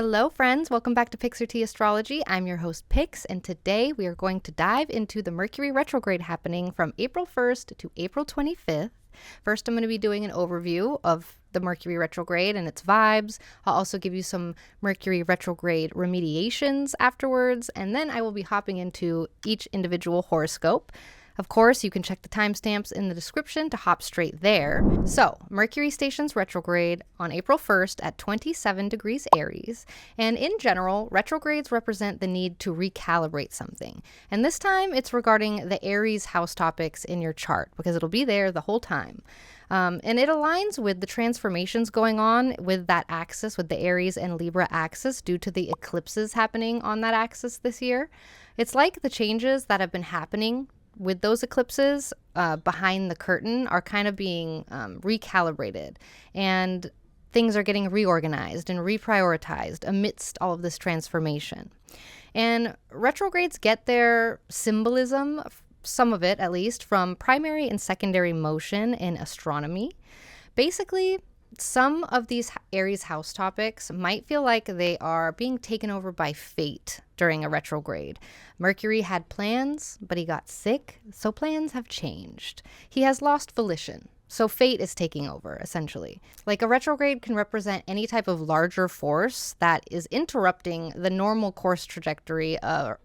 Hello friends, welcome back to Pixar Astrology. I'm your host Pix, and today we are going to dive into the Mercury Retrograde happening from April 1st to April 25th. First, I'm going to be doing an overview of the Mercury Retrograde and its vibes. I'll also give you some Mercury Retrograde remediations afterwards, and then I will be hopping into each individual horoscope. Of course, you can check the timestamps in the description to hop straight there. So, Mercury stations retrograde on April 1st at 27 degrees Aries. And in general, retrogrades represent the need to recalibrate something. And this time, it's regarding the Aries house topics in your chart, because it'll be there the whole time. And it aligns with the transformations going on with that axis, with the Aries and Libra axis, due to the eclipses happening on that axis this year. It's like the changes that have been happening with those eclipses behind the curtain are kind of being recalibrated, and things are getting reorganized and reprioritized amidst all of this transformation. And retrogrades get their symbolism, some of it at least, from primary and secondary motion in astronomy. Basically, some of these Aries house topics might feel like they are being taken over by fate during a retrograde. Mercury had plans, but he got sick, so plans have changed. He has lost volition, so fate is taking over, essentially. Like, a retrograde can represent any type of larger force that is interrupting the normal course trajectory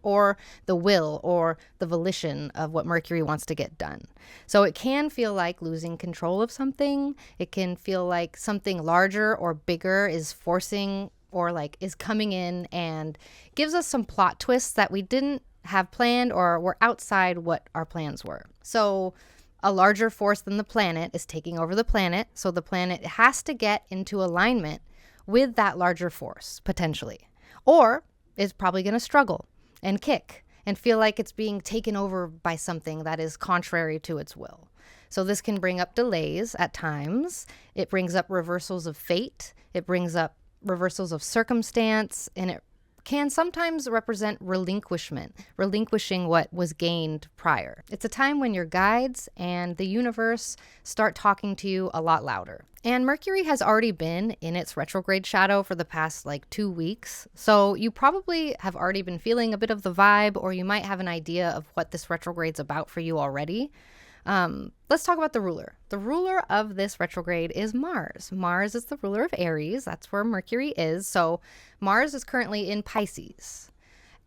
or the will or the volition of what Mercury wants to get done. So it can feel like losing control of something. It can feel like something larger or bigger is forcing or like is coming in and gives us some plot twists that we didn't have planned or were outside what our plans were. So a larger force than the planet is taking over the planet, so the planet has to get into alignment with that larger force, potentially. Or is probably going to struggle and kick and feel like it's being taken over by something that is contrary to its will. So this can bring up delays at times. It brings up reversals of fate. It brings up reversals of circumstance, and it can sometimes represent relinquishing what was gained prior. It's a time when your guides and the universe start talking to you a lot louder. And Mercury has already been in its retrograde shadow for the past 2 weeks, so you probably have already been feeling a bit of the vibe, or you might have an idea of what this retrograde's about for you already. Let's talk about the ruler. The ruler of this retrograde is Mars. Mars is the ruler of Aries. That's where Mercury is. So Mars is currently in Pisces,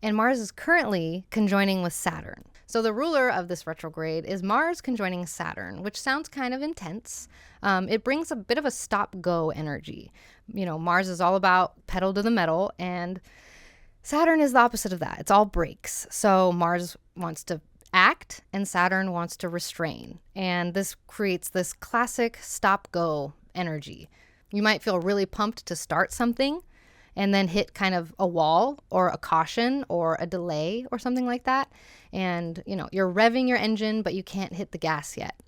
and Mars is currently conjoining with Saturn. So the ruler of this retrograde is Mars conjoining Saturn, which sounds kind of intense. It brings a bit of a stop-go energy. Mars is all about pedal to the metal, and Saturn is the opposite of that. It's all brakes. So Mars wants to act and Saturn wants to restrain. And this creates this classic stop-go energy. You might feel really pumped to start something and then hit kind of a wall or a caution or a delay or something like that. And, you're revving your engine, but you can't hit the gas yet.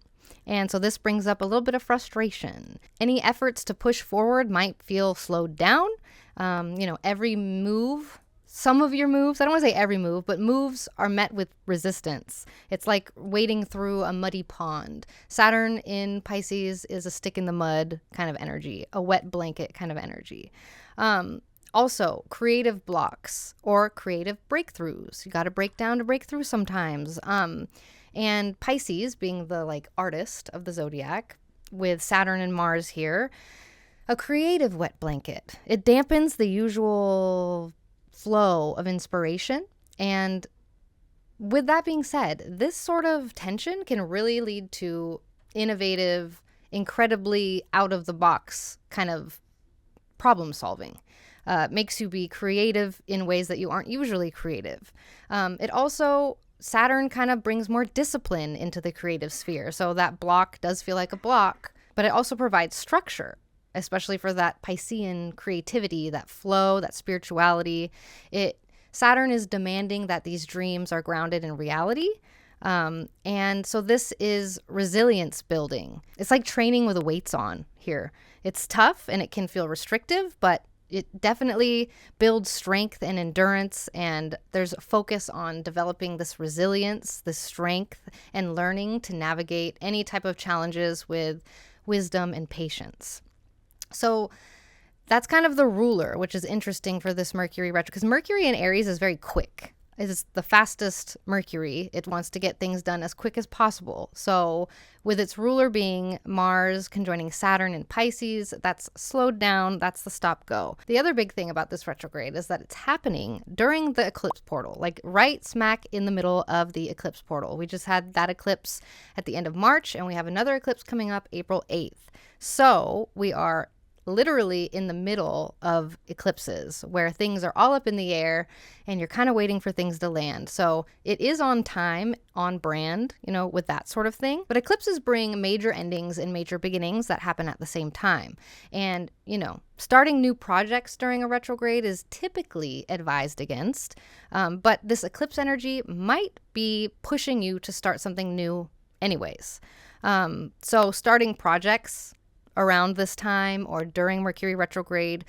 And so this brings up a little bit of frustration. Any efforts to push forward might feel slowed down. Every move, some of your moves, I don't want to say every move, but moves are met with resistance. It's like wading through a muddy pond. Saturn in Pisces is a stick in the mud kind of energy, a wet blanket kind of energy. Also, creative blocks or creative breakthroughs. You got to break down to break through sometimes. And Pisces, being the artist of the zodiac, with Saturn and Mars here, a creative wet blanket. It dampens the usual flow of inspiration. And with that being said, this sort of tension can really lead to innovative, incredibly out of the box kind of problem solving. Makes you be creative in ways that you aren't usually creative. It also, Saturn kind of brings more discipline into the creative sphere. So that block does feel like a block, but it also provides structure, especially for that Piscean creativity, that flow, that spirituality. Saturn is demanding that these dreams are grounded in reality. And so this is resilience building. It's like training with the weights on here. It's tough and it can feel restrictive, but it definitely builds strength and endurance, and there's a focus on developing this resilience, this strength, and learning to navigate any type of challenges with wisdom and patience. So that's kind of the ruler, which is interesting for this Mercury retro, because Mercury in Aries is very quick. It's the fastest Mercury. It wants to get things done as quick as possible. So with its ruler being Mars conjoining Saturn in Pisces, that's slowed down. That's the stop go. The other big thing about this retrograde is that it's happening during the eclipse portal, like right smack in the middle of the eclipse portal. We just had that eclipse at the end of March, and we have another eclipse coming up April 8th. So we are literally in the middle of eclipses where things are all up in the air and you're kind of waiting for things to land. So it is on time, on brand, with that sort of thing. But eclipses bring major endings and major beginnings that happen at the same time. And, starting new projects during a retrograde is typically advised against. But this eclipse energy might be pushing you to start something new anyways. So starting projects around this time or during Mercury retrograde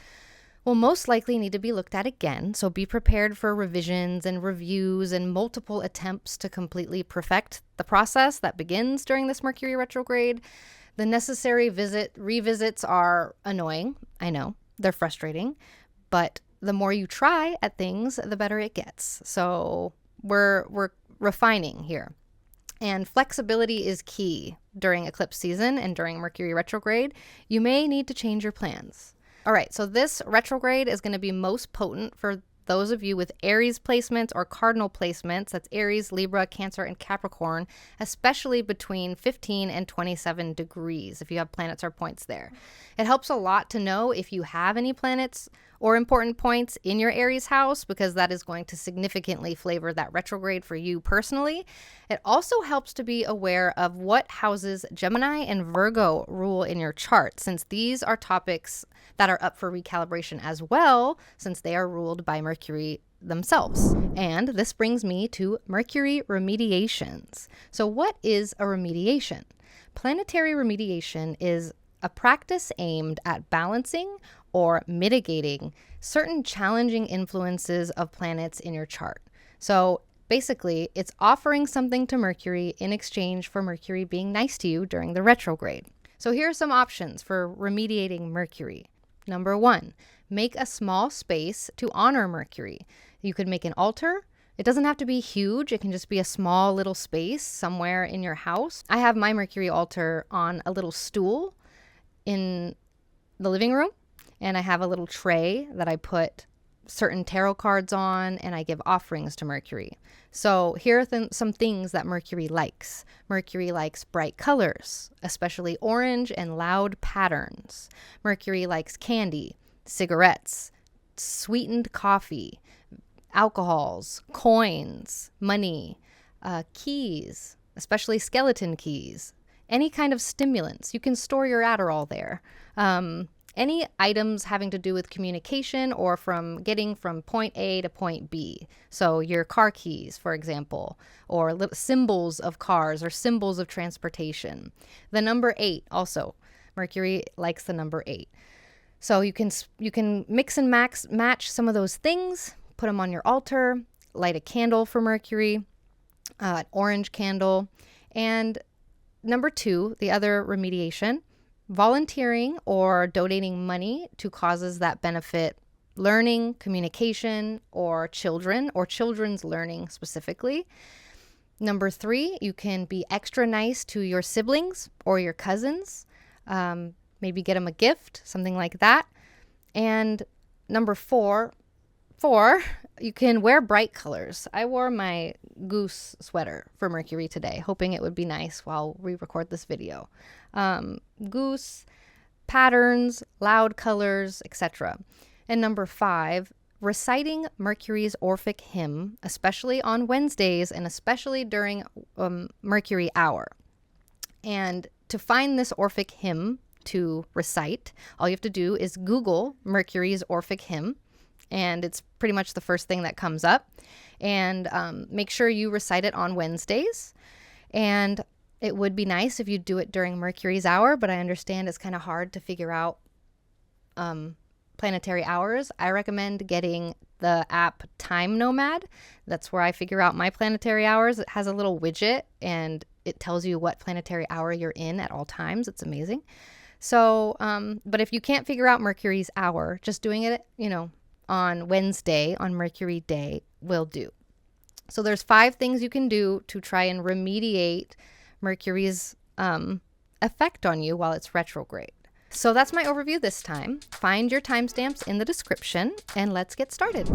will most likely need to be looked at again. So be prepared for revisions and reviews and multiple attempts to completely perfect the process that begins during this Mercury retrograde. The necessary revisits are annoying. I know, they're frustrating, but the more you try at things, the better it gets. So we're refining here. And flexibility is key during eclipse season and during Mercury retrograde. You may need to change your plans. All right, so this retrograde is going to be most potent for those of you with Aries placements or cardinal placements. That's Aries, Libra, Cancer, and Capricorn, especially between 15 and 27 degrees if you have planets or points there. It helps a lot to know if you have any planets or important points in your Aries house, because that is going to significantly flavor that retrograde for you personally. It also helps to be aware of what houses Gemini and Virgo rule in your chart, since these are topics that are up for recalibration as well, since they are ruled by Mercury themselves. And this brings me to Mercury remediations. So what is a remediation? Planetary remediation is a practice aimed at balancing or mitigating certain challenging influences of planets in your chart. So basically, it's offering something to Mercury in exchange for Mercury being nice to you during the retrograde. So here are some options for remediating Mercury. Number 1, make a small space to honor Mercury. You could make an altar. It doesn't have to be huge. It can just be a small little space somewhere in your house. I have my Mercury altar on a little stool in the living room. And I have a little tray that I put certain tarot cards on, and I give offerings to Mercury. So here are some things that Mercury likes. Mercury likes bright colors, especially orange and loud patterns. Mercury likes candy, cigarettes, sweetened coffee, alcohols, coins, money, keys, especially skeleton keys, any kind of stimulants. You can store your Adderall there. Any items having to do with communication or from getting from point A to point B. So your car keys, for example, or symbols of cars or symbols of transportation. The number 8 also. Mercury likes the number 8. So you can mix and match some of those things, put them on your altar, light a candle for Mercury, an orange candle. And number 2, the other remediation, volunteering or donating money to causes that benefit learning, communication, or children's learning specifically. Number 3, you can be extra nice to your siblings or your cousins. Maybe get them a gift, something like that. And number 4, you can wear bright colors. I wore my goose sweater for Mercury today, hoping it would be nice while we record this video. Goose, patterns, loud colors, etc. And number 5, reciting Mercury's Orphic hymn, especially on Wednesdays and especially during Mercury hour. And to find this Orphic hymn to recite, all you have to do is Google Mercury's Orphic hymn, and it's pretty much the first thing that comes up. And make sure you recite it on Wednesdays. And it would be nice if you do it during Mercury's hour, but I understand it's kind of hard to figure out planetary hours. I recommend getting the app Time Nomad. That's where I figure out my planetary hours. It has a little widget and it tells you what planetary hour you're in at all times. It's amazing. So, but if you can't figure out Mercury's hour, just doing it, on Wednesday, on Mercury Day, will do. So there's 5 things you can do to try and remediate Mercury's effect on you while it's retrograde. So that's my overview this time. Find your timestamps in the description and let's get started.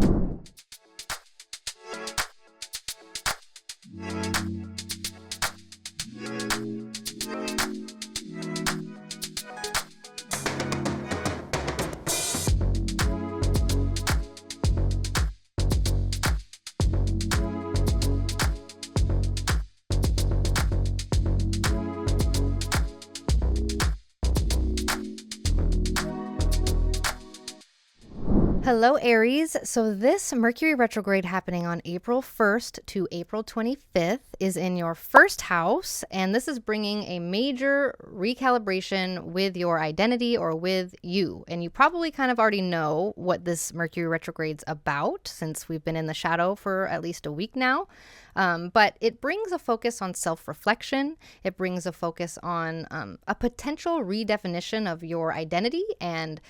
Hello, Aries. So this Mercury retrograde happening on April 1st to April 25th is in your first house, and this is bringing a major recalibration with your identity or with you. And you probably kind of already know what this Mercury retrograde's about since we've been in the shadow for at least a week now. But it brings a focus on self-reflection. It brings a focus on a potential redefinition of your identity and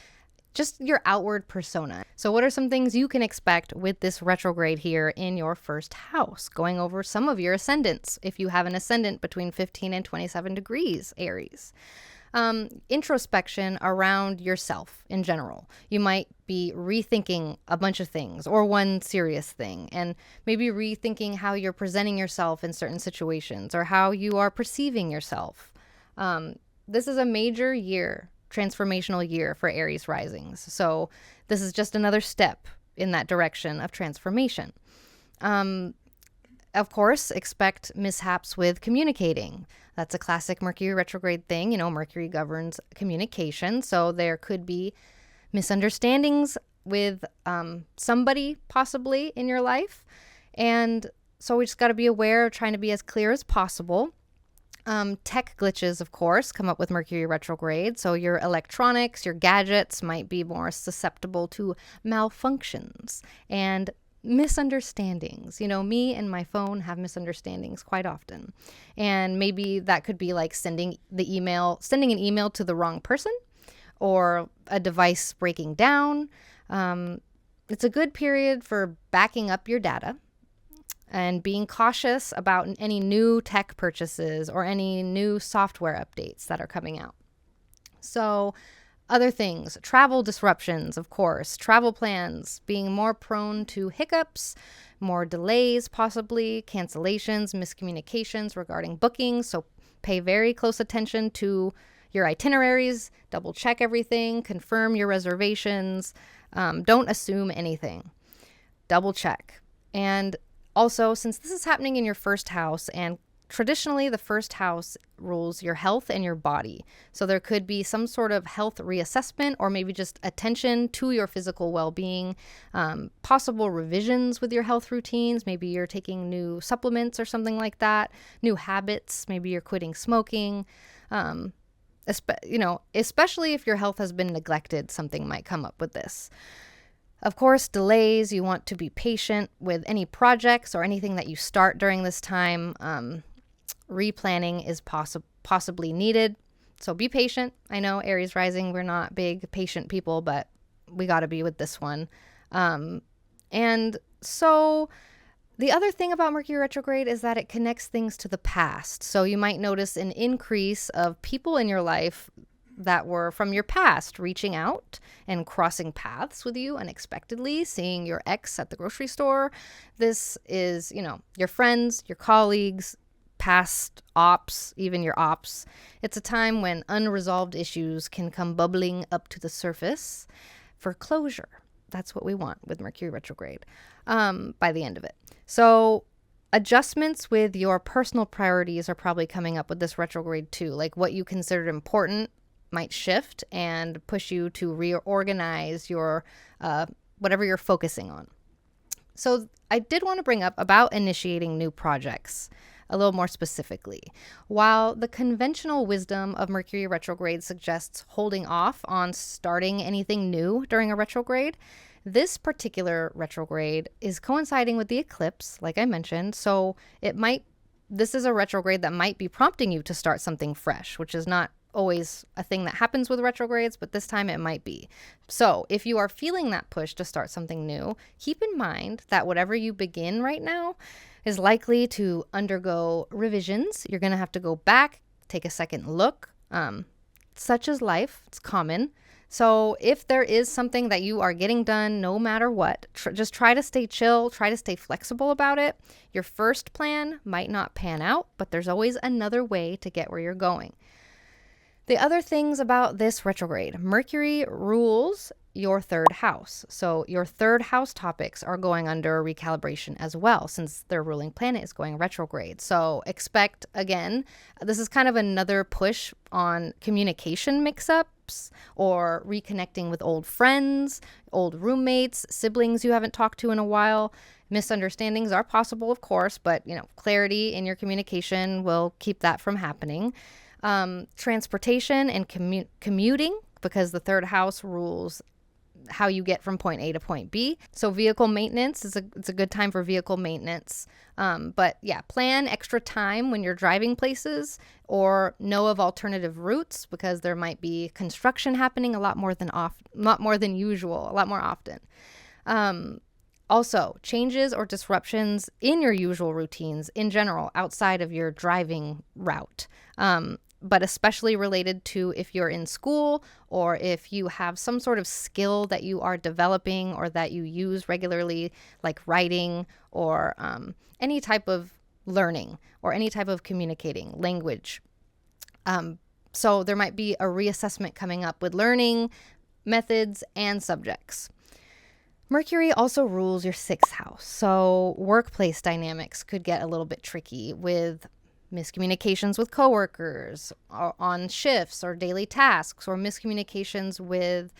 just your outward persona. So what are some things you can expect with this retrograde here in your first house? Going over some of your ascendants, if you have an ascendant between 15 and 27 degrees, Aries. Introspection around yourself in general. You might be rethinking a bunch of things or one serious thing, and maybe rethinking how you're presenting yourself in certain situations or how you are perceiving yourself. This is a major year, transformational year for Aries risings. So this is just another step in that direction of transformation. Of course, expect mishaps with communicating. That's a classic Mercury retrograde thing. Mercury governs communication. So there could be misunderstandings with somebody possibly in your life. And so we just got to be aware of trying to be as clear as possible. Tech glitches, of course, come up with Mercury retrograde. So your electronics, your gadgets might be more susceptible to malfunctions and misunderstandings. Me and my phone have misunderstandings quite often. And maybe that could be like sending an email to the wrong person or a device breaking down. It's a good period for backing up your data and being cautious about any new tech purchases or any new software updates that are coming out. So other things, travel disruptions, of course, travel plans, being more prone to hiccups, more delays, possibly cancellations, miscommunications regarding bookings. So pay very close attention to your itineraries, double check everything, confirm your reservations. Don't assume anything. Double check. And also, since this is happening in your first house, and traditionally the first house rules your health and your body. So there could be some sort of health reassessment or maybe just attention to your physical well-being, possible revisions with your health routines. Maybe you're taking new supplements or something like that, new habits. Maybe you're quitting smoking. Especially if your health has been neglected, something might come up with this. Of course, delays. You want to be patient with any projects or anything that you start during this time. Replanning is possibly needed. So be patient. I know Aries rising, we're not big patient people, but we got to be with this one. And so the other thing about Mercury retrograde is that it connects things to the past. So you might notice an increase of people in your life that were from your past reaching out and crossing paths with you unexpectedly, seeing your ex at the grocery store. This is, your friends, your colleagues, past ops, even your ops. It's a time when unresolved issues can come bubbling up to the surface for closure. That's what we want with Mercury retrograde by the end of it. So adjustments with your personal priorities are probably coming up with this retrograde too. Like what you considered important might shift and push you to reorganize your whatever you're focusing on. So I did want to bring up about initiating new projects a little more specifically. While the conventional wisdom of Mercury retrograde suggests holding off on starting anything new during a retrograde, this particular retrograde is coinciding with the eclipse, like I mentioned, so this is a retrograde that might be prompting you to start something fresh, which is not always a thing that happens with retrogrades, but this time it might be. So if you are feeling that push to start something new, keep in mind that whatever you begin right now is likely to undergo revisions. You're going to have to go back, take a second look. Such is life. It's common. So if there is something that you are getting done, no matter what, just try to stay chill, try to stay flexible about it. Your first plan might not pan out, but there's always another way to get where you're going. The other things about this retrograde, Mercury rules your third house. So your third house topics are going under recalibration as well, since their ruling planet is going retrograde. So expect, again, this is kind of another push on communication mix-ups or reconnecting with old friends, old roommates, siblings you haven't talked to in a while. Misunderstandings are possible, of course, but clarity in your communication will keep that from happening. Transportation and commuting, because the third house rules how you get from point A to point B. So vehicle maintenance it's a good time for vehicle maintenance. But yeah, plan extra time when you're driving places, or know of alternative routes, because there might be construction happening a lot more than usual, a lot more often. Also, changes or disruptions in your usual routines in general outside of your driving route. But especially related to if you're in school, or if you have some sort of skill that you are developing or that you use regularly, like writing or any type of learning or any type of communicating language. So there might be a reassessment coming up with learning methods and subjects. Mercury also rules your sixth house. So workplace dynamics could get a little bit tricky with miscommunications with coworkers on shifts or daily tasks, or miscommunications with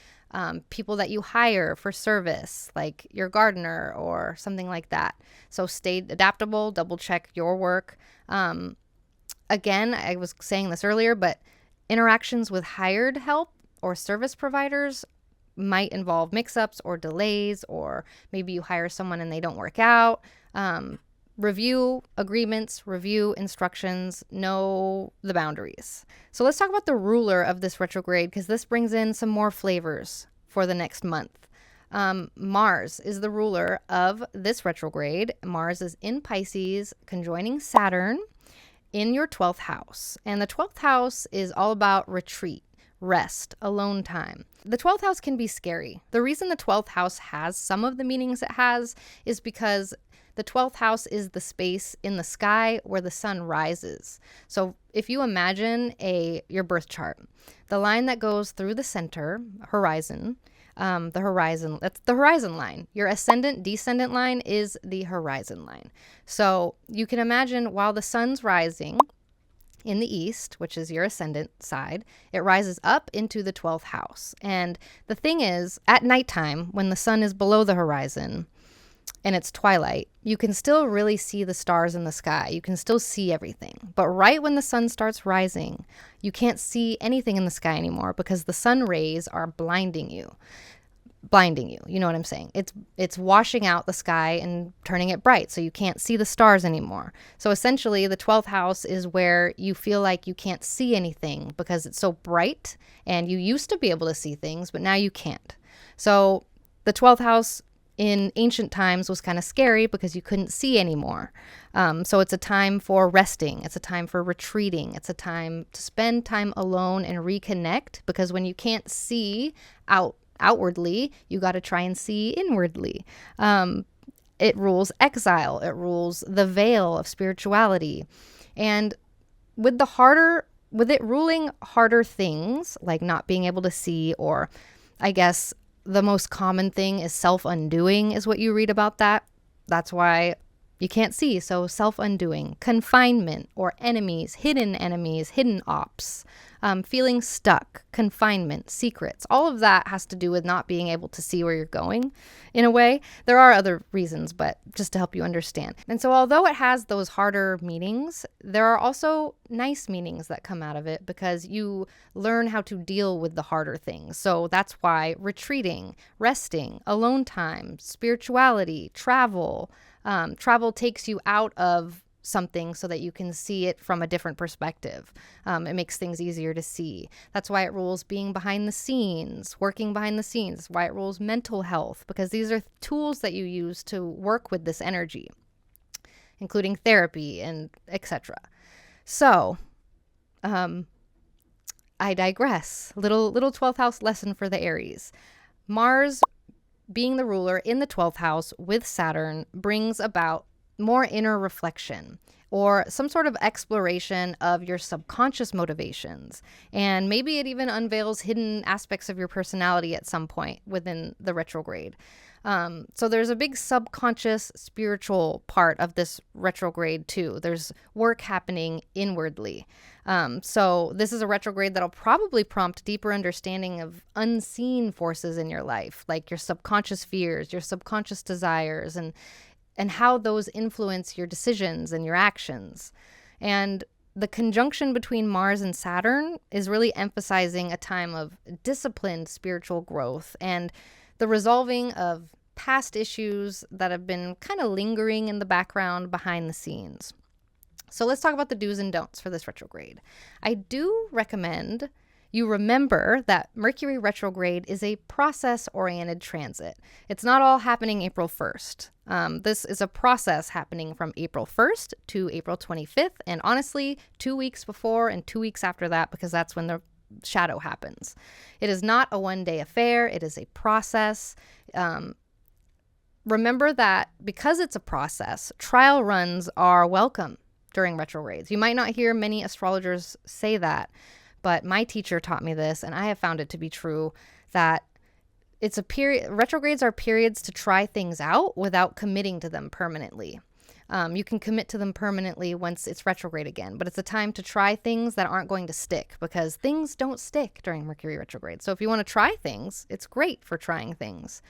people that you hire for service, like your gardener or something like that. So stay adaptable, double check your work. Again, I was saying this earlier, but interactions with hired help or service providers might involve mix-ups or delays, or maybe you hire someone and they don't work out. Review agreements, review instructions, know the boundaries. So let's talk about the ruler of this retrograde, because this brings in some more flavors for the next month. Mars is the ruler of this retrograde. Mars is in Pisces, conjoining Saturn in your 12th house. And the 12th house is all about retreat, rest, alone time. The 12th house can be scary. The reason the 12th house has some of the meanings it has is because the 12th house is the space in the sky where the sun rises. So if you imagine your birth chart, the line that goes through the center, horizon, that's the horizon line. Your ascendant, descendant line is the horizon line. So you can imagine while the sun's rising in the east, which is your ascendant side, it rises up into the 12th house. And the thing is, at nighttime, when the sun is below the horizon, and it's twilight, you can still really see the stars in the sky. You can still see everything. But right when the sun starts rising, you can't see anything in the sky anymore, because the sun rays are blinding you. You know what I'm saying? It's washing out the sky and turning it bright, so you can't see the stars anymore. So essentially, the 12th house is where you feel like you can't see anything because it's so bright, and you used to be able to see things, but now you can't. So the 12th house in ancient times was kind of scary because you couldn't see anymore. So it's a time for resting. It's a time for retreating. It's a time to spend time alone and reconnect, because when you can't see outwardly, you got to try and see inwardly. It rules exile. It rules the veil of spirituality. And with it ruling harder things, like not being able to see, or I guess the most common thing is self-undoing is what you read about that. That's why you can't see. So self-undoing, confinement or enemies, hidden ops, feeling stuck, confinement, secrets. All of that has to do with not being able to see where you're going in a way. There are other reasons, but just to help you understand. And so although it has those harder meanings, there are also nice meanings that come out of it, because you learn how to deal with the harder things. So that's why retreating, resting, alone time, spirituality, travel takes you out of something so that you can see it from a different perspective. It makes things easier to see. That's why it rules being behind the scenes, working behind the scenes, why it rules mental health, because these are tools that you use to work with this energy, including therapy and etc. So, I digress. Little 12th house lesson for the Aries. Mars being the ruler in the 12th house with Saturn brings about more inner reflection or some sort of exploration of your subconscious motivations. And maybe it even unveils hidden aspects of your personality at some point within the retrograde. So there's a big subconscious spiritual part of this retrograde too. There's work happening inwardly. So this is a retrograde that'll probably prompt deeper understanding of unseen forces in your life, like your subconscious fears, your subconscious desires, and how those influence your decisions and your actions. And the conjunction between Mars and Saturn is really emphasizing a time of disciplined spiritual growth and the resolving of past issues that have been kind of lingering in the background behind the scenes. So let's talk about the do's and don'ts for this retrograde. I do recommend you remember that Mercury retrograde is a process-oriented transit. It's not all happening April 1st. This is a process happening from April 1st to April 25th, and honestly, 2 weeks before and 2 weeks after that, because that's when the shadow happens. It is not a one-day affair. It is a process. Remember that because it's a process, trial runs are welcome during retrogrades. You might not hear many astrologers say that, but my teacher taught me this, and I have found it to be true, that it's a period. Retrogrades are periods to try things out without committing to them permanently. You can commit to them permanently once it's retrograde again, but it's a time to try things that aren't going to stick, because things don't stick during Mercury retrograde. So if you want to try things, it's great for trying things.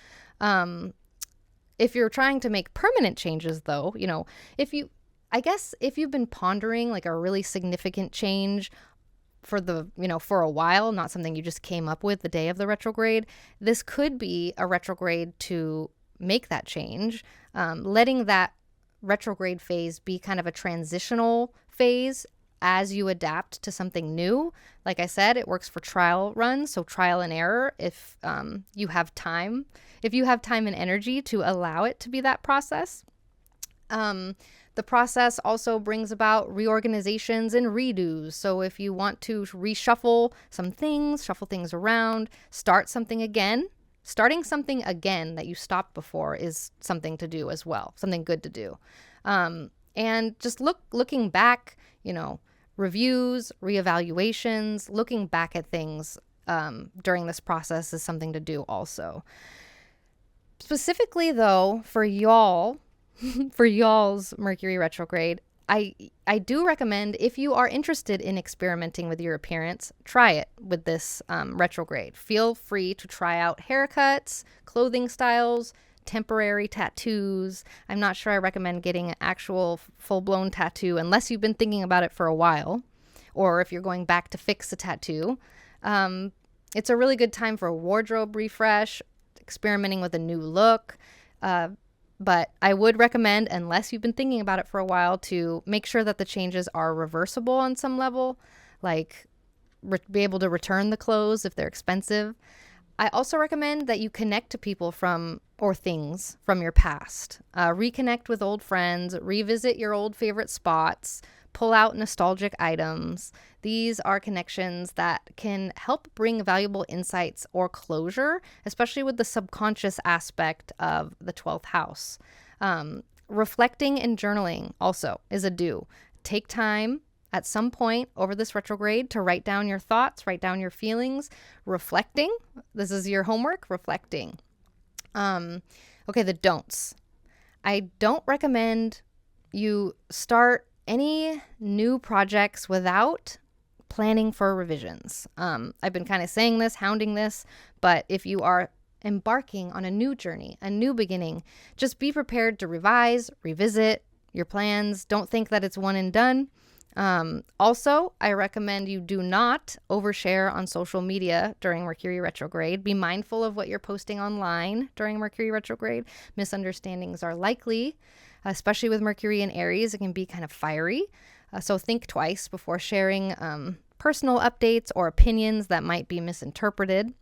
If you're trying to make permanent changes, though, if you've been pondering like a really significant change for a while, not something you just came up with the day of the retrograde, this could be a retrograde to make that change, letting that retrograde phase be kind of a transitional phase as you adapt to something new. Like I said, it works for trial runs, so trial and error if you have time. If you have time and energy to allow it to be that process. The process also brings about reorganizations and redos. So if you want to reshuffle some things, shuffle things around, start something again, starting something again that you stopped before is something to do as well, something good to do. And just looking back, reviews, reevaluations, looking back at things during this process is something to do also. Specifically, though, for y'all's Mercury retrograde, I do recommend, if you are interested in experimenting with your appearance, try it with this retrograde. Feel free to try out haircuts, clothing styles, temporary tattoos. I'm not sure I recommend getting an actual full-blown tattoo unless you've been thinking about it for a while, or if you're going back to fix a tattoo. It's a really good time for a wardrobe refresh, experimenting with a new look. But I would recommend, unless you've been thinking about it for a while, to make sure that the changes are reversible on some level, like be able to return the clothes if they're expensive. I also recommend that you connect to people or things from your past. Reconnect with old friends, revisit your old favorite spots, pull out nostalgic items. These are connections that can help bring valuable insights or closure, especially with the subconscious aspect of the 12th house. Reflecting and journaling also is a do. Take time at some point over this retrograde to write down your thoughts, write down your feelings, reflecting. This is your homework, reflecting. Okay, the don'ts. I don't recommend you start any new projects without planning for revisions. I've been kind of saying this, hounding this, but if you are embarking on a new journey, a new beginning, just be prepared to revise, revisit your plans. Don't think that it's one and done. Also, I recommend you do not overshare on social media during Mercury retrograde. Be mindful of what you're posting online during Mercury retrograde. Misunderstandings are likely, especially with Mercury in Aries. It can be kind of fiery. So think twice before sharing personal updates or opinions that might be misinterpreted.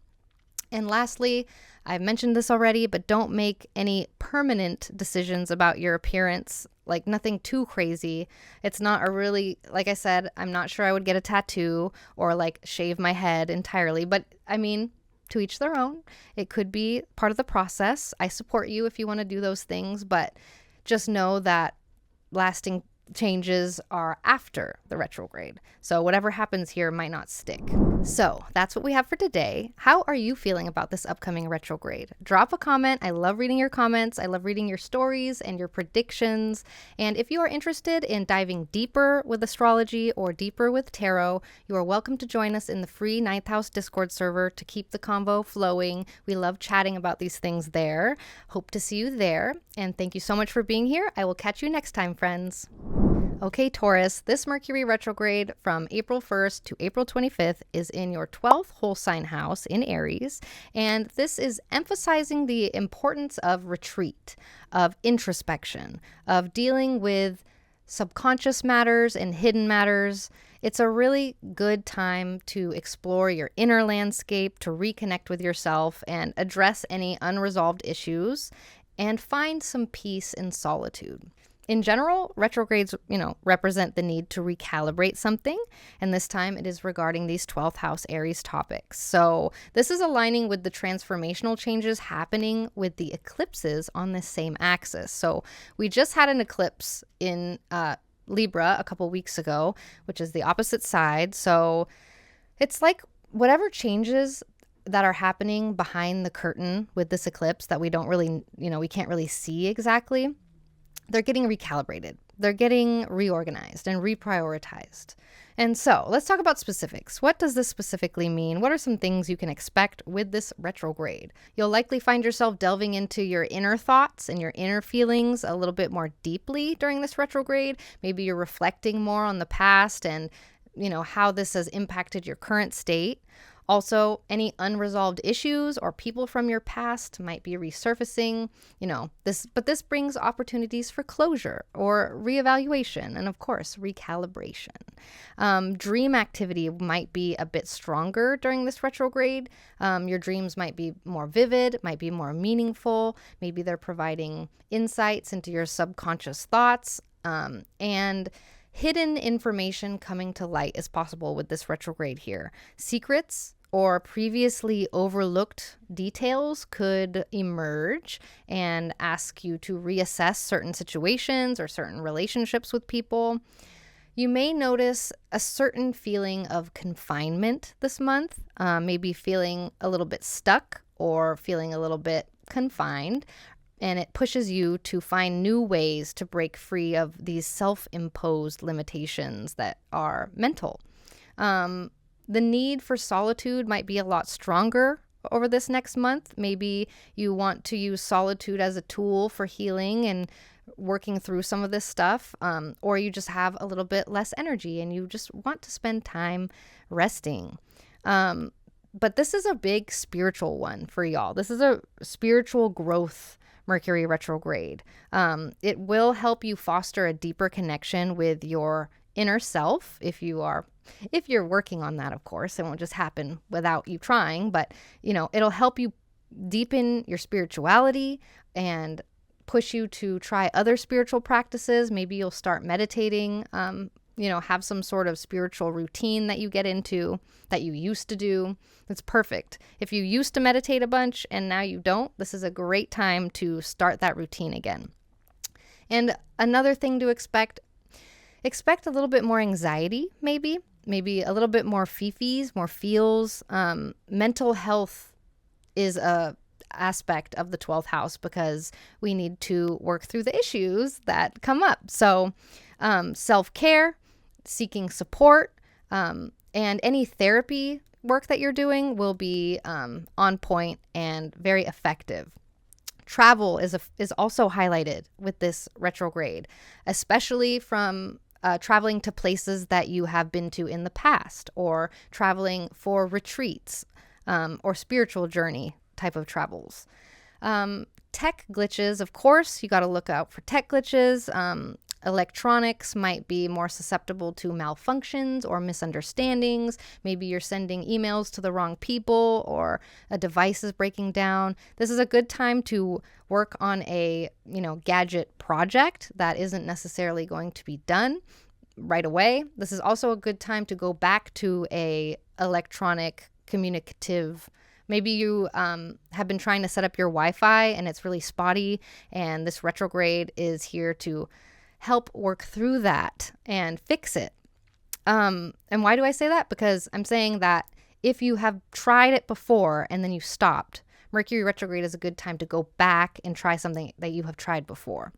And lastly, I've mentioned this already, but don't make any permanent decisions about your appearance, like nothing too crazy. It's not a really, like I said, I'm not sure I would get a tattoo or like shave my head entirely, but I mean, to each their own. It could be part of the process. I support you if you want to do those things, but just know that lasting changes are after the retrograde. So whatever happens here might not stick. So that's what we have for today. How are you feeling about this upcoming retrograde? Drop a comment. I love reading your comments. I love reading your stories and your predictions. And if you are interested in diving deeper with astrology or deeper with tarot, you are welcome to join us in the free 9th House Discord server to keep the convo flowing. We love chatting about these things there. Hope to see you there. And thank you so much for being here. I will catch you next time, friends. Okay, Taurus, this Mercury retrograde from April 1st to April 25th is in your 12th whole sign house in Aries, and this is emphasizing the importance of retreat, of introspection, of dealing with subconscious matters and hidden matters. It's a really good time to explore your inner landscape, to reconnect with yourself and address any unresolved issues and find some peace in solitude. In general, retrogrades, represent the need to recalibrate something, and this time it is regarding these 12th house Aries topics. So this is aligning with the transformational changes happening with the eclipses on this same axis. So we just had an eclipse in Libra a couple weeks ago, which is the opposite side. So it's like whatever changes that are happening behind the curtain with this eclipse that we don't really, we can't really see exactly. They're getting recalibrated. They're getting reorganized and reprioritized. And so let's talk about specifics. What does this specifically mean? What are some things you can expect with this retrograde? You'll likely find yourself delving into your inner thoughts and your inner feelings a little bit more deeply during this retrograde. Maybe you're reflecting more on the past and, how this has impacted your current state. Also, any unresolved issues or people from your past might be resurfacing, but this brings opportunities for closure or reevaluation and, of course, recalibration. Dream activity might be a bit stronger during this retrograde. Your dreams might be more vivid, might be more meaningful. Maybe they're providing insights into your subconscious thoughts, and hidden information coming to light is possible with this retrograde here. Secrets or previously overlooked details could emerge and ask you to reassess certain situations or certain relationships with people. You may notice a certain feeling of confinement this month, maybe feeling a little bit stuck or feeling a little bit confined. And it pushes you to find new ways to break free of these self-imposed limitations that are mental. The need for solitude might be a lot stronger over this next month. Maybe you want to use solitude as a tool for healing and working through some of this stuff, or you just have a little bit less energy and you just want to spend time resting. But this is a big spiritual one for y'all. This is a spiritual growth Mercury retrograde. It will help you foster a deeper connection with your inner self if you're working on that, of course. It won't just happen without you trying, but it'll help you deepen your spirituality and push you to try other spiritual practices. Maybe you'll start meditating, have some sort of spiritual routine that you get into that you used to do. It's perfect. If you used to meditate a bunch and now you don't, this is a great time to start that routine again. And another thing to expect a little bit more anxiety, maybe a little bit more fifis, more feels. Mental health is a aspect of the 12th house because we need to work through the issues that come up. So self-care, seeking support, and any therapy work that you're doing will be on point and very effective. Travel is also highlighted with this retrograde, especially from traveling to places that you have been to in the past, or traveling for retreats, or spiritual journey type of travels. Tech glitches, of course, you got to look out for tech glitches. Electronics might be more susceptible to malfunctions or misunderstandings. Maybe you're sending emails to the wrong people, or a device is breaking down. This is a good time to work on a, gadget project that isn't necessarily going to be done right away. This is also a good time to go back to a electronic communicative. Maybe you have been trying to set up your Wi-Fi and it's really spotty, and this retrograde is here to help work through that and fix it. And why do I say that? Because I'm saying that if you have tried it before and then you stopped, Mercury retrograde is a good time to go back and try something that you have tried before.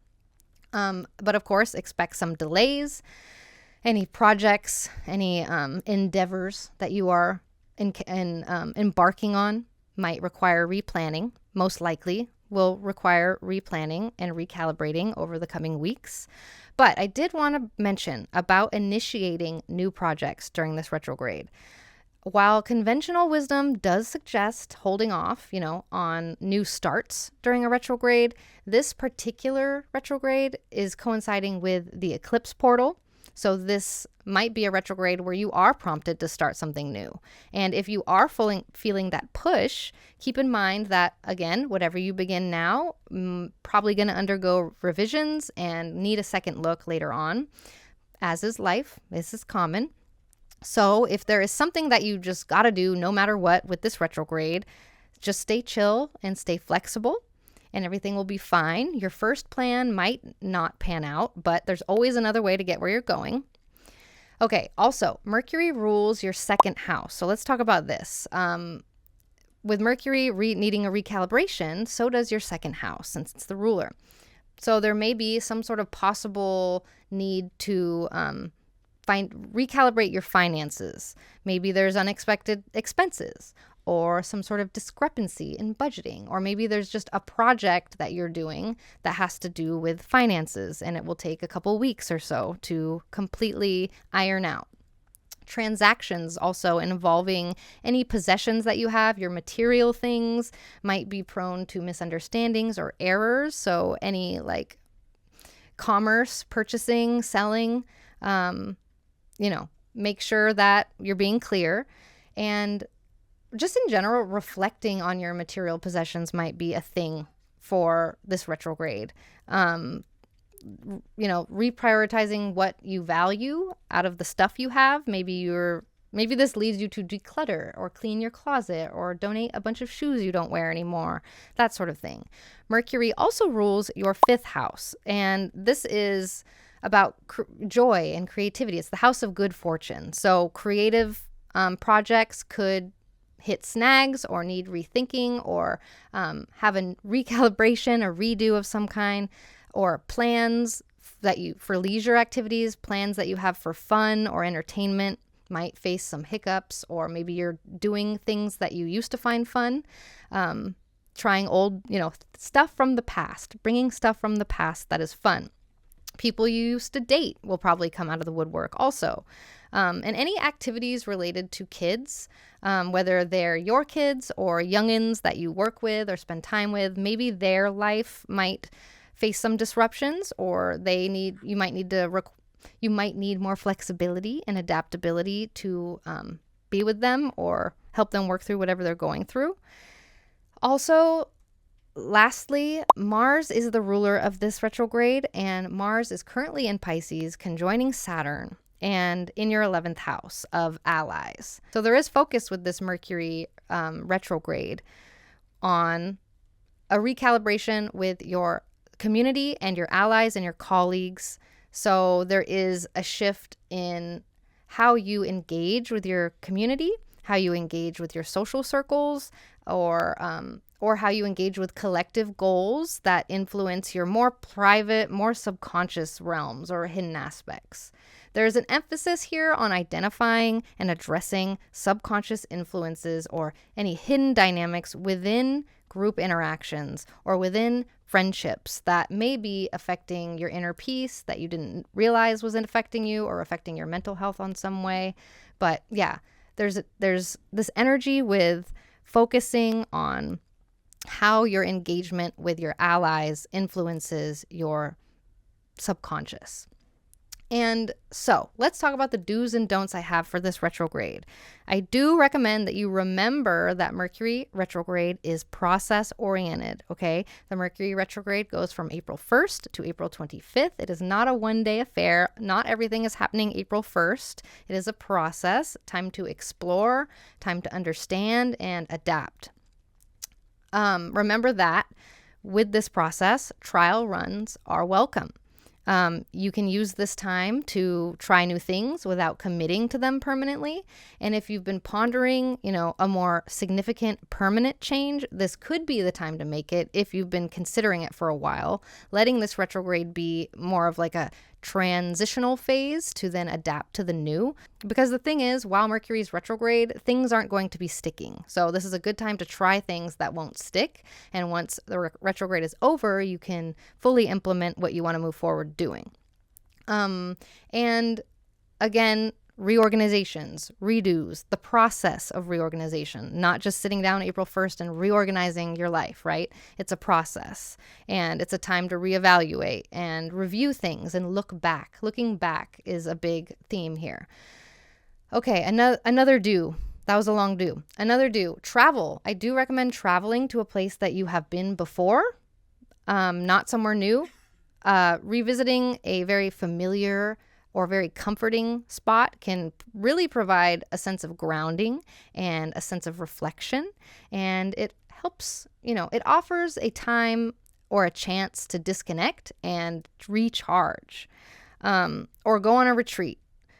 But of course, expect some delays. Any projects, any endeavors that you are embarking on might require replanning. Most likely will require replanning and recalibrating over the coming weeks. But I did want to mention about initiating new projects during this retrograde. While conventional wisdom does suggest holding off, on new starts during a retrograde, this particular retrograde is coinciding with the eclipse portal. So this might be a retrograde where you are prompted to start something new. And if you are feeling that push, keep in mind that, again, whatever you begin now, probably going to undergo revisions and need a second look later on. As is life, this is common. So if there is something that you just got to do no matter what with this retrograde, just stay chill and stay flexible, and everything will be fine. Your first plan might not pan out, but there's always another way to get where you're going. Okay, also, Mercury rules your second house. So let's talk about this. With Mercury needing a recalibration, so does your second house, since it's the ruler. So there may be some sort of possible need to recalibrate your finances. Maybe there's unexpected expenses, or some sort of discrepancy in budgeting, or maybe there's just a project that you're doing that has to do with finances, and it will take a couple weeks or so to completely iron out. Transactions also involving any possessions that you have, your material things, might be prone to misunderstandings or errors. So any commerce, purchasing, selling, make sure that you're being clear. And just in general, reflecting on your material possessions might be a thing for this retrograde. Reprioritizing what you value out of the stuff you have. Maybe this leads you to declutter or clean your closet or donate a bunch of shoes you don't wear anymore, that sort of thing. Mercury also rules your fifth house, and this is about joy and creativity. It's the house of good fortune. So creative projects could hit snags or need rethinking, or have a recalibration or redo of some kind, or plans for leisure activities, plans that you have for fun or entertainment might face some hiccups, or maybe you're doing things that you used to find fun, trying old, stuff from the past, bringing stuff from the past that is fun. People you used to date will probably come out of the woodwork also. And any activities related to kids, whether they're your kids or youngins that you work with or spend time with, maybe their life might face some disruptions, or you might need more flexibility and adaptability to be with them or help them work through whatever they're going through. Also, lastly, Mars is the ruler of this retrograde, and Mars is currently in Pisces, conjoining Saturn, and in your 11th house of allies. So there is focus with this Mercury retrograde on a recalibration with your community and your allies and your colleagues. So there is a shift in how you engage with your community, how you engage with your social circles, or how you engage with collective goals that influence your more private, more subconscious realms or hidden aspects. There's an emphasis here on identifying and addressing subconscious influences or any hidden dynamics within group interactions or within friendships that may be affecting your inner peace that you didn't realize was affecting you or affecting your mental health on some way. But yeah, there's this energy with focusing on how your engagement with your allies influences your subconscious. And so let's talk about the do's and don'ts I have for this retrograde. I do recommend that you remember that Mercury retrograde is process oriented, okay? The Mercury retrograde goes from April 1st to April 25th. It is not a one-day affair. Not everything is happening April 1st. It is a process, time to explore, time to understand and adapt. Remember that with this process, trial runs are welcome. You can use this time to try new things without committing to them permanently. And if you've been pondering, a more significant permanent change, this could be the time to make it if you've been considering it for a while, letting this retrograde be more of like a transitional phase to then adapt to the new. Because the thing is, while Mercury's retrograde, things aren't going to be sticking. So this is a good time to try things that won't stick. And once the retrograde is over, you can fully implement what you want to move forward doing. And again, reorganizations, redos, the process of reorganization, not just sitting down April 1st and reorganizing your life, right? It's a process, and it's a time to reevaluate and review things and look back. Looking back is a big theme here. Okay, another do. That was a long do. Another do, travel. I do recommend traveling to a place that you have been before, not somewhere new. Revisiting a very familiar or very comforting spot can really provide a sense of grounding and a sense of reflection. And it helps, it offers a time or a chance to disconnect and recharge, or go on a retreat,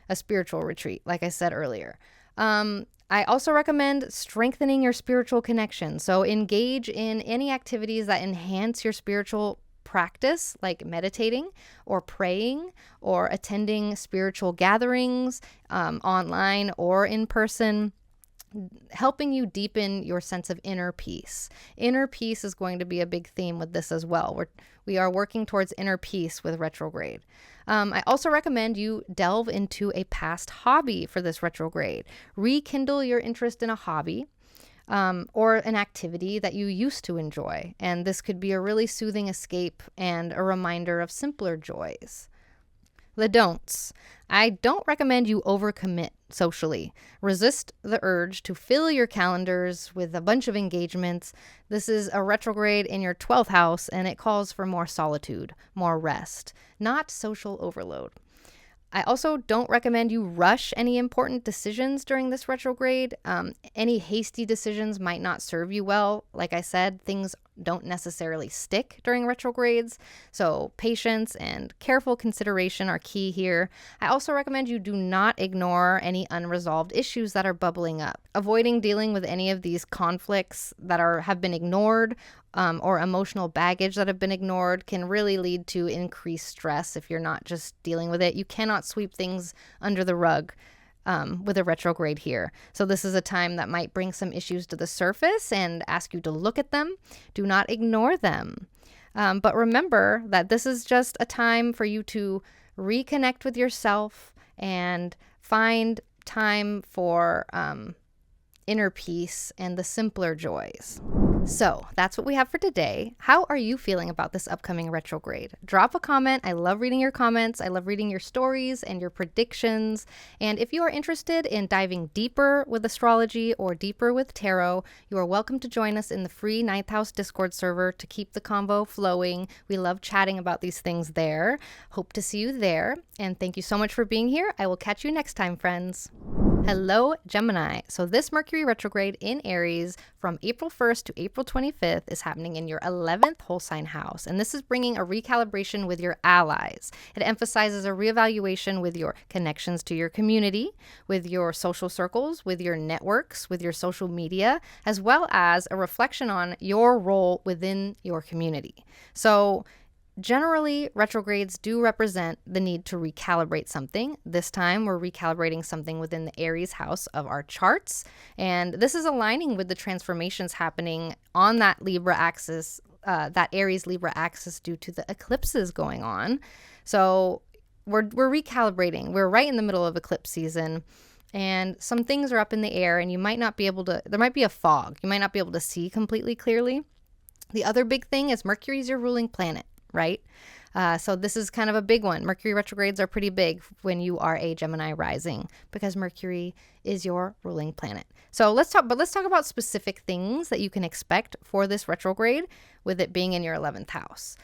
a spiritual retreat, like I said earlier. I also recommend strengthening your spiritual connection. So engage in any activities that enhance your spiritual practice, like meditating or praying or attending spiritual gatherings, online or in person, helping you deepen your sense of inner peace. Inner peace is going to be a big theme with this as well. We are working towards inner peace with retrograde. I also recommend you delve into a past hobby for this retrograde. Rekindle your interest in a hobby, or an activity that you used to enjoy. And this could be a really soothing escape and a reminder of simpler joys. The don'ts. I don't recommend you overcommit socially. Resist the urge to fill your calendars with a bunch of engagements. This is a retrograde in your 12th house, and it calls for more solitude, more rest, not social overload. I also don't recommend you rush any important decisions during this retrograde. Any hasty decisions might not serve you well. Like I said, things don't necessarily stick during retrogrades, so patience and careful consideration are key here. I also recommend you do not ignore any unresolved issues that are bubbling up. Avoiding dealing with any of these conflicts that have been ignored, or emotional baggage that have been ignored, can really lead to increased stress if you're not just dealing with it. You cannot sweep things under the rug with a retrograde here. So this is a time that might bring some issues to the surface and ask you to look at them. Do not ignore them. But remember that this is just a time for you to reconnect with yourself and find time for inner peace and the simpler joys. So that's what we have for today. How are you feeling about this upcoming retrograde? Drop a comment. I love reading your comments. I love reading your stories and your predictions. And if you are interested in diving deeper with astrology or deeper with tarot, you are welcome to join us in the free 9th House Discord server to keep the convo flowing. We love chatting about these things there. Hope to see you there. And thank you so much for being here. I will catch you next time, friends. Hello, Gemini. So this Mercury retrograde in Aries from April 1st to April 25th is happening in your 11th whole sign house. And this is bringing a recalibration with your allies. It emphasizes a reevaluation with your connections to your community, with your social circles, with your networks, with your social media, as well as a reflection on your role within your community. So Generally, retrogrades do represent the need to recalibrate something. This time, we're recalibrating something within the Aries house of our charts. And this is aligning with the transformations happening on that Libra axis, that Aries Libra axis, due to the eclipses going on. So we're recalibrating. We're right in the middle of eclipse season. And some things are up in the air, and you might not be able to, there might be a fog. You might not be able to see completely clearly. The other big thing is Mercury is your ruling planet, right? So this is kind of a big one. Mercury retrogrades are pretty big when you are a Gemini rising, because Mercury is your ruling planet. So let's talk about specific things that you can expect for this retrograde, with it being in your 11th house.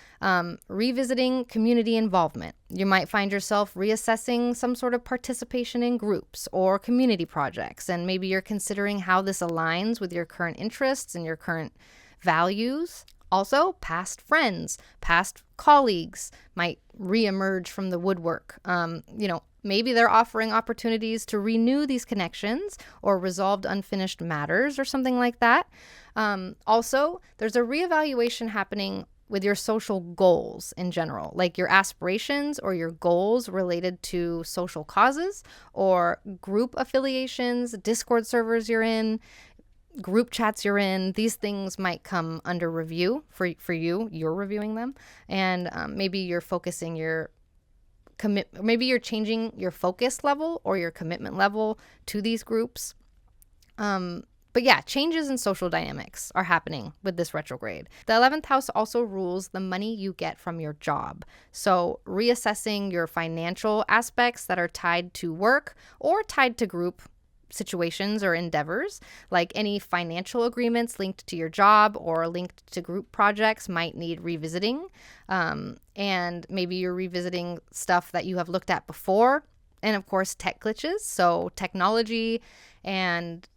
Revisiting community involvement. You might find yourself reassessing some sort of participation in groups or community projects, and maybe you're considering how this aligns with your current interests and your current values. Also, past friends, past colleagues might reemerge from the woodwork. Maybe they're offering opportunities to renew these connections or resolved unfinished matters or something like that. Also, there's a reevaluation happening with your social goals in general, like your aspirations or your goals related to social causes or group affiliations, Discord servers you're in, group chats you're in. These things might come under review for you. You're reviewing them, and maybe you're focusing maybe you're changing your focus level or your commitment level to these groups. But yeah, changes in social dynamics are happening with this retrograde. The 11th house also rules the money you get from your job. So reassessing your financial aspects that are tied to work or tied to group situations or endeavors, like any financial agreements linked to your job or linked to group projects might need revisiting. And maybe you're revisiting stuff that you have looked at before. And of course, tech glitches. So technology and,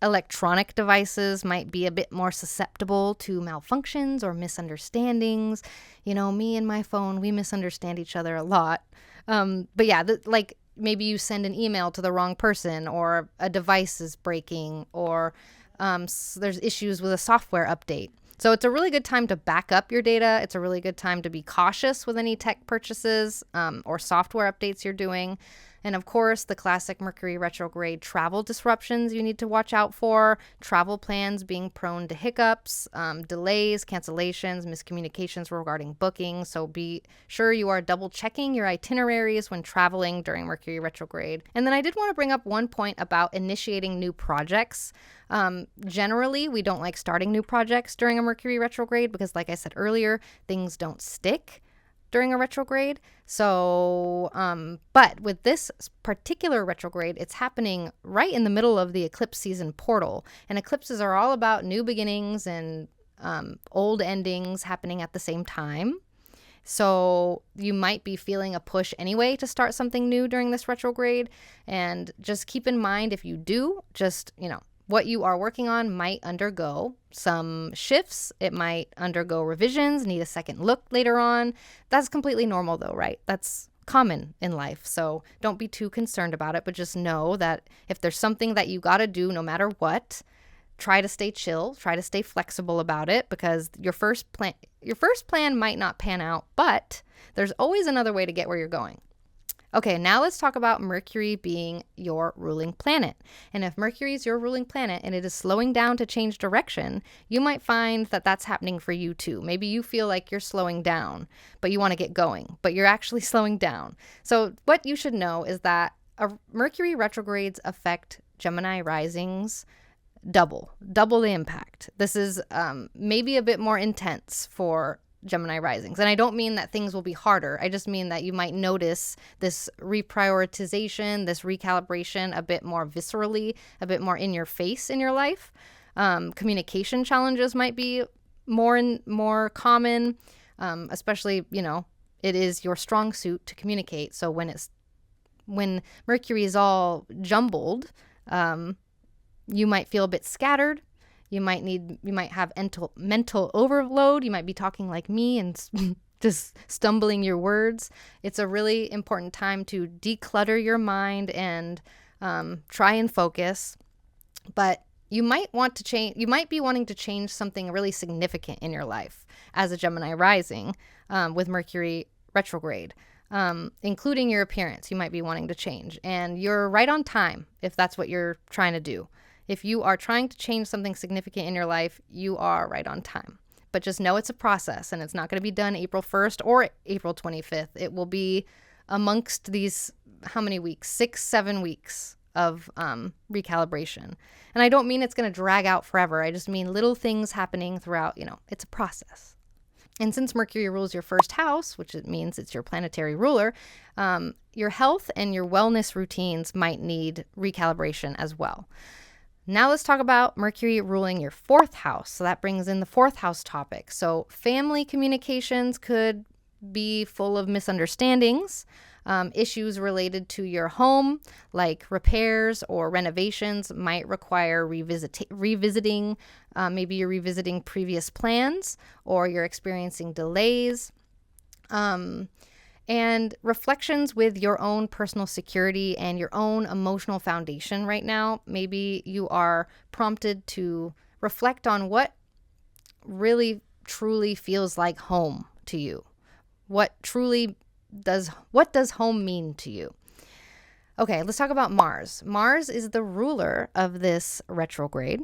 electronic devices might be a bit more susceptible to malfunctions or misunderstandings. Me and my phone, we misunderstand each other a lot. But yeah, maybe you send an email to the wrong person, or a device is breaking, or there's issues with a software update. So it's a really good time to back up your data. It's a really good time to be cautious with any tech purchases or software updates you're doing. And of course, the classic Mercury retrograde travel disruptions you need to watch out for, travel plans being prone to hiccups, delays, cancellations, miscommunications regarding booking. So be sure you are double checking your itineraries when traveling during Mercury retrograde. And then I did want to bring up one point about initiating new projects. Generally, we don't like starting new projects during a Mercury retrograde because, like I said earlier, things don't stick during a retrograde. So, but with this particular retrograde, it's happening right in the middle of the eclipse season portal. And eclipses are all about new beginnings and old endings happening at the same time. So you might be feeling a push anyway to start something new during this retrograde. And just keep in mind, if you do, what you are working on might undergo some shifts. It might undergo revisions, need a second look later on. That's completely normal though, right? That's common in life. So don't be too concerned about it, but just know that if there's something that you got to do no matter what, try to stay chill, try to stay flexible about it, because your first plan might not pan out, but there's always another way to get where you're going. Okay, now let's talk about Mercury being your ruling planet. And if Mercury is your ruling planet and it is slowing down to change direction, you might find that that's happening for you too. Maybe you feel like you're slowing down, but you want to get going, but you're actually slowing down. So what you should know is that Mercury retrogrades affect Gemini risings double the impact. This is maybe a bit more intense for Gemini risings. And I don't mean that things will be harder. I just mean that you might notice this reprioritization, this recalibration a bit more viscerally, a bit more in your face in your life. Communication challenges might be more common, especially, it is your strong suit to communicate. So when Mercury is all jumbled, you might feel a bit scattered. You might have mental overload. You might be talking like me and just stumbling your words. It's a really important time to declutter your mind and try and focus. But you might want to change, you might be wanting to change something really significant in your life as a Gemini rising, with Mercury retrograde, including your appearance. You might be wanting to change, and you're right on time if that's what you're trying to do. If you are trying to change something significant in your life, you are right on time. But just know it's a process, and it's not going to be done April 1st or April 25th. It will be amongst these, how many weeks? 6-7 weeks of recalibration. And I don't mean it's going to drag out forever. I just mean little things happening throughout, it's a process. And since Mercury rules your first house, which it means it's your planetary ruler, your health and your wellness routines might need recalibration as well. Now let's talk about Mercury ruling your fourth house. So that brings in the fourth house topic. So family communications could be full of misunderstandings, issues related to your home, like repairs or renovations might require revisiting. Maybe you're revisiting previous plans, or you're experiencing delays. And reflections with your own personal security and your own emotional foundation right now. Maybe you are prompted to reflect on what really truly feels like home to you. What does home mean to you? Okay, let's talk about Mars. Mars is the ruler of this retrograde.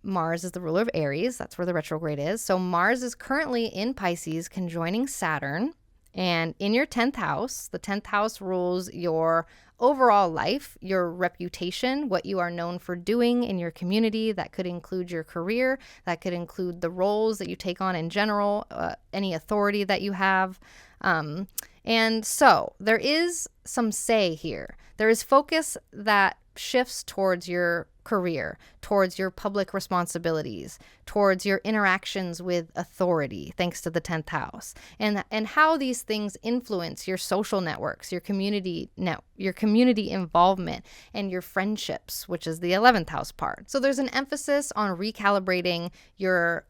Mars is the ruler of Aries. That's where the retrograde is. So Mars is currently in Pisces, conjoining Saturn. And in your 10th house, the 10th house rules your overall life, your reputation, what you are known for doing in your community. That could include your career. That could include the roles that you take on in general, any authority that you have. And so there is some say here. There is focus that shifts towards your career, towards your public responsibilities, towards your interactions with authority, thanks to the 10th house, and how these things influence your social networks, your community involvement, and your friendships, which is the 11th house part. So there's an emphasis on recalibrating your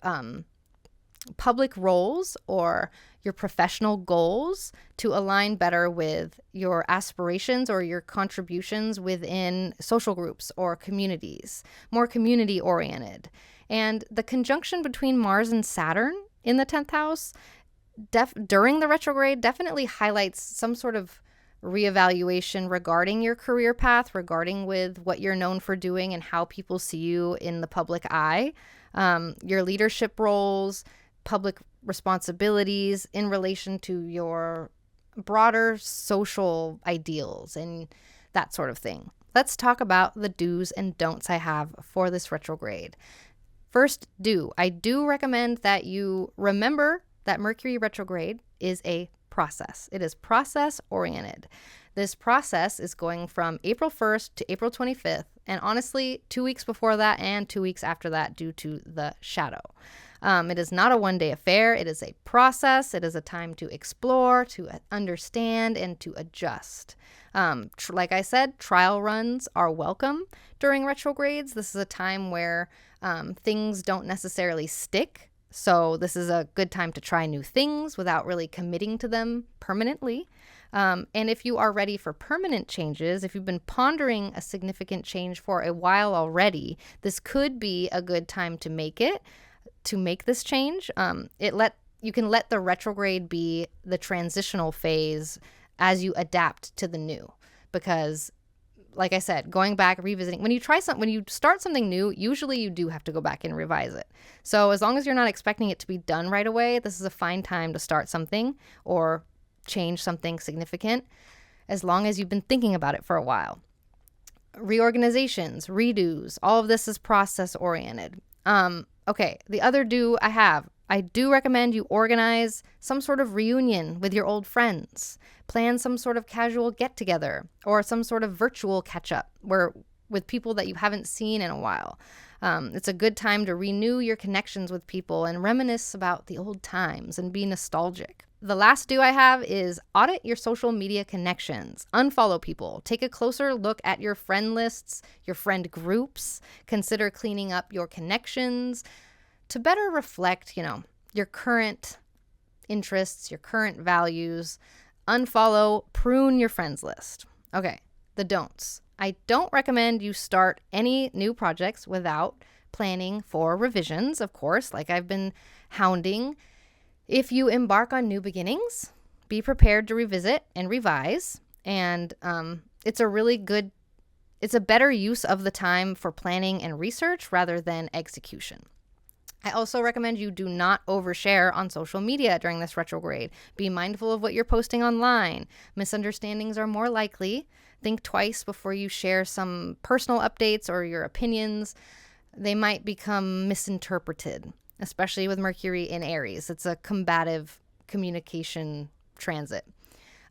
public roles or your professional goals to align better with your aspirations or your contributions within social groups or communities, more community oriented. And the conjunction between Mars and Saturn in the 10th house during the retrograde definitely highlights some sort of reevaluation regarding your career path, regarding with what you're known for doing and how people see you in the public eye, your leadership roles, public responsibilities in relation to your broader social ideals and that sort of thing. Let's talk about the do's and don'ts I have for this retrograde. First, I do recommend that you remember that Mercury retrograde is a process. It is process oriented. This process is going from April 1st to April 25th, and honestly, 2 weeks before that and 2 weeks after that due to the shadow. It is not a one-day affair. It is a process. It is a time to explore, to understand, and to adjust. Like I said, trial runs are welcome during retrogrades. This is a time where things don't necessarily stick. So this is a good time to try new things without really committing to them permanently. And if you are ready for permanent changes, if you've been pondering a significant change for a while already, this could be a good time to make this change. You can let the retrograde be the transitional phase as you adapt to the new, because like I said, going back, revisiting, when you start something new, usually you do have to go back and revise it. So as long as you're not expecting it to be done right away, this is a fine time to start something or change something significant, as long as you've been thinking about it for a while. Reorganizations, redos, all of this is process oriented. Okay, the other do I do recommend you organize some sort of reunion with your old friends. Plan some sort of casual get-together or some sort of virtual catch-up with people that you haven't seen in a while. It's a good time to renew your connections with people and reminisce about the old times and be nostalgic. The last do I have is audit your social media connections. Unfollow people. Take a closer look at your friend lists, your friend groups. Consider cleaning up your connections to better reflect, your current interests, your current values. Unfollow, prune your friends list. Okay, the don'ts. I don't recommend you start any new projects without planning for revisions, of course, like I've been hounding. If you embark on new beginnings, be prepared to revisit and revise. And it's a better use of the time for planning and research rather than execution. I also recommend you do not overshare on social media during this retrograde. Be mindful of what you're posting online. Misunderstandings are more likely. Think twice before you share some personal updates or your opinions. They might become misinterpreted, especially with Mercury in Aries. It's a combative communication transit.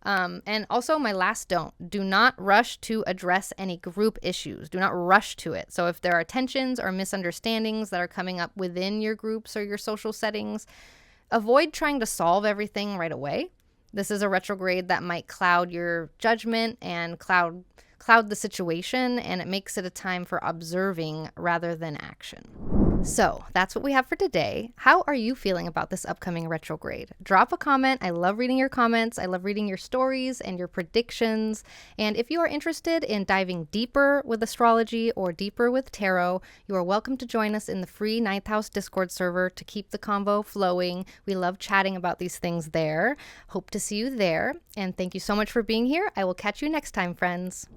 And also my last do not rush to address any group issues. Do not rush to it. So if there are tensions or misunderstandings that are coming up within your groups or your social settings, avoid trying to solve everything right away. This is a retrograde that might cloud your judgment and cloud the situation, and it makes it a time for observing rather than action. So that's what we have for today. How are you feeling about this upcoming retrograde? Drop a comment. I love reading your comments. I love reading your stories and your predictions. And if you are interested in diving deeper with astrology or deeper with tarot, you are welcome to join us in the free 9th House Discord server to keep the convo flowing. We love chatting about these things there. Hope to see you there. And thank you so much for being here. I will catch you next time, friends.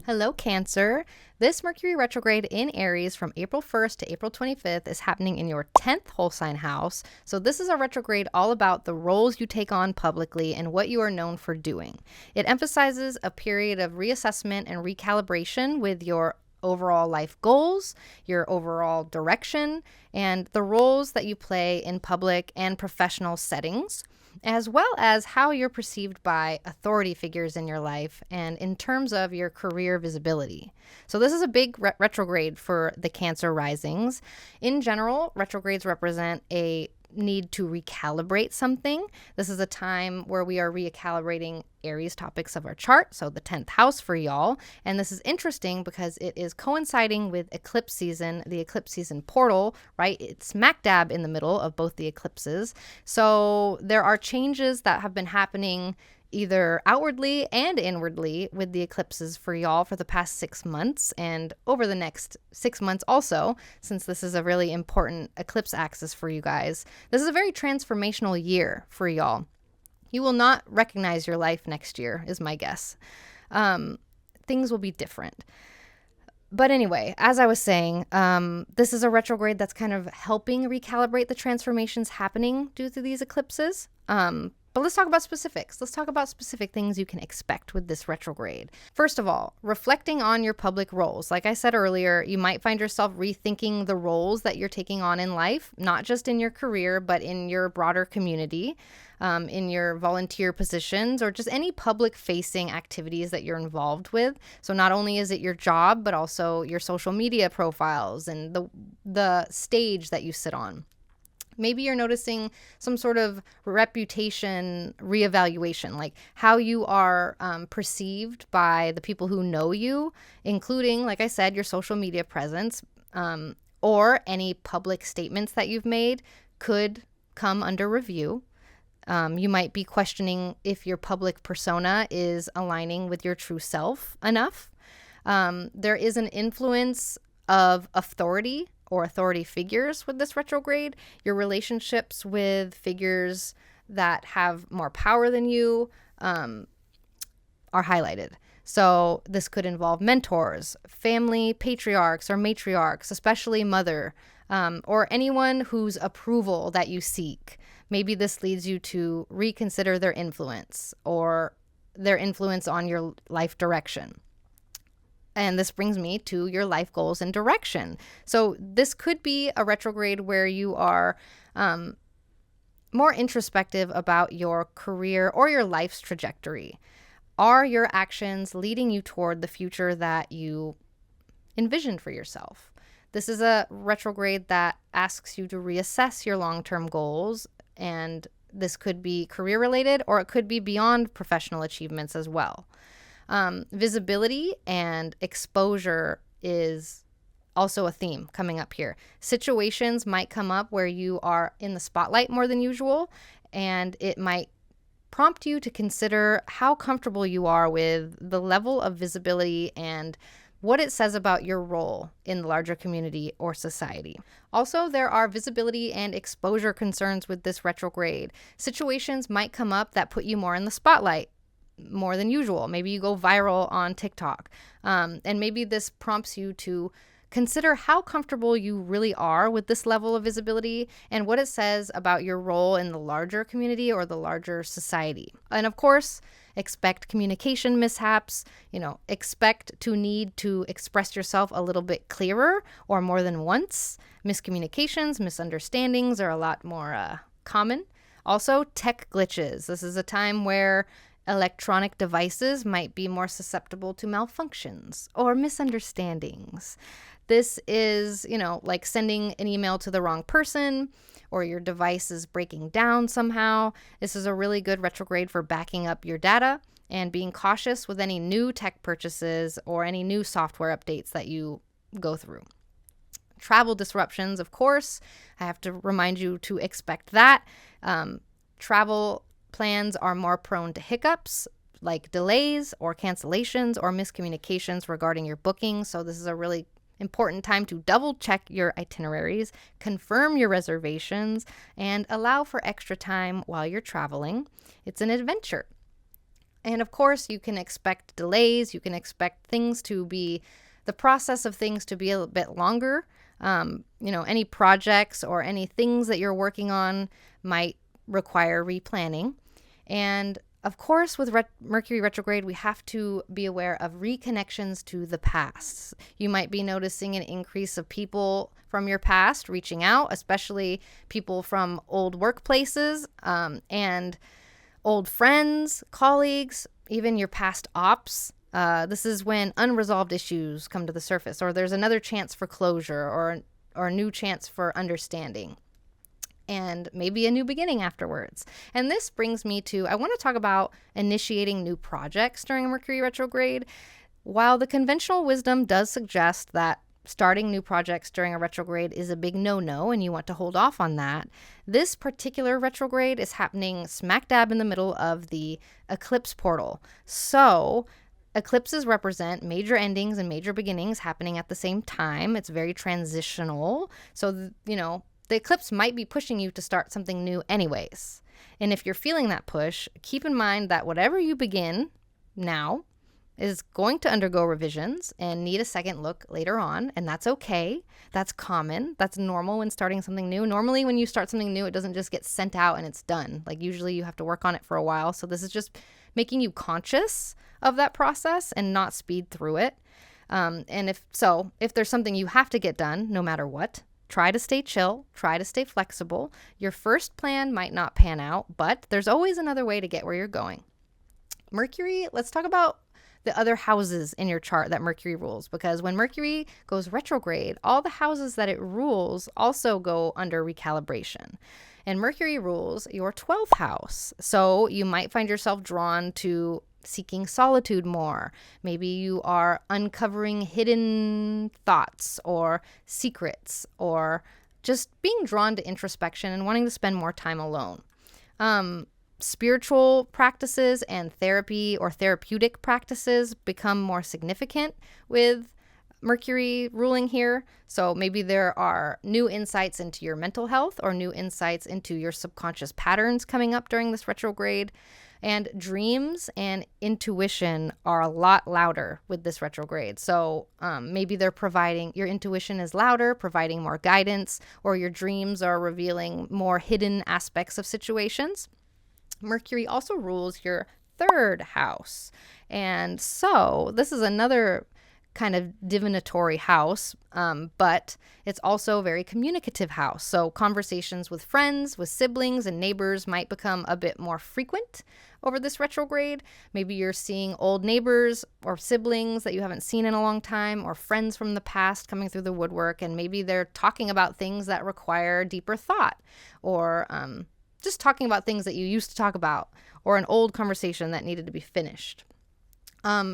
Hello, Cancer. This Mercury retrograde in Aries from April 1st to April 25th is happening in your 10th whole sign house. So this is a retrograde all about the roles you take on publicly and what you are known for doing. It emphasizes a period of reassessment and recalibration with your overall life goals, your overall direction, and the roles that you play in public and professional settings, as well as how you're perceived by authority figures in your life and in terms of your career visibility. So this is a big retrograde for the Cancer risings. In general, retrogrades represent a need to recalibrate something. This is a time where we are recalibrating Aries topics of our chart, so the 10th house for y'all. And this is interesting because it is coinciding with eclipse season, the eclipse season portal, right? It's smack dab in the middle of both the eclipses. So there are changes that have been happening either outwardly and inwardly with the eclipses for y'all for the past 6 months and over the next 6 months also, since this is a really important eclipse axis for you guys. This is a very transformational year for y'all. You will not recognize your life next year, is my guess. Things will be different. But anyway, as I was saying, this is a retrograde that's kind of helping recalibrate the transformations happening due to these eclipses. But let's talk about specifics. Let's talk about specific things you can expect with this retrograde. First of all, reflecting on your public roles. Like I said earlier, you might find yourself rethinking the roles that you're taking on in life, not just in your career, but in your broader community, in your volunteer positions, or just any public-facing activities that you're involved with. So not only is it your job, but also your social media profiles and the stage that you sit on. Maybe you're noticing some sort of reputation reevaluation, like how you are perceived by the people who know you, including, like I said, your social media presence, or any public statements that you've made could come under review. You might be questioning if your public persona is aligning with your true self enough. There is an influence of authority or authority figures with this retrograde. Your relationships with figures that have more power than you are highlighted. So this could involve mentors, family patriarchs or matriarchs, especially mother, or anyone whose approval that you seek. Maybe this leads you to reconsider their influence or their influence on your life direction. And this brings me to your life goals and direction. So this could be a retrograde where you are more introspective about your career or your life's trajectory. Are your actions leading you toward the future that you envisioned for yourself? This is a retrograde that asks you to reassess your long-term goals, and this could be career-related or it could be beyond professional achievements as well. Visibility and exposure is also a theme coming up here. Situations might come up where you are in the spotlight more than usual, and it might prompt you to consider how comfortable you are with the level of visibility and what it says about your role in the larger community or society. Also, there are visibility and exposure concerns with this retrograde. Situations might come up that put you more in the spotlight, more than usual. Maybe you go viral on TikTok. And maybe this prompts you to consider how comfortable you really are with this level of visibility and what it says about your role in the larger community or the larger society. And of course, expect communication mishaps, expect to need to express yourself a little bit clearer or more than once. Miscommunications, misunderstandings are a lot more common. Also, tech glitches. This is a time where electronic devices might be more susceptible to malfunctions or misunderstandings. This is, like sending an email to the wrong person or your device is breaking down somehow. This is a really good retrograde for backing up your data and being cautious with any new tech purchases or any new software updates that you go through. Travel disruptions, of course, I have to remind you to expect that. Travel plans are more prone to hiccups, like delays or cancellations or miscommunications regarding your booking. So this is a really important time to double check your itineraries, confirm your reservations, and allow for extra time while you're traveling. It's an adventure. And of course, you can expect delays. You can expect the process of things to be a bit longer. Any projects or any things that you're working on might require replanning. And of course, with Mercury retrograde, we have to be aware of reconnections to the past. You might be noticing an increase of people from your past reaching out, especially people from old workplaces and old friends, colleagues, even your past ops. This is when unresolved issues come to the surface, or there's another chance for closure or a new chance for understanding, and maybe a new beginning afterwards. And this brings me to, I want to talk about initiating new projects during Mercury retrograde. While the conventional wisdom does suggest that starting new projects during a retrograde is a big no-no and you want to hold off on that, this particular retrograde is happening smack dab in the middle of the eclipse portal. So eclipses represent major endings and major beginnings happening at the same time. It's very transitional. So, the eclipse might be pushing you to start something new anyways. And if you're feeling that push, keep in mind that whatever you begin now is going to undergo revisions and need a second look later on. And that's okay. That's common. That's normal when starting something new. Normally, when you start something new, it doesn't just get sent out and it's done. Like usually you have to work on it for a while. So this is just making you conscious of that process and not speed through it. And if there's something you have to get done, no matter what, try to stay chill, try to stay flexible. Your first plan might not pan out, but there's always another way to get where you're going. Mercury, let's talk about the other houses in your chart that Mercury rules, because when Mercury goes retrograde, all the houses that it rules also go under recalibration. And Mercury rules your 12th house. So you might find yourself drawn to seeking solitude more. Maybe you are uncovering hidden thoughts or secrets, or just being drawn to introspection and wanting to spend more time alone. Spiritual practices and therapy or therapeutic practices become more significant with Mercury ruling here. So maybe there are new insights into your mental health or new insights into your subconscious patterns coming up during this retrograde. And dreams and intuition are a lot louder with this retrograde. So maybe your intuition is louder, providing more guidance, or your dreams are revealing more hidden aspects of situations. Mercury also rules your 3rd house. And so this is another kind of divinatory house, but it's also a very communicative house. So conversations with friends, with siblings and neighbors might become a bit more frequent over this retrograde. Maybe you're seeing old neighbors or siblings that you haven't seen in a long time, or friends from the past coming through the woodwork, and maybe they're talking about things that require deeper thought, or just talking about things that you used to talk about, or an old conversation that needed to be finished.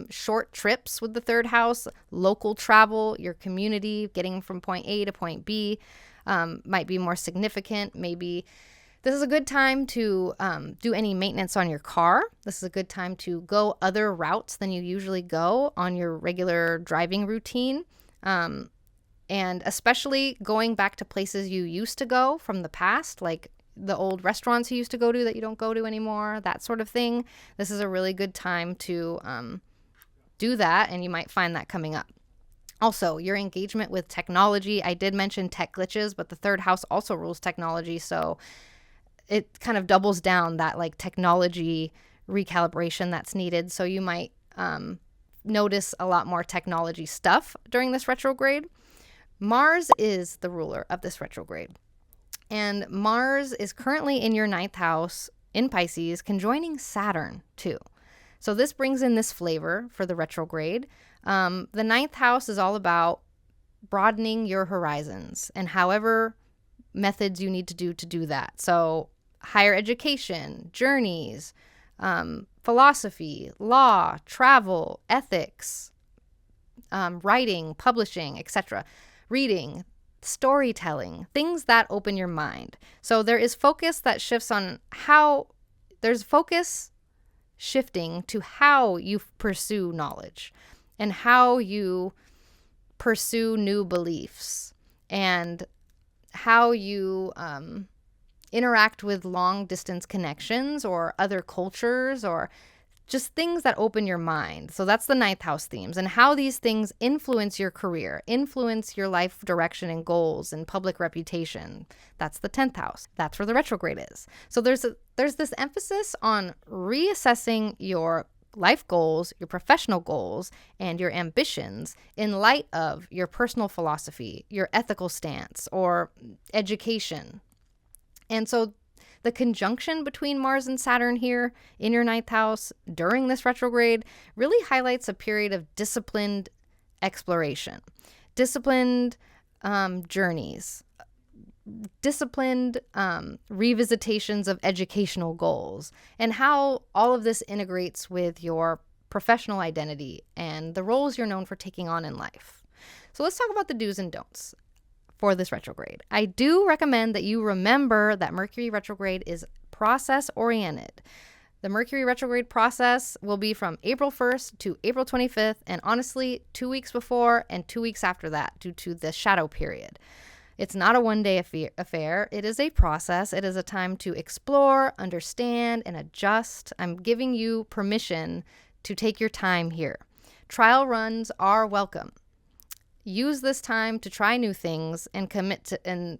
Short trips with the 3rd house, local travel, your community, getting from point A to point B might be more significant. Maybe This is a good time to do any maintenance on your car. This is a good time to go other routes than you usually go on your regular driving routine. And especially going back to places you used to go from the past, like the old restaurants you used to go to that you don't go to anymore, that sort of thing. This is a really good time to do that, and you might find that coming up. Also, your engagement with technology. I did mention tech glitches, but the third house also rules technology, so it kind of doubles down that like technology recalibration that's needed. So you might notice a lot more technology stuff during this retrograde. Mars is the ruler of this retrograde. And Mars is currently in your 9th house in Pisces, conjoining Saturn too. So this brings in this flavor for the retrograde. The 9th house is all about broadening your horizons and however methods you need to do that. So higher education, journeys, philosophy, law, travel, ethics, writing, publishing, etc., reading, storytelling, things that open your mind. So there is focus that shifts on how, there's focus shifting to how you pursue knowledge and how you pursue new beliefs and how you interact with long distance connections or other cultures or just things that open your mind. So that's the 9th house themes, and how these things influence your career, influence your life direction and goals and public reputation. That's the 10th house. That's where the retrograde is. So there's this emphasis on reassessing your life goals, your professional goals, and your ambitions in light of your personal philosophy, your ethical stance, or education. And so the conjunction between Mars and Saturn here in your 9th house during this retrograde really highlights a period of disciplined exploration, disciplined journeys, disciplined revisitations of educational goals, and how all of this integrates with your professional identity and the roles you're known for taking on in life. So let's talk about the do's and don'ts for this retrograde. I do recommend that you remember that Mercury retrograde is process oriented. The Mercury retrograde process will be from April 1st to April 25th, and honestly, 2 weeks before and 2 weeks after that due to the shadow period. It's not a one-day affair. It is a process. It is a time to explore, understand, and adjust. I'm giving you permission to take your time here. Trial runs are welcome. Use this time to try new things and commit to, and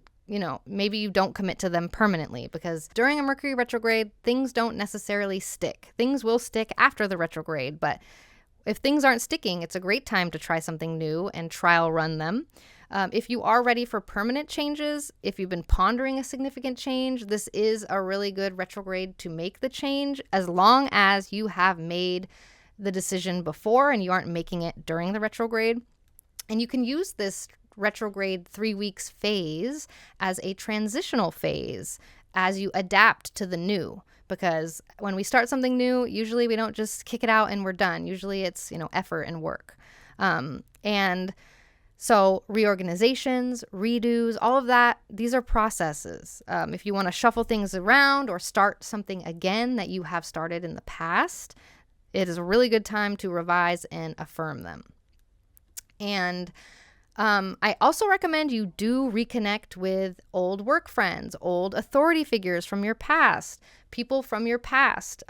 maybe you don't commit to them permanently, because during a Mercury retrograde, things don't necessarily stick. Things will stick after the retrograde, but if things aren't sticking, it's a great time to try something new and trial run them. If you are ready for permanent changes, if you've been pondering a significant change, this is a really good retrograde to make the change, as long as you have made the decision before and you aren't making it during the retrograde. And you can use this retrograde 3 weeks phase as a transitional phase as you adapt to the new. Because when we start something new, usually we don't just kick it out and we're done. Usually it's, effort and work. And so reorganizations, redos, all of that, these are processes. If you want to shuffle things around or start something again that you have started in the past, it is a really good time to revise and affirm them. And I also recommend you do reconnect with old work friends, old authority figures from your past, people from your past.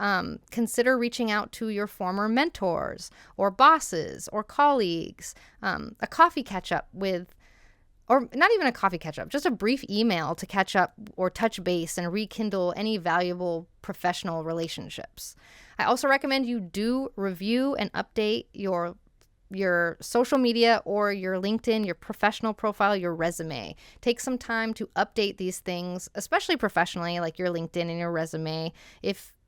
Consider reaching out to your former mentors or bosses or colleagues, a coffee catch up with, or not even a coffee catch up, just a brief email to catch up or touch base and rekindle any valuable professional relationships. I also recommend you do review and update your social media or your LinkedIn, your professional profile, your resume. Take some time to update these things, especially professionally, like your LinkedIn and your resume,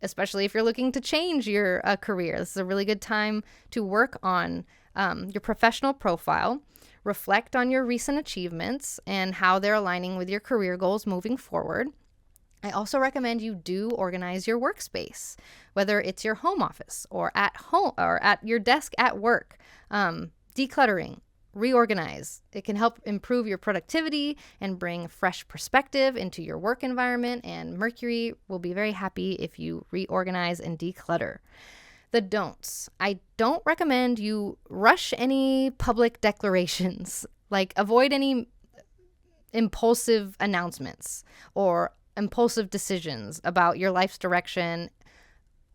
especially if you're looking to change your career. This is a really good time to work on your professional profile, reflect on your recent achievements and how they're aligning with your career goals moving forward. I also recommend you do organize your workspace, whether it's your home office or at home or at your desk at work. Decluttering, reorganize. It can help improve your productivity and bring fresh perspective into your work environment, and Mercury will be very happy if you reorganize and declutter. The don'ts. I don't recommend you rush any public declarations. Like, avoid any impulsive announcements or impulsive decisions about your life's direction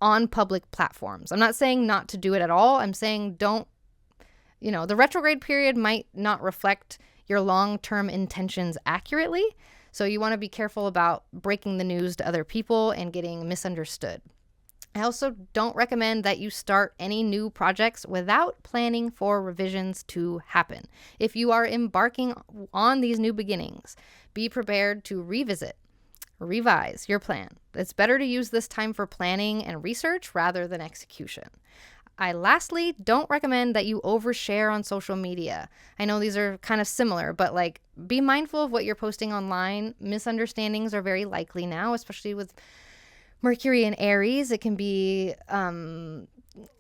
on public platforms. I'm not saying not to do it at all. I'm saying don't, the retrograde period might not reflect your long-term intentions accurately. So you want to be careful about breaking the news to other people and getting misunderstood. I also don't recommend that you start any new projects without planning for revisions to happen. If you are embarking on these new beginnings, be prepared to revise your plan. It's better to use this time for planning and research rather than execution. I lastly don't recommend that you overshare on social media. I know these are kind of similar, but be mindful of what you're posting online. Misunderstandings are very likely now, especially with Mercury in Aries. It can be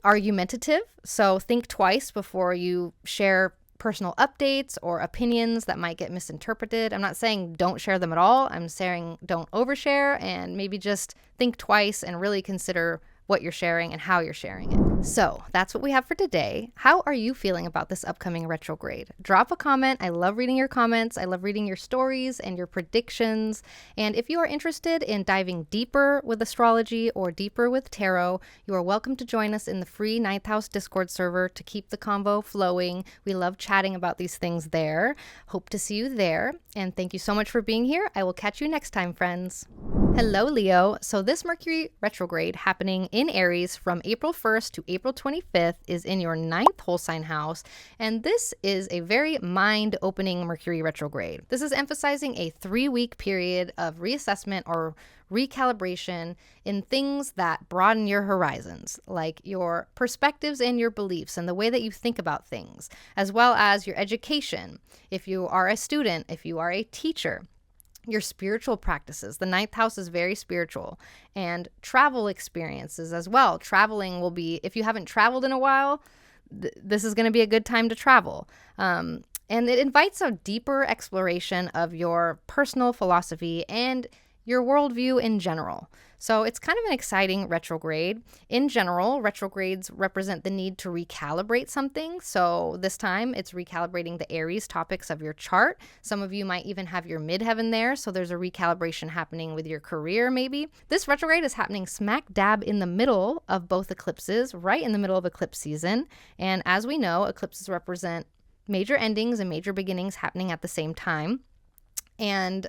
argumentative, so think twice before you share personal updates or opinions that might get misinterpreted. I'm not saying don't share them at all. I'm saying don't overshare, and maybe just think twice and really consider what you're sharing and how you're sharing it. So that's what we have for today. How are you feeling about this upcoming retrograde? Drop a comment. I love reading your comments. I love reading your stories and your predictions. And if you are interested in diving deeper with astrology or deeper with tarot, you are welcome to join us in the free 9th House Discord server to keep the convo flowing. We love chatting about these things there. Hope to see you there. And thank you so much for being here. I will catch you next time, friends. Hello, Leo. So this Mercury retrograde happening in Aries from April 1st to April 25th is in your 9th whole sign house, and this is a very mind-opening Mercury retrograde. This is emphasizing a 3-week period of reassessment or recalibration in things that broaden your horizons, like your perspectives and your beliefs and the way that you think about things, as well as your education. If you are a student, if you are a teacher, your spiritual practices. The 9th house is very spiritual, and travel experiences as well. Traveling will be, if you haven't traveled in a while, this is going to be a good time to travel. And it invites a deeper exploration of your personal philosophy and your worldview in general. So it's kind of an exciting retrograde. In general, retrogrades represent the need to recalibrate something. So this time it's recalibrating the Aries topics of your chart. Some of you might even have your midheaven there. So there's a recalibration happening with your career maybe. This retrograde is happening smack dab in the middle of both eclipses, right in the middle of eclipse season. And as we know, eclipses represent major endings and major beginnings happening at the same time. And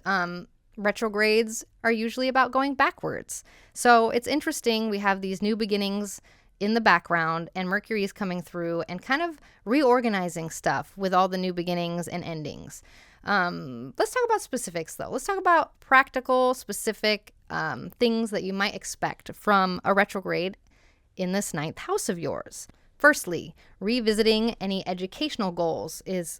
retrogrades are usually about going backwards. So it's interesting. We have these new beginnings in the background, and Mercury is coming through and kind of reorganizing stuff with all the new beginnings and endings. Let's talk about specifics, though. Let's talk about practical, specific things that you might expect from a retrograde in this 9th house of yours. Firstly, revisiting any educational goals is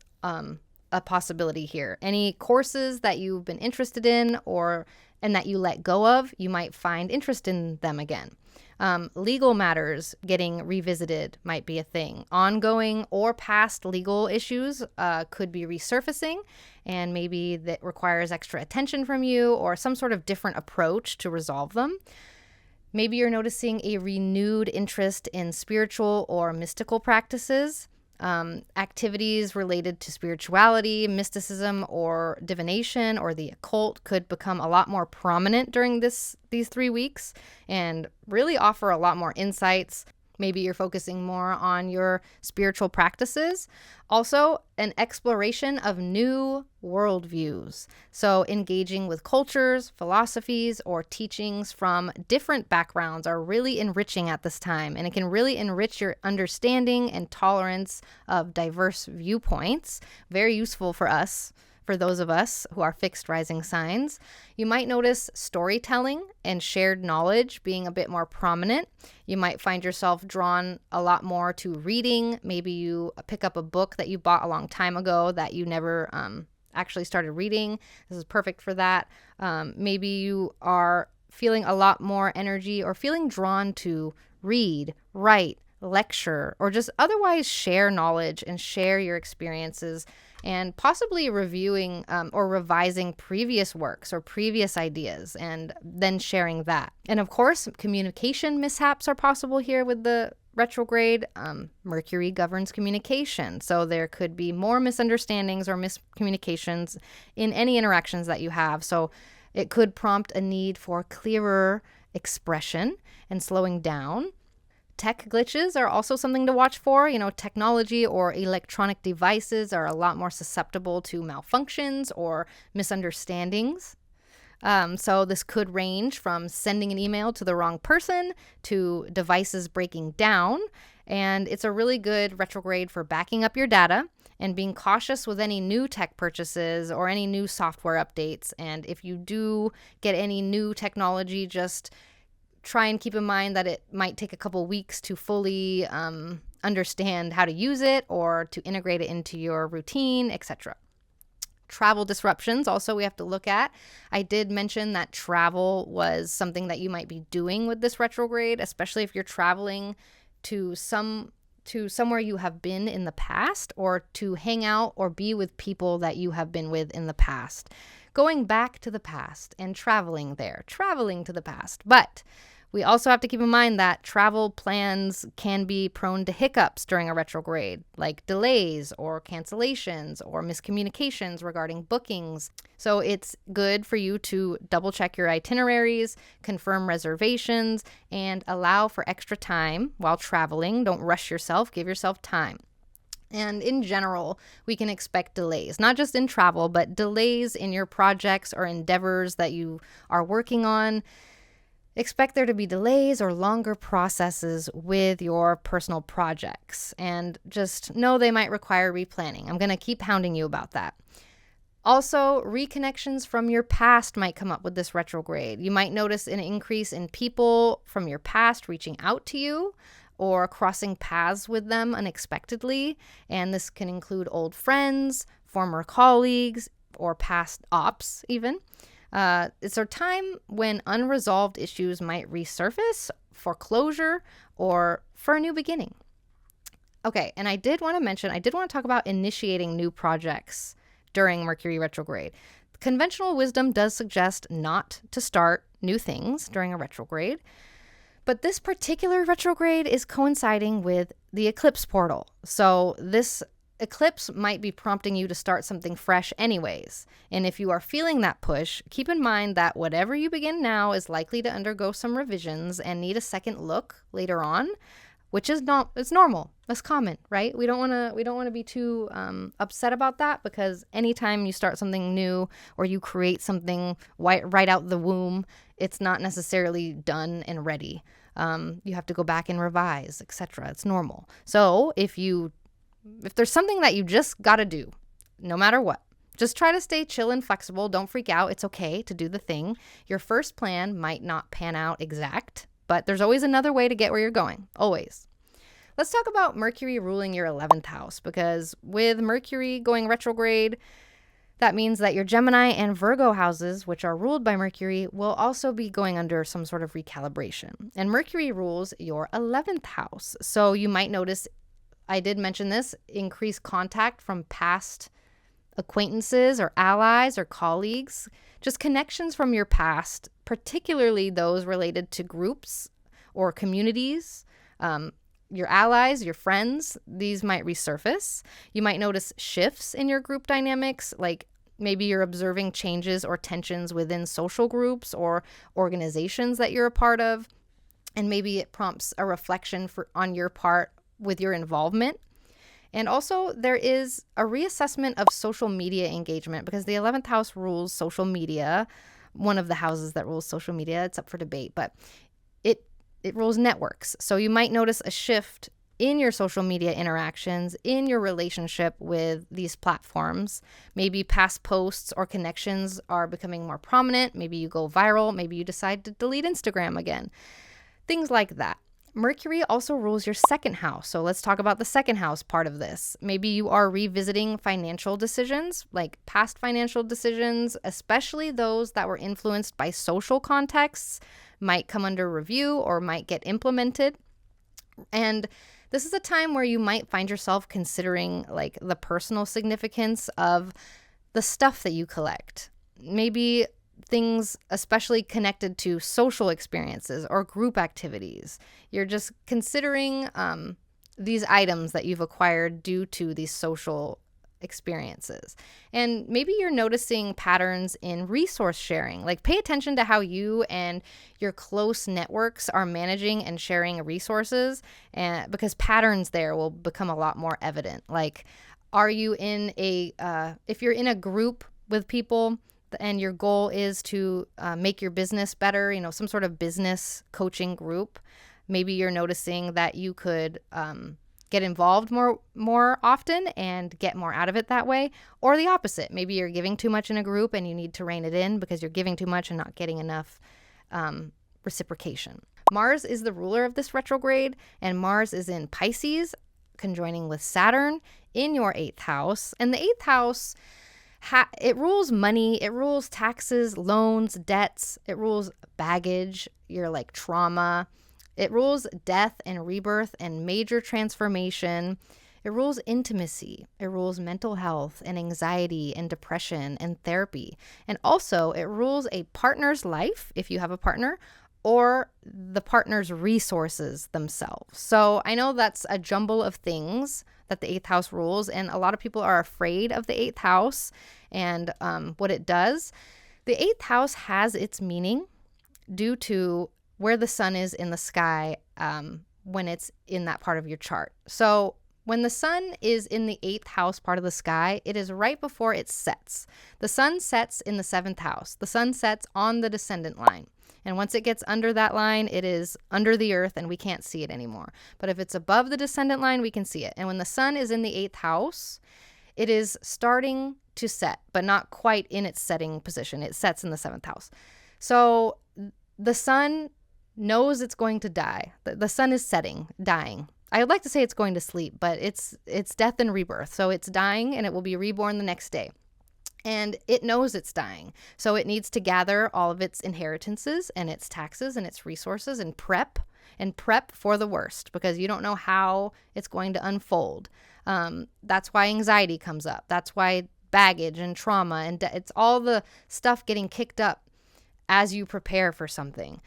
a possibility here. Any courses that you've been interested in and that you let go of, you might find interest in them again. Legal matters getting revisited might be a thing. Ongoing or past legal issues could be resurfacing, and maybe that requires extra attention from you or some sort of different approach to resolve them. Maybe you're noticing a renewed interest in spiritual or mystical practices. Activities related to spirituality, mysticism, or divination, or the occult could become a lot more prominent during these 3 weeks and really offer a lot more insights. Maybe you're focusing more on your spiritual practices. Also, an exploration of new worldviews. So engaging with cultures, philosophies, or teachings from different backgrounds are really enriching at this time. And it can really enrich your understanding and tolerance of diverse viewpoints. Very useful for us. For those of us who are fixed rising signs. You might notice storytelling and shared knowledge being a bit more prominent. You might find yourself drawn a lot more to reading. Maybe you pick up a book that you bought a long time ago that you never actually started reading. This is perfect for that. Maybe you are feeling a lot more energy or feeling drawn to read, write, lecture, or just otherwise share knowledge and share your experiences, and possibly reviewing or revising previous works or previous ideas and then sharing that. And of course, communication mishaps are possible here with the retrograde. Mercury governs communication, so there could be more misunderstandings or miscommunications in any interactions that you have. So it could prompt a need for clearer expression and slowing down. Tech glitches are also something to watch for. Technology or electronic devices are a lot more susceptible to malfunctions or misunderstandings. So this could range from sending an email to the wrong person to devices breaking down. And it's a really good retrograde for backing up your data and being cautious with any new tech purchases or any new software updates. And if you do get any new technology, just try and keep in mind that it might take a couple weeks to fully understand how to use it or to integrate it into your routine, etc. Travel disruptions also we have to look at. I did mention that travel was something that you might be doing with this retrograde, especially if you're traveling to somewhere you have been in the past, or to hang out or be with people that you have been with in the past. Going back to the past and traveling to the past. But we also have to keep in mind that travel plans can be prone to hiccups during a retrograde, like delays or cancellations or miscommunications regarding bookings. So it's good for you to double check your itineraries, confirm reservations, and allow for extra time while traveling. Don't rush yourself, give yourself time. And in general, we can expect delays, not just in travel, but delays in your projects or endeavors that you are working on. Expect there to be delays or longer processes with your personal projects, and just know they might require replanning. I'm going to keep hounding you about that. Also, reconnections from your past might come up with this retrograde. You might notice an increase in people from your past reaching out to you or crossing paths with them unexpectedly, and this can include old friends, former colleagues, or past ops even. It's a time when unresolved issues might resurface for closure or for a new beginning. Okay, and I did want to talk about initiating new projects during Mercury retrograde. Conventional wisdom does suggest not to start new things during a retrograde, but this particular retrograde is coinciding with the eclipse portal. So this eclipse might be prompting you to start something fresh anyways. And if you are feeling that push, keep in mind that whatever you begin now is likely to undergo some revisions and need a second look later on, which is it's normal. That's common, right? We don't want to be too upset about that, because anytime you start something new or you create something right out the womb, it's not necessarily done and ready. You have to go back and revise, etc. It's normal. So if there's something that you just got to do, no matter what, just try to stay chill and flexible. Don't freak out. It's okay to do the thing. Your first plan might not pan out exact, but there's always another way to get where you're going. Always. Let's talk about Mercury ruling your 11th house, because with Mercury going retrograde, that means that your Gemini and Virgo houses, which are ruled by Mercury, will also be going under some sort of recalibration. And Mercury rules your 11th house. So you might notice, I did mention this, increased contact from past acquaintances or allies or colleagues, just connections from your past, particularly those related to groups or communities. Your allies, your friends, these might resurface. You might notice shifts in your group dynamics, like maybe you're observing changes or tensions within social groups or organizations that you're a part of, and maybe it prompts a reflection on your part with your involvement. And also there is a reassessment of social media engagement, because the 11th house rules social media, one of the houses that rules social media. It's up for debate, but it rules networks. So you might notice a shift in your social media interactions, in your relationship with these platforms. Maybe past posts or connections are becoming more prominent. Maybe you go viral. Maybe you decide to delete Instagram again. Things like that. Mercury also rules your second house. So let's talk about the second house part of this. Maybe you are revisiting financial decisions, like past financial decisions, especially those that were influenced by social contexts, might come under review or might get implemented. And this is a time where you might find yourself considering like the personal significance of the stuff that you collect. Maybe things especially connected to social experiences or group activities. You're just considering these items that you've acquired due to these social experiences. And maybe you're noticing patterns in resource sharing. Like pay attention to how you and your close networks are managing and sharing resources, and because patterns there will become a lot more evident. Like, are you in if you're in a group with people and your goal is to make your business better, some sort of business coaching group, maybe you're noticing that you could get involved more often and get more out of it that way. Or the opposite. Maybe you're giving too much in a group and you need to rein it in because you're giving too much and not getting enough reciprocation. Mars is the ruler of this retrograde, and Mars is in Pisces, conjoining with Saturn in your 8th house. And the 8th house, it rules money, it rules taxes, loans, debts, it rules baggage, your like trauma. It rules death and rebirth and major transformation. It rules intimacy. It rules mental health and anxiety and depression and therapy. And also it rules a partner's life, if you have a partner, or the partner's resources themselves. So I know that's a jumble of things that the 8th house rules, and a lot of people are afraid of the 8th house and what it does. The 8th house has its meaning due to where the sun is in the sky when it's in that part of your chart. So when the sun is in the 8th house part of the sky, it is right before it sets. The sun sets in the 7th house. The sun sets on the descendant line. And once it gets under that line, it is under the earth and we can't see it anymore. But if it's above the descendant line, we can see it. And when the sun is in the 8th house, it is starting to set, but not quite in its setting position. It sets in the 7th house. So the sun knows it's going to die. The sun is setting, dying. I would like to say it's going to sleep, but it's death and rebirth. So it's dying and it will be reborn the next day. And it knows it's dying. So it needs to gather all of its inheritances and its taxes and its resources and prep for the worst, because you don't know how it's going to unfold. That's why anxiety comes up. That's why baggage and trauma and it's all the stuff getting kicked up as you prepare for something.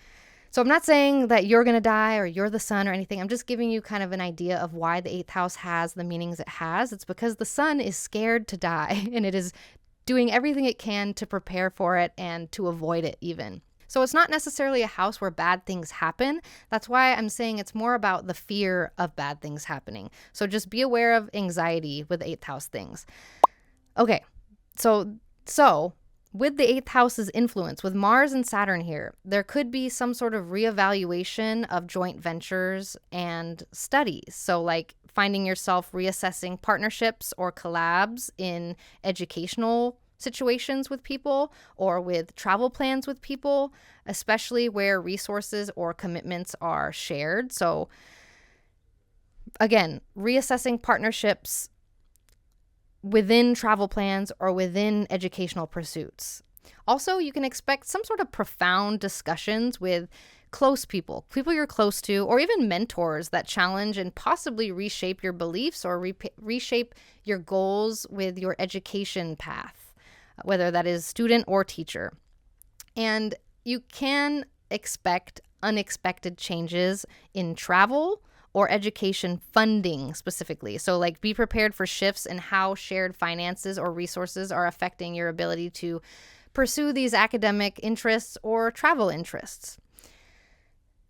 So I'm not saying that you're going to die or you're the sun or anything. I'm just giving you kind of an idea of why the 8th house has the meanings it has. It's because the sun is scared to die and it is doing everything it can to prepare for it and to avoid it even. So it's not necessarily a house where bad things happen. That's why I'm saying it's more about the fear of bad things happening. So just be aware of anxiety with 8th house things. Okay, so with the 8th house's influence, with Mars and Saturn here, there could be some sort of reevaluation of joint ventures and studies. So like finding yourself reassessing partnerships or collabs in educational situations with people or with travel plans with people, especially where resources or commitments are shared. So again, reassessing partnerships within travel plans or within educational pursuits. Also, you can expect some sort of profound discussions with close people you're close to, or even mentors that challenge and possibly reshape your beliefs or reshape your goals with your education path, whether that is student or teacher. And you can expect unexpected changes in travel or education funding specifically. So like be prepared for shifts in how shared finances or resources are affecting your ability to pursue these academic interests or travel interests.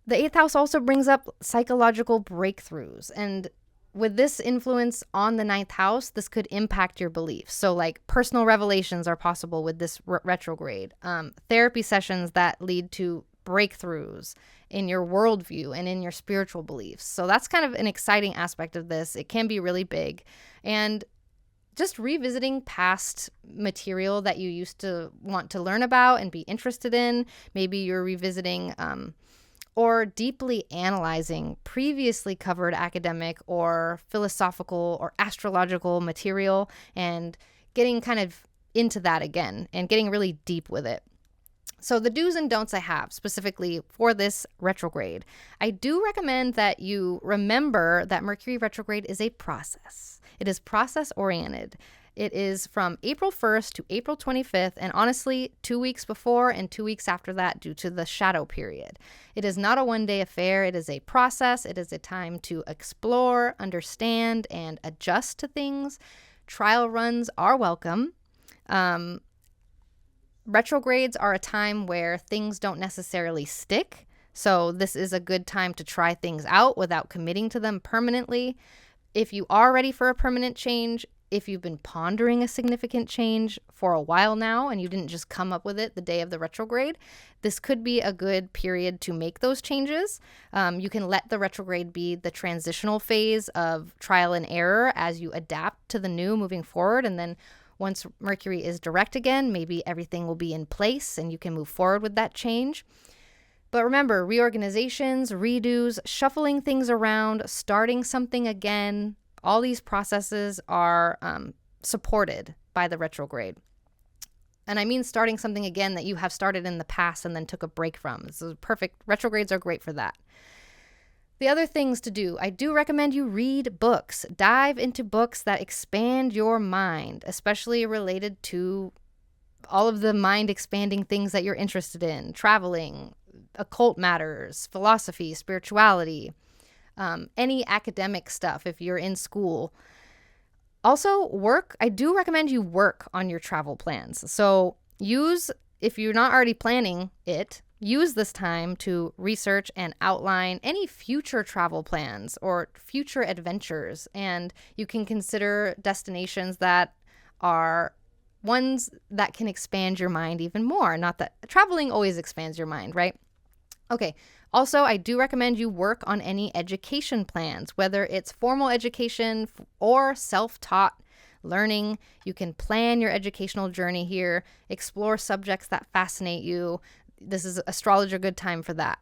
The 8th house also brings up psychological breakthroughs. And with this influence on the 9th house, this could impact your beliefs. So like personal revelations are possible with this retrograde. Therapy sessions that lead to breakthroughs in your worldview and in your spiritual beliefs. So that's kind of an exciting aspect of this. It can be really big. And just revisiting past material that you used to want to learn about and be interested in. Maybe you're revisiting or deeply analyzing previously covered academic or philosophical or astrological material and getting kind of into that again and getting really deep with it. So the do's and don'ts I have specifically for this retrograde, I do recommend that you remember that Mercury retrograde is a process. It is process oriented. It is from April 1st to April 25th, and honestly, 2 weeks before and 2 weeks after that due to the shadow period. It is not a one-day affair. It is a process. It is a time to explore, understand, and adjust to things. Trial runs are welcome. Retrogrades are a time where things don't necessarily stick. So this is a good time to try things out without committing to them permanently. If you are ready for a permanent change, if you've been pondering a significant change for a while now and you didn't just come up with it the day of the retrograde, this could be a good period to make those changes. You can let the retrograde be the transitional phase of trial and error as you adapt to the new moving forward. And then once Mercury is direct again, maybe everything will be in place and you can move forward with that change. But remember, reorganizations, redos, shuffling things around, starting something again, all these processes are supported by the retrograde. And I mean starting something again that you have started in the past and then took a break from. This is perfect. Retrogrades are great for that. The other things to do, I do recommend you read books. Dive into books that expand your mind, especially related to all of the mind-expanding things that you're interested in. Traveling, occult matters, philosophy, spirituality, any academic stuff if you're in school. Also, work. I do recommend you work on your travel plans. So if you're not already planning it, use this time to research and outline any future travel plans or future adventures. And you can consider destinations that are ones that can expand your mind even more. Not that traveling always expands your mind, right? Okay. Also, I do recommend you work on any education plans, whether it's formal education or self-taught learning. You can plan your educational journey here, explore subjects that fascinate you. This is astrology, a good time for that.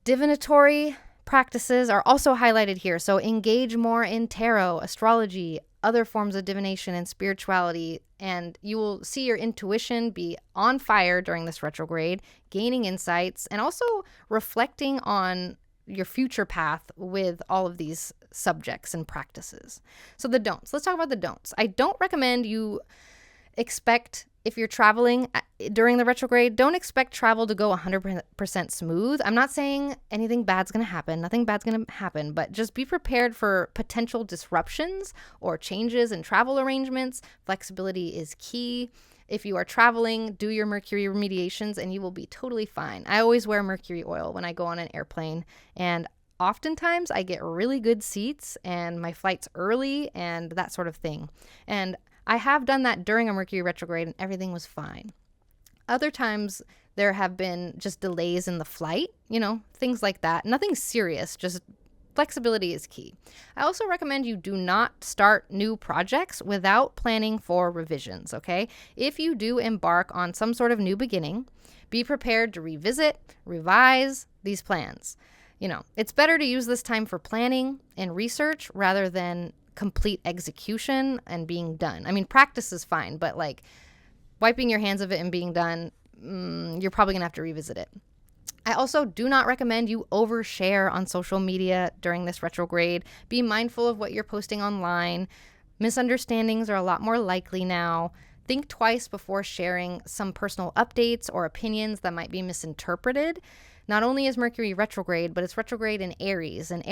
Divinatory practices are also highlighted here. So engage more in tarot, astrology, other forms of divination and spirituality, and you will see your intuition be on fire during this retrograde, gaining insights, and also reflecting on your future path with all of these subjects and practices. So the don'ts. Let's talk about the don'ts. I don't recommend you expect, if you're traveling during the retrograde, don't expect travel to go 100% smooth. I'm not saying anything bad's going to happen. Nothing bad's going to happen, but just be prepared for potential disruptions or changes in travel arrangements. Flexibility is key. If you are traveling, do your Mercury remediations and you will be totally fine. I always wear Mercury oil when I go on an airplane, and oftentimes I get really good seats and my flight's early and that sort of thing. And I have done that during a Mercury retrograde and everything was fine. Other times there have been just delays in the flight, things like that. Nothing serious, just flexibility is key. I also recommend you do not start new projects without planning for revisions, okay? If you do embark on some sort of new beginning, be prepared to revisit, revise these plans. It's better to use this time for planning and research rather than complete execution and being done. I mean, practice is fine, but wiping your hands of it and being done, you're probably gonna have to revisit it. I also do not recommend you overshare on social media during this retrograde. Be mindful of what you're posting online. Misunderstandings are a lot more likely now. Think twice before sharing some personal updates or opinions that might be misinterpreted. Not only is Mercury retrograde, but it's retrograde in Aries. And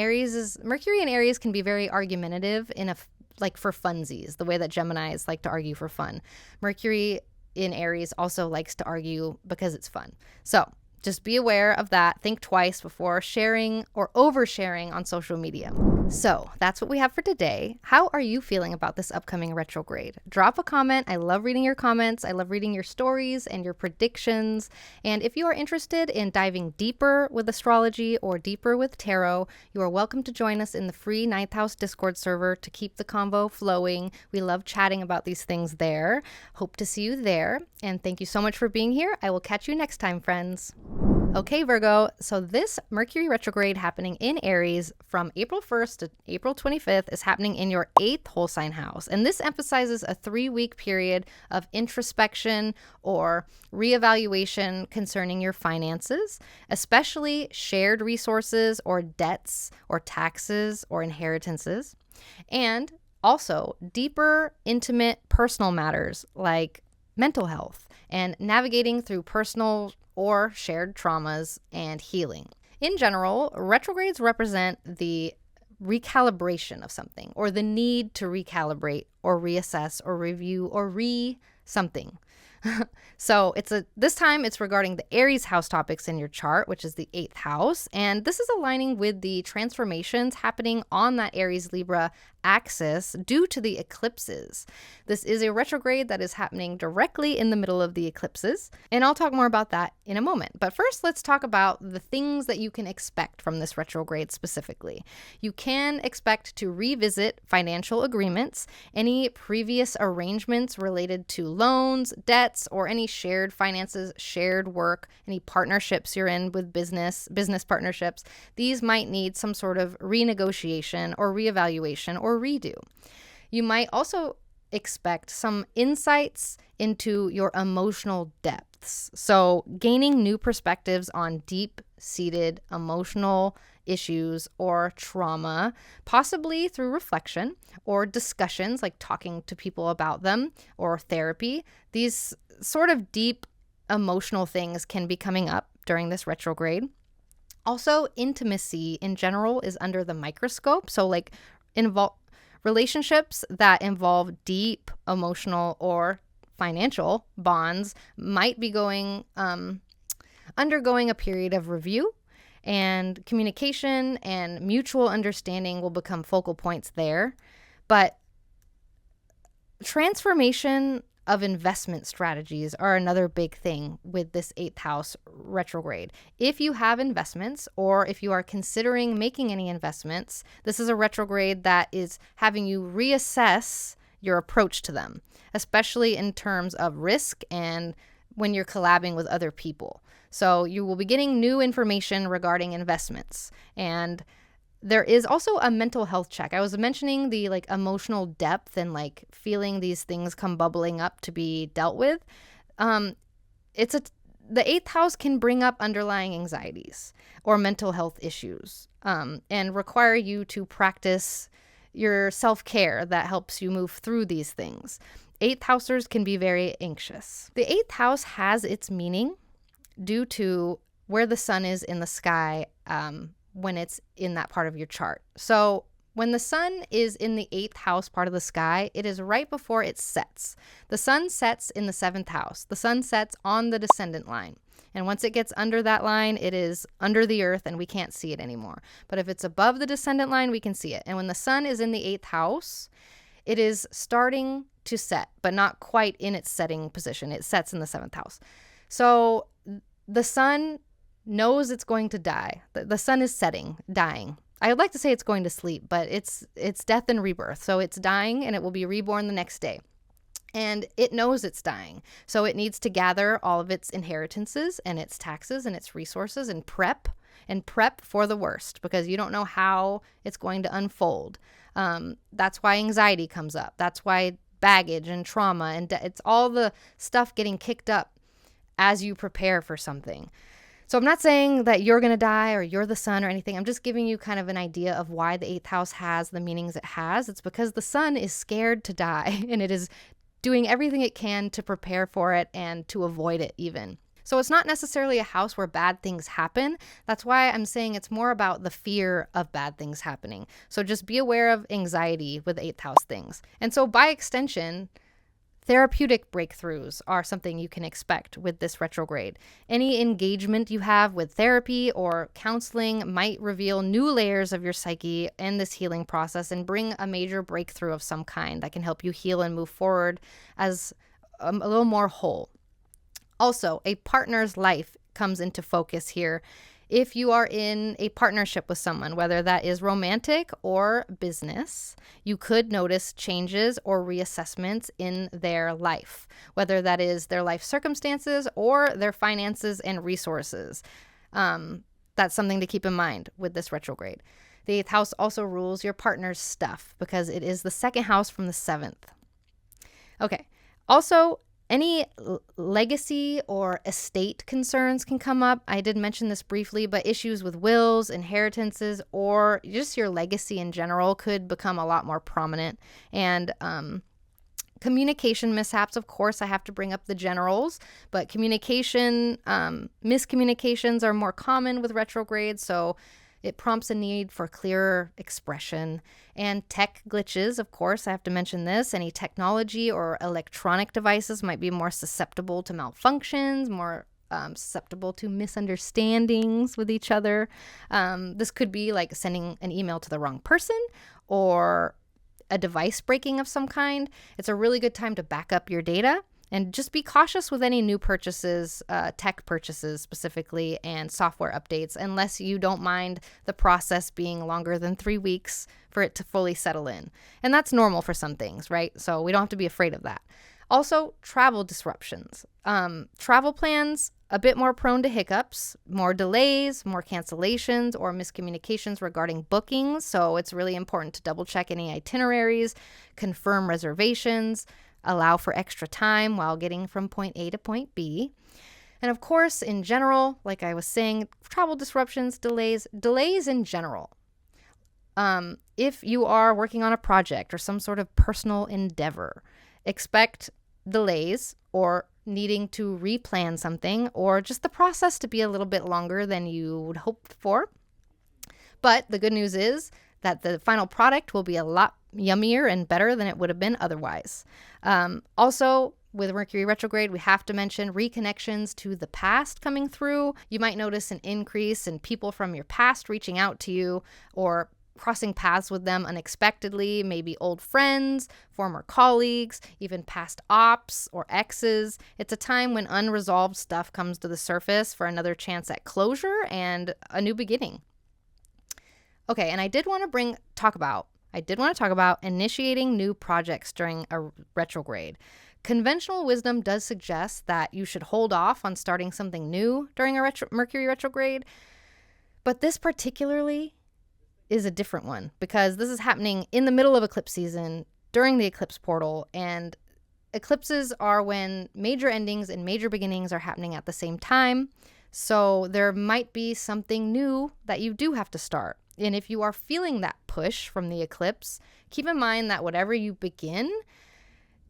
Mercury in Aries can be very argumentative for funsies, the way that Geminis like to argue for fun. Mercury in Aries also likes to argue because it's fun. So just be aware of that. Think twice before sharing or oversharing on social media. So that's what we have for today. How are you feeling about this upcoming retrograde? Drop a comment. I love reading your comments. I love reading your stories and your predictions. And if you are interested in diving deeper with astrology or deeper with tarot, you are welcome to join us in the free 9th House Discord server to keep the convo flowing. We love chatting about these things there. Hope to see you there. And thank you so much for being here. I will catch you next time, friends. Okay, Virgo, so this Mercury retrograde happening in Aries from April 1st to April 25th is happening in your 8th whole sign house. And this emphasizes a 3-week period of introspection or reevaluation concerning your finances, especially shared resources or debts or taxes or inheritances, and also deeper, intimate, personal matters like mental health and navigating through personal or shared traumas and healing. In general, retrogrades represent the recalibration of something or the need to recalibrate or reassess or review or something. So this time it's regarding the Aries house topics in your chart, which is the 8th house. And this is aligning with the transformations happening on that Aries Libra axis due to the eclipses. This is a retrograde that is happening directly in the middle of the eclipses. And I'll talk more about that in a moment. But first, let's talk about the things that you can expect from this retrograde specifically. You can expect to revisit financial agreements, any previous arrangements related to loans, debts, or any shared finances, shared work, any partnerships you're in with business partnerships. These might need some sort of renegotiation or reevaluation or redo. You might also expect some insights into your emotional depths. So gaining new perspectives on deep-seated emotional issues or trauma, possibly through reflection or discussions like talking to people about them or therapy. These sort of deep emotional things can be coming up during this retrograde. Also, intimacy in general is under the microscope. So like relationships that involve deep emotional or financial bonds might be undergoing a period of review, and communication and mutual understanding will become focal points there. But transformation of investment strategies are another big thing with this 8th house retrograde. If you have investments or if you are considering making any investments, this is a retrograde that is having you reassess your approach to them, especially in terms of risk and when you're collabing with other people. So you will be getting new information regarding investments. And there is also a mental health check. I was mentioning the emotional depth and feeling these things come bubbling up to be dealt with. The 8th house can bring up underlying anxieties or mental health issues and require you to practice your self-care that helps you move through these things. 8th housers can be very anxious. The 8th house has its meaning due to where the sun is in the sky when it's in that part of your chart. So when the sun is in the 8th house part of the sky, it is right before it sets. The sun sets in the 7th house. The sun sets on the descendant line. And once it gets under that line, it is under the earth and we can't see it anymore. But if it's above the descendant line, we can see it. And when the sun is in the 8th house, it is starting to set, but not quite in its setting position. It sets in the 7th house. So the sun knows it's going to die. The sun is setting, dying. I would like to say it's going to sleep, but it's death and rebirth. So it's dying and it will be reborn the next day. And it knows it's dying. So it needs to gather all of its inheritances and its taxes and its resources and prep for the worst, because you don't know how it's going to unfold. That's why anxiety comes up. That's why baggage and trauma and it's all the stuff getting kicked up as you prepare for something. So I'm not saying that you're going to die or you're the sun or anything. I'm just giving you kind of an idea of why the 8th house has the meanings it has. It's because the sun is scared to die and it is doing everything it can to prepare for it and to avoid it even. So it's not necessarily a house where bad things happen. That's why I'm saying it's more about the fear of bad things happening. So just be aware of anxiety with 8th house things. And so by extension, therapeutic breakthroughs are something you can expect with this retrograde. Any engagement you have with therapy or counseling might reveal new layers of your psyche in this healing process and bring a major breakthrough of some kind that can help you heal and move forward as a little more whole. Also, a partner's life comes into focus here. If you are in a partnership with someone, whether that is romantic or business, you could notice changes or reassessments in their life, whether that is their life circumstances or their finances and resources. That's something to keep in mind with this retrograde. The 8th house also rules your partner's stuff because it is the 2nd house from the 7th. Okay. Also, any legacy or estate concerns can come up. I did mention this briefly, but issues with wills, inheritances, or just your legacy in general could become a lot more prominent. And communication mishaps, of course, I have to bring up the generals, but communication, miscommunications are more common with retrograde, so it prompts a need for clearer expression. And tech glitches, of course, I have to mention this. Any technology or electronic devices might be more susceptible to malfunctions, more susceptible to misunderstandings with each other. This could be like sending an email to the wrong person or a device breaking of some kind. It's a really good time to back up your data. And just be cautious with any new purchases, tech purchases specifically, and software updates, unless you don't mind the process being longer than 3 weeks for it to fully settle in. And that's normal for some things, right? So we don't have to be afraid of that. Also, travel disruptions. Travel plans, a bit more prone to hiccups, more delays, more cancellations, or miscommunications regarding bookings. So it's really important to double check any itineraries, confirm reservations, allow for extra time while getting from point A to point B. And of course, in general, like I was saying, travel disruptions, delays in general. If you are working on a project or some sort of personal endeavor, expect delays or needing to replan something or just the process to be a little bit longer than you would hope for. But the good news is that the final product will be a lot yummier and better than it would have been otherwise. Also, with Mercury retrograde, we have to mention reconnections to the past coming through. You might notice an increase in people from your past reaching out to you or crossing paths with them unexpectedly, maybe old friends, former colleagues, even past ops or exes. It's a time when unresolved stuff comes to the surface for another chance at closure and a new beginning. Okay, and I did want to talk about initiating new projects during a retrograde. Conventional wisdom does suggest that you should hold off on starting something new during a Mercury retrograde, but this particularly is a different one because this is happening in the middle of eclipse season during the eclipse portal, and eclipses are when major endings and major beginnings are happening at the same time. So there might be something new that you do have to start. And if you are feeling that push from the eclipse, keep in mind that whatever you begin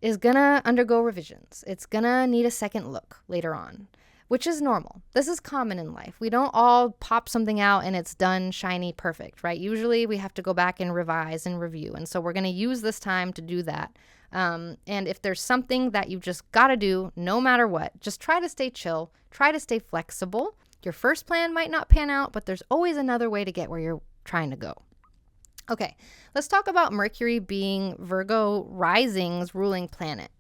is going to undergo revisions. It's going to need a second look later on, which is normal. This is common in life. We don't all pop something out and it's done, shiny, perfect, right? Usually we have to go back and revise and review. And so we're going to use this time to do that. And if there's something that you just got to do, no matter what, just try to stay chill, try to stay flexible. Your first plan might not pan out, but there's always another way to get where you're trying to go. Okay, let's talk about Mercury being Virgo rising's ruling planet.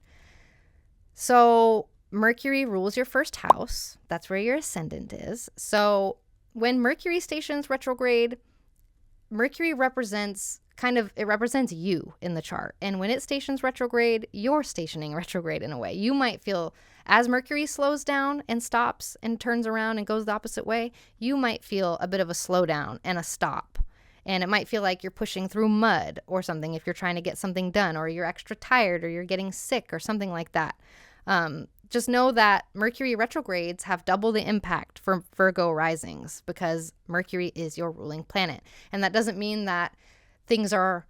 So Mercury rules your first house. That's where your ascendant is. So when Mercury stations retrograde, Mercury represents you in the chart. And when it stations retrograde, you're stationing retrograde in a way. You might feel, as Mercury slows down and stops and turns around and goes the opposite way, you might feel a bit of a slowdown and a stop. And it might feel like you're pushing through mud or something if you're trying to get something done, or you're extra tired, or you're getting sick or something like that. Just know that Mercury retrogrades have double the impact for Virgo risings because Mercury is your ruling planet. And that doesn't mean that things are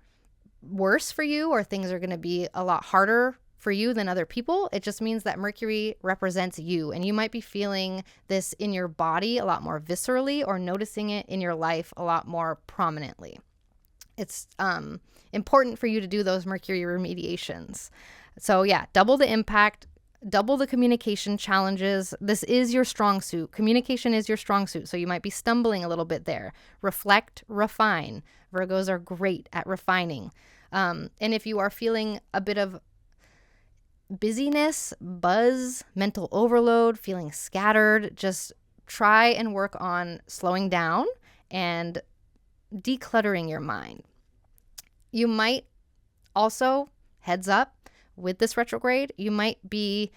worse for you or things are going to be a lot harder for you than other people. It just means that Mercury represents you, and you might be feeling this in your body a lot more viscerally or noticing it in your life a lot more prominently. It's important for you to do those Mercury remediations. So yeah, double the impact, double the communication challenges. This is your strong suit. Communication is your strong suit, so you might be stumbling a little bit there. Reflect, refine. Virgos are great at refining. And if you are feeling a bit of busyness, buzz, mental overload, feeling scattered, just try and work on slowing down and decluttering your mind. You might also, heads up, with this retrograde, you might be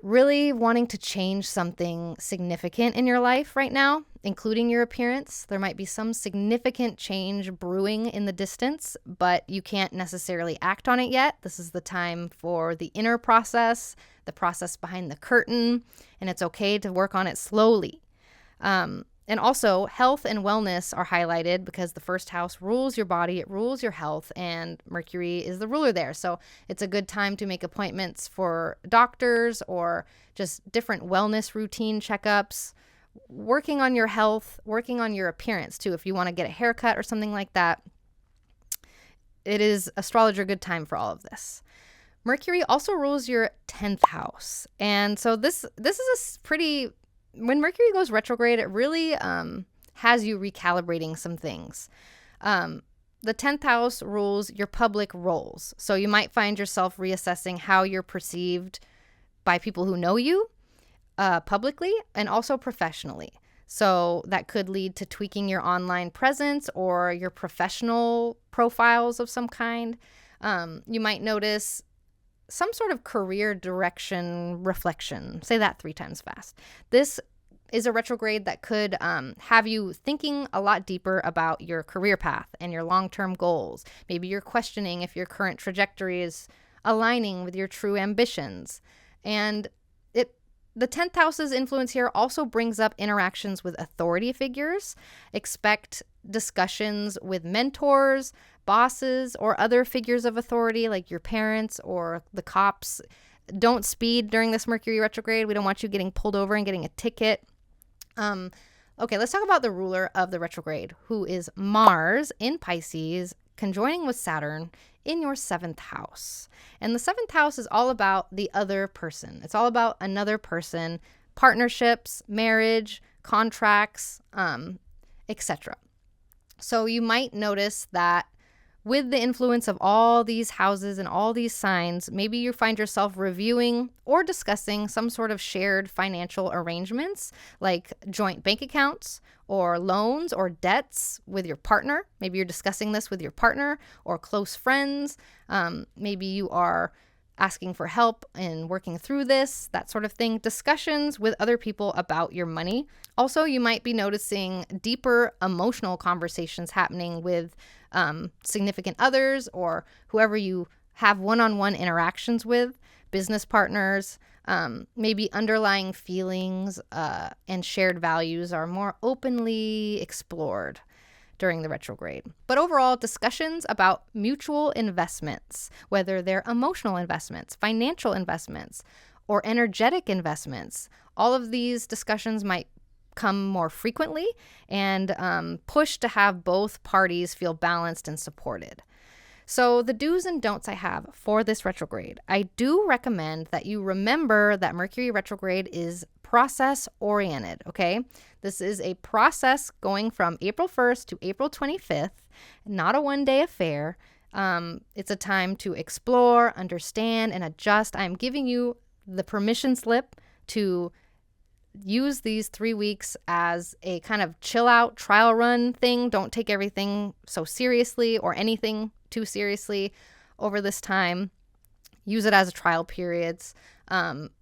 really wanting to change something significant in your life right now, including your appearance. There might be some significant change brewing in the distance, but you can't necessarily act on it yet. This is the time for the inner process, the process behind the curtain, and it's okay to work on it slowly. And also, health and wellness are highlighted because the first house rules your body, it rules your health, and Mercury is the ruler there. So it's a good time to make appointments for doctors or just different wellness routine checkups, working on your health, working on your appearance too. If you want to get a haircut or something like that, it is astrologer good time for all of this. Mercury also rules your 10th house. And so this is a pretty... When Mercury goes retrograde, it really has you recalibrating some things. The 10th house rules your public roles. So you might find yourself reassessing how you're perceived by people who know you publicly and also professionally. So that could lead to tweaking your online presence or your professional profiles of some kind. You might notice some sort of career direction reflection. Say that 3 times fast. This is a retrograde that could have you thinking a lot deeper about your career path and your long-term goals. Maybe you're questioning if your current trajectory is aligning with your true ambitions. And the 10th house's influence here also brings up interactions with authority figures. Expect discussions with mentors, bosses, or other figures of authority like your parents or the cops. Don't speed during this Mercury retrograde. We don't want you getting pulled over and getting a ticket. Okay, let's talk about the ruler of the retrograde, who is Mars in Pisces, conjoining with Saturn in your 7th house. And the 7th house is all about the other person. It's all about another person, partnerships, marriage, contracts, etc. So you might notice that with the influence of all these houses and all these signs, maybe you find yourself reviewing or discussing some sort of shared financial arrangements like joint bank accounts or loans or debts with your partner. Maybe you're discussing this with your partner or close friends. Maybe you are asking for help in working through this, that sort of thing. Discussions with other people about your money. Also, you might be noticing deeper emotional conversations happening with significant others or whoever you have one-on-one interactions with, business partners. Maybe underlying feelings and shared values are more openly explored during the retrograde. But overall, discussions about mutual investments, whether they're emotional investments, financial investments, or energetic investments, all of these discussions might come more frequently and push to have both parties feel balanced and supported. So the do's and don'ts I have for this retrograde, I do recommend that you remember that Mercury retrograde is process oriented, okay? This is a process going from April 1st to April 25th, not a one-day affair. It's a time to explore, understand, and adjust. I'm giving you the permission slip to use these 3 weeks as a kind of chill out trial run thing. Don't take everything so seriously or anything too seriously over this time. Use it as trial periods.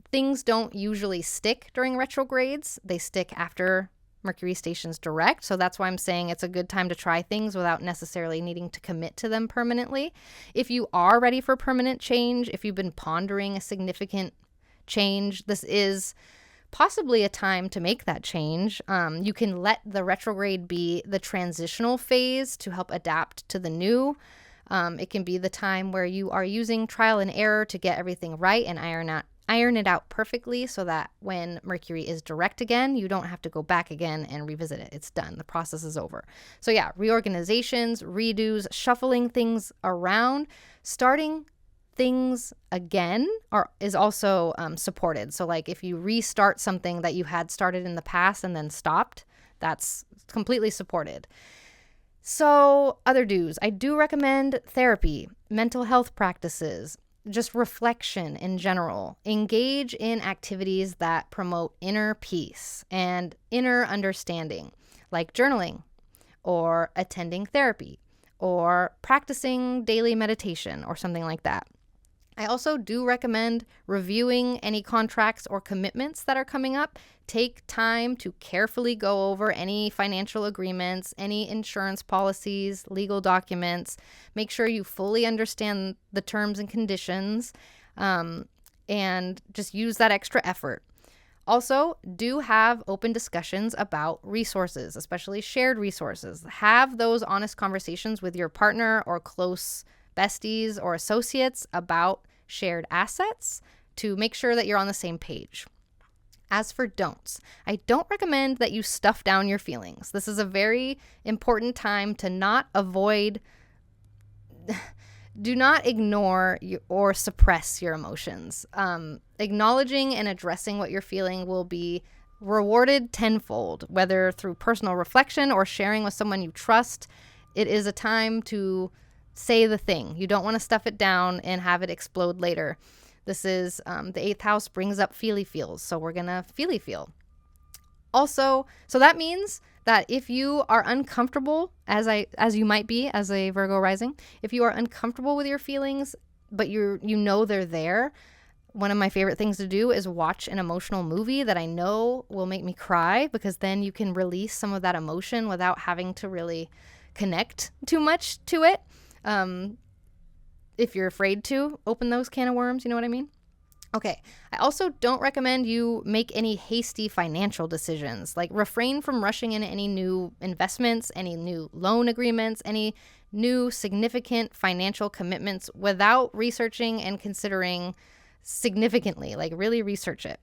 Things don't usually stick during retrogrades. They stick after Mercury stations direct. So that's why I'm saying it's a good time to try things without necessarily needing to commit to them permanently. If you are ready for permanent change, if you've been pondering a significant change, this is possibly a time to make that change. You can let the retrograde be the transitional phase to help adapt to the new. It can be the time where you are using trial and error to get everything right and iron it out perfectly so that when Mercury is direct again, you don't have to go back again and revisit it. It's done. The process is over. So yeah, reorganizations, redos, shuffling things around, starting things again is also supported. So like if you restart something that you had started in the past and then stopped, that's completely supported. So other do's, I do recommend therapy, mental health practices, just reflection in general. Engage in activities that promote inner peace and inner understanding, like journaling or attending therapy or practicing daily meditation or something like that. I also do recommend reviewing any contracts or commitments that are coming up. Take time to carefully go over any financial agreements, any insurance policies, legal documents. Make sure you fully understand the terms and conditions, and just use that extra effort. Also, do have open discussions about resources, especially shared resources. Have those honest conversations with your partner or close besties or associates about shared assets to make sure that you're on the same page. As for don'ts, I don't recommend that you stuff down your feelings. This is a very important time to not avoid, do not ignore or suppress your emotions. Acknowledging and addressing what you're feeling will be rewarded tenfold, whether through personal reflection or sharing with someone you trust. It is a time to say the thing. You don't want to stuff it down and have it explode later. This is the 8th house brings up feely feels, so we're gonna feely feel. Also, so that means that if you are uncomfortable, as you might be as a Virgo rising, if you are uncomfortable with your feelings, but you know they're there, one of my favorite things to do is watch an emotional movie that I know will make me cry, because then you can release some of that emotion without having to really connect too much to it. If you're afraid to open those can of worms, you know what I mean? Okay, I also don't recommend you make any hasty financial decisions. Like, refrain from rushing into any new investments, any new loan agreements, any new significant financial commitments without researching and considering significantly. Like, really research it.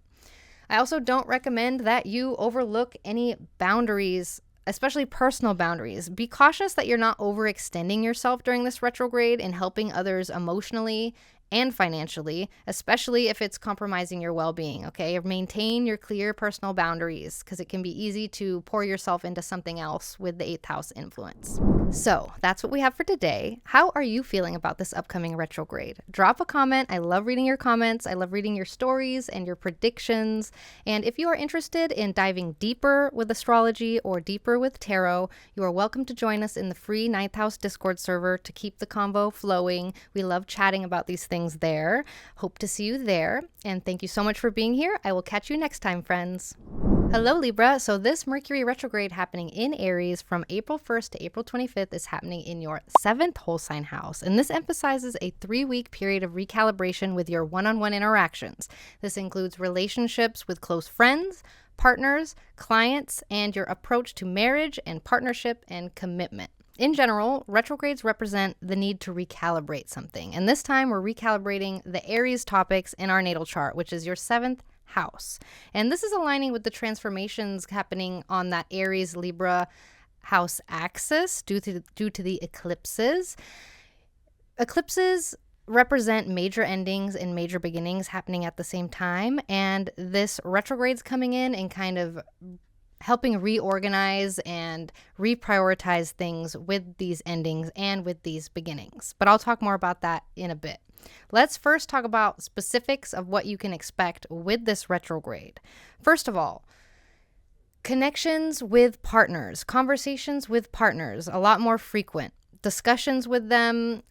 I also don't recommend that you overlook any boundaries, especially personal boundaries. Be cautious that you're not overextending yourself during this retrograde and helping others emotionally and financially, especially if it's compromising your well-being, okay? Maintain your clear personal boundaries, because it can be easy to pour yourself into something else with the 8th house influence. So that's what we have for today. How are you feeling about this upcoming retrograde? Drop a comment. I love reading your comments. I love reading your stories and your predictions. And if you are interested in diving deeper with astrology or deeper with tarot, you are welcome to join us in the free 9th house Discord server to keep the convo flowing. We love chatting about these things there. Hope to see you there. And thank you so much for being here. I will catch you next time, friends. Hello, Libra. So this Mercury retrograde happening in Aries from April 1st to April 25th is happening in your 7th whole sign house. And this emphasizes a 3-week period of recalibration with your one-on-one interactions. This includes relationships with close friends, partners, clients, and your approach to marriage and partnership and commitment. In general, retrogrades represent the need to recalibrate something. And this time we're recalibrating the Aries topics in our natal chart, which is your 7th house. And this is aligning with the transformations happening on that Aries Libra house axis due to the eclipses. Eclipses represent major endings and major beginnings happening at the same time. And this retrograde's coming in and kind of helping reorganize and reprioritize things with these endings and with these beginnings. But I'll talk more about that in a bit. Let's first talk about specifics of what you can expect with this retrograde. First of all, connections with partners, conversations with partners, a lot more frequent. Discussions with them,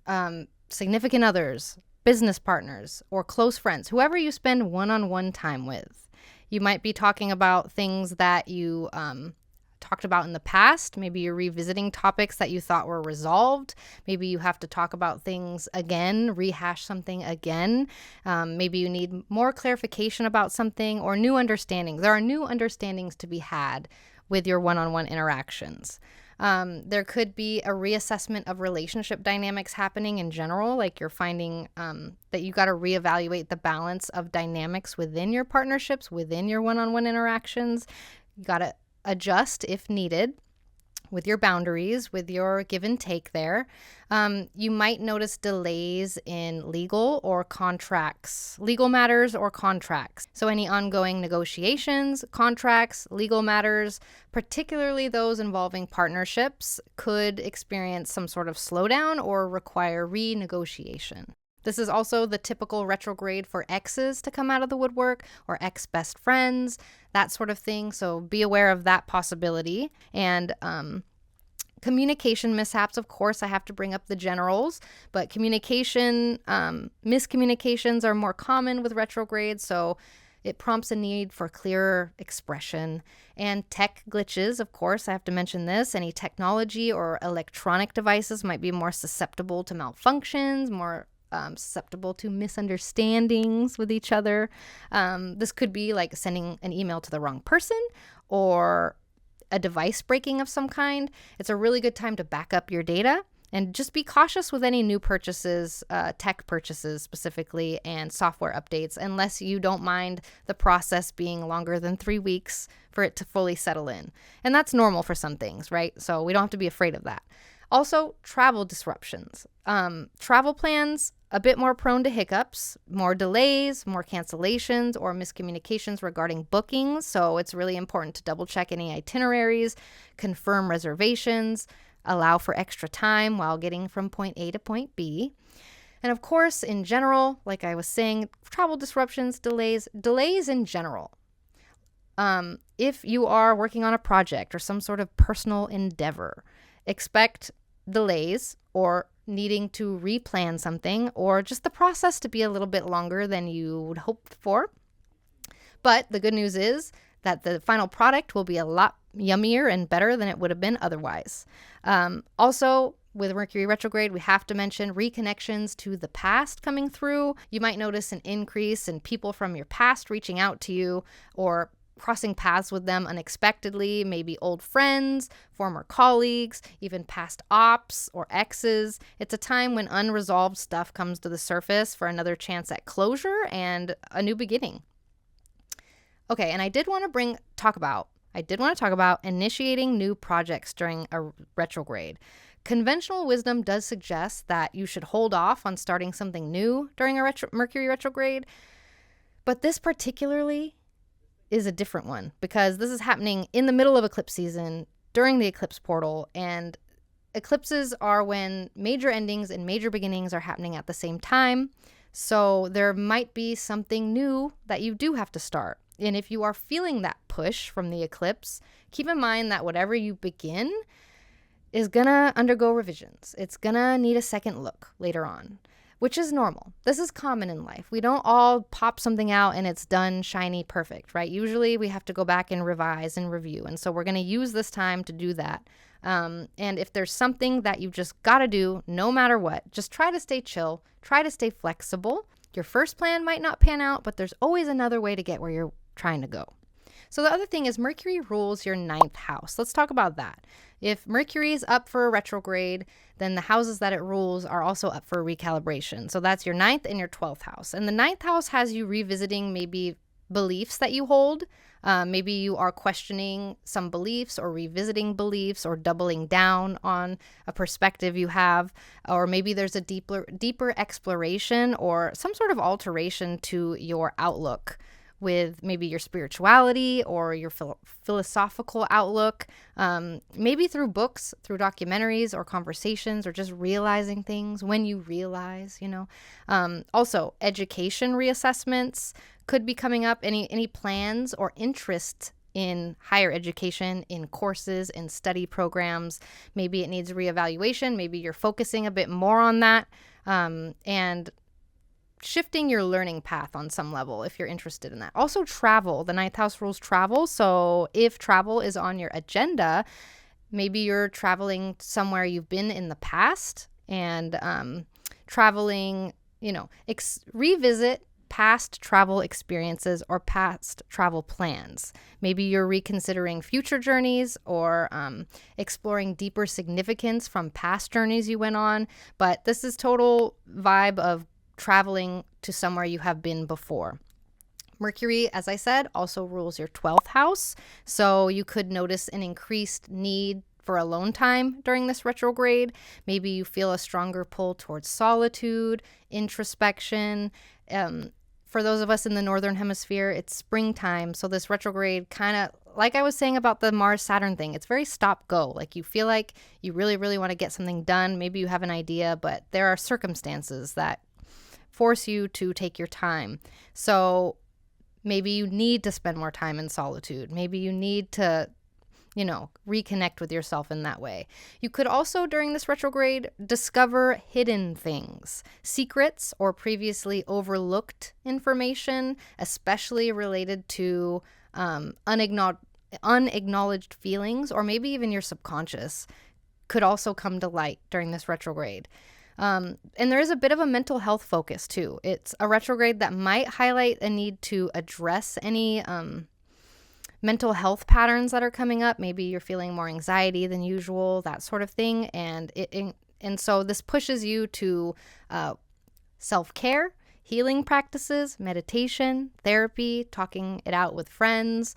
significant others, business partners, or close friends, whoever you spend one-on-one time with. You might be talking about things that you talked about in the past. Maybe you're revisiting topics that you thought were resolved. Maybe you have to talk about things again, rehash something again. Maybe you need more clarification about something or new understandings. There are new understandings to be had with your one-on-one interactions. There could be a reassessment of relationship dynamics happening in general, like you're finding that you got to reevaluate the balance of dynamics within your partnerships, within your one-on-one interactions. You got to adjust if needed with your boundaries, with your give and take there. You might notice delays in legal matters or contracts. So any ongoing negotiations, contracts, legal matters, particularly those involving partnerships, could experience some sort of slowdown or require renegotiation. This is also the typical retrograde for exes to come out of the woodwork, or ex-best friends, that sort of thing. So be aware of that possibility. And Communication mishaps, of course, I have to bring up the generals, but communication, miscommunications are more common with retrograde, so it prompts a need for clearer expression. And tech glitches, of course, I have to mention this. Any technology or electronic devices might be more susceptible to malfunctions, more susceptible to misunderstandings with each other. This could be like sending an email to the wrong person or a device breaking of some kind. It's a really good time to back up your data and just be cautious with any new purchases, tech purchases specifically, and software updates, unless you don't mind the process being longer than 3 weeks for it to fully settle in. And that's normal for some things, right? So we don't have to be afraid of that. Also, travel disruptions. Travel plans, a bit more prone to hiccups, more delays, more cancellations, or miscommunications regarding bookings. So it's really important to double check any itineraries, confirm reservations, allow for extra time while getting from point A to point B. And of course, in general, like I was saying, travel disruptions, delays in general. If you are working on a project or some sort of personal endeavor, expect delays or needing to replan something, or just the process to be a little bit longer than you would hoped for. But the good news is that the final product will be a lot yummier and better than it would have been otherwise. Also, with Mercury retrograde, we have to mention reconnections to the past coming through. You might notice an increase in people from your past reaching out to you or crossing paths with them unexpectedly, maybe old friends, former colleagues, even past ops or exes. It's a time when unresolved stuff comes to the surface for another chance at closure and a new beginning. Okay, and I did want to talk about initiating new projects during a retrograde. Conventional wisdom does suggest that you should hold off on starting something new during a Mercury retrograde, but this particularly is a different one because this is happening in the middle of eclipse season during the eclipse portal, and eclipses are when major endings and major beginnings are happening at the same time. So there might be something new that you do have to start. And if you are feeling that push from the eclipse, keep in mind that whatever you begin is gonna undergo revisions. It's gonna need a second look later on, which is normal. This is common in life. We don't all pop something out and it's done, shiny, perfect, right? Usually we have to go back and revise and review. And so we're going to use this time to do that. And if there's something that you just got to do, no matter what, just try to stay chill, try to stay flexible. Your first plan might not pan out, but there's always another way to get where you're trying to go. So the other thing is Mercury rules your 9th house. Let's talk about that. If Mercury is up for a retrograde, then the houses that it rules are also up for recalibration. So that's your 9th and your 12th house. And the 9th house has you revisiting maybe beliefs that you hold. Maybe you are questioning some beliefs or revisiting beliefs or doubling down on a perspective you have. Or maybe there's a deeper exploration or some sort of alteration to your outlook with maybe your spirituality or your philosophical outlook, maybe through books, through documentaries or conversations, or just realizing things when you realize, Also, education reassessments could be coming up. Any plans or interest in higher education, in courses, in study programs. Maybe it needs reevaluation. Maybe you're focusing a bit more on that. And shifting your learning path on some level if you're interested in that. Also, travel. The 9th house rules travel. So if travel is on your agenda, maybe you're traveling somewhere you've been in the past and traveling, revisit past travel experiences or past travel plans. Maybe you're reconsidering future journeys or exploring deeper significance from past journeys you went on. But this is total vibe of traveling to somewhere you have been before. Mercury, as I said, also rules your 12th house. So you could notice an increased need for alone time during this retrograde. Maybe you feel a stronger pull towards solitude, introspection. For those of us in the northern hemisphere, it's springtime. So this retrograde kind of, like I was saying about the Mars-Saturn thing, it's very stop-go. Like you feel like you really, really want to get something done. Maybe you have an idea, but there are circumstances that force you to take your time. So maybe you need to spend more time in solitude. Maybe you need to reconnect with yourself in that way. You could also, during this retrograde, discover hidden things, secrets, or previously overlooked information, especially related to unacknowledged feelings, or maybe even your subconscious could also come to light during this retrograde. And there is a bit of a mental health focus too. It's a retrograde that might highlight a need to address any mental health patterns that are coming up. Maybe you're feeling more anxiety than usual, that sort of thing. And so this pushes you to self-care, healing practices, meditation, therapy, talking it out with friends,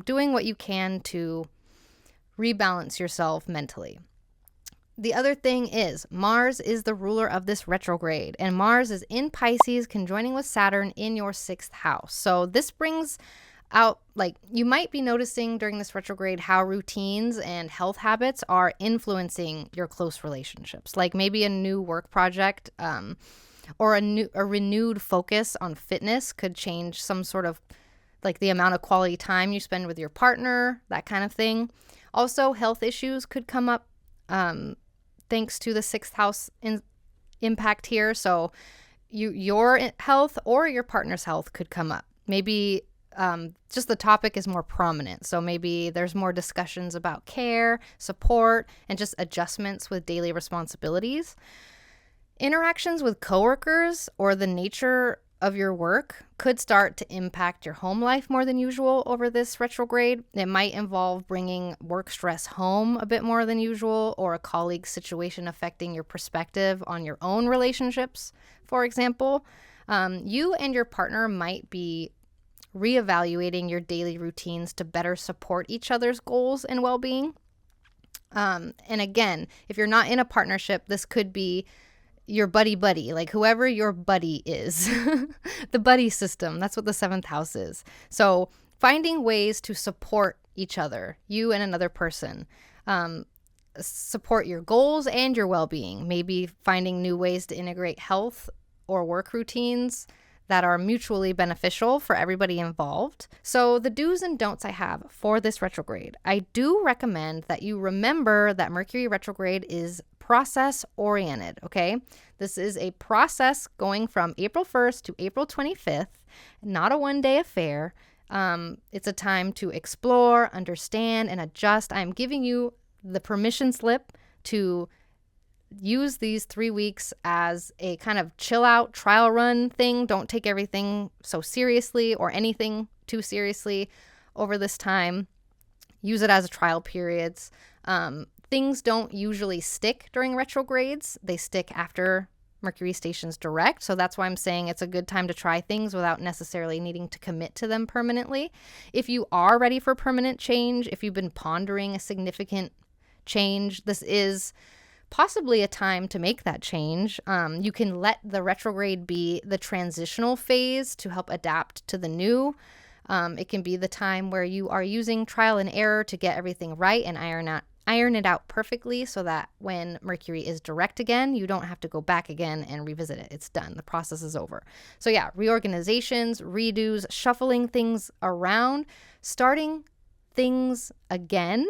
doing what you can to rebalance yourself mentally. The other thing is Mars is the ruler of this retrograde, and Mars is in Pisces, conjoining with Saturn in your 6th house. So this brings out, you might be noticing during this retrograde how routines and health habits are influencing your close relationships. Like maybe a new work project or a renewed focus on fitness could change some sort of the amount of quality time you spend with your partner, that kind of thing. Also, health issues could come up thanks to the 6th house impact here. So your health or your partner's health could come up. Maybe just the topic is more prominent. So maybe there's more discussions about care, support, and just adjustments with daily responsibilities. Interactions with coworkers or the nature of your work could start to impact your home life more than usual over this retrograde. It might involve bringing work stress home a bit more than usual, or a colleague situation affecting your perspective on your own relationships, for example. You and your partner might be reevaluating your daily routines to better support each other's goals and well-being. And again, if you're not in a partnership, this could be your buddy, whoever your buddy is. The buddy system, that's what the 7th house is. So finding ways to support each other, you and another person, support your goals and your well-being. Maybe finding new ways to integrate health or work routines that are mutually beneficial for everybody involved. So the do's and don'ts I have for this retrograde. I do recommend that you remember that Mercury retrograde is process oriented, okay? This is a process going from April 1st to April 25th, not a one-day affair. It's a time to explore, understand, and adjust. I'm giving you the permission slip to use these 3 weeks as a kind of chill out trial run thing. Don't take everything so seriously or anything too seriously over this time. Use it as trial periods. Things don't usually stick during retrogrades. They stick after Mercury stations direct. So that's why I'm saying it's a good time to try things without necessarily needing to commit to them permanently. If you are ready for permanent change, if you've been pondering a significant change, this is possibly a time to make that change. You can let the retrograde be the transitional phase to help adapt to the new. It can be the time where you are using trial and error to get everything right and iron it out perfectly so that when Mercury is direct again, you don't have to go back again and revisit it. It's done. The process is over. So yeah, reorganizations, redos, shuffling things around, starting things again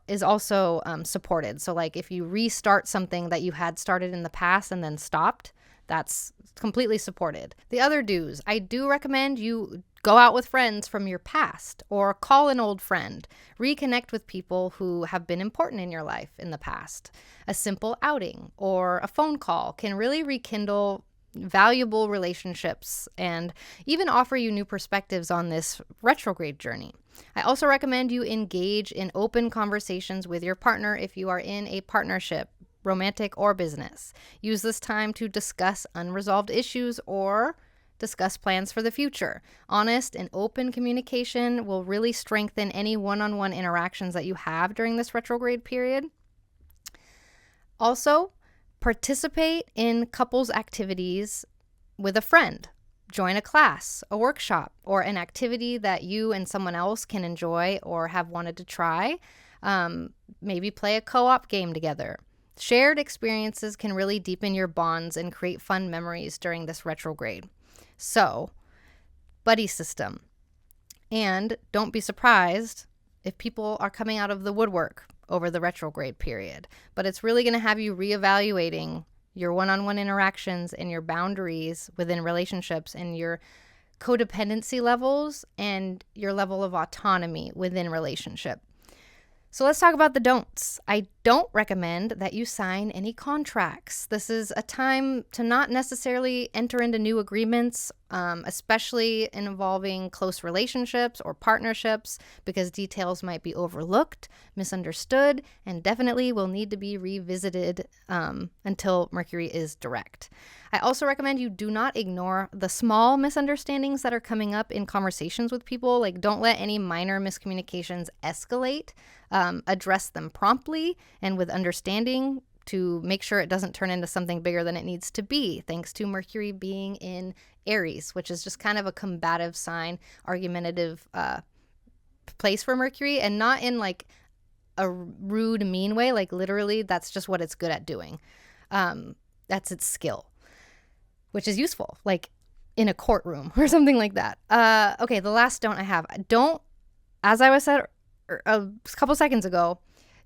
is also supported. So if you restart something that you had started in the past and then stopped, that's completely supported. The other do's, I do recommend you go out with friends from your past or call an old friend. Reconnect with people who have been important in your life in the past. A simple outing or a phone call can really rekindle valuable relationships and even offer you new perspectives on this retrograde journey. I also recommend you engage in open conversations with your partner if you are in a partnership, romantic or business. Use this time to discuss unresolved issues or discuss plans for the future. Honest and open communication will really strengthen any one-on-one interactions that you have during this retrograde period. Also, participate in couples activities with a friend. Join a class, a workshop, or an activity that you and someone else can enjoy or have wanted to try. Maybe play a co-op game together. Shared experiences can really deepen your bonds and create fun memories during this retrograde. So, buddy system. And don't be surprised, if people are coming out of the woodwork over the retrograde period. But it's really going to have you reevaluating your one-on-one interactions and your boundaries within relationships and your codependency levels and your level of autonomy within relationship. So let's talk about the don'ts. I don't recommend that you sign any contracts. This is a time to not necessarily enter into new agreements, especially involving close relationships or partnerships, because details might be overlooked, misunderstood, and definitely will need to be revisited until Mercury is direct. I also recommend you do not ignore the small misunderstandings that are coming up in conversations with people. Like, don't let any minor miscommunications escalate. Address them promptly and with understanding to make sure it doesn't turn into something bigger than it needs to be, thanks to Mercury being in Aries, which is just kind of a combative sign, argumentative place for Mercury, and not in like a rude, mean way. Like, literally, that's just what it's good at doing. That's its skill, which is useful, like in a courtroom or something like that. Okay, the last don't I have. Don't, as I was said a couple seconds ago,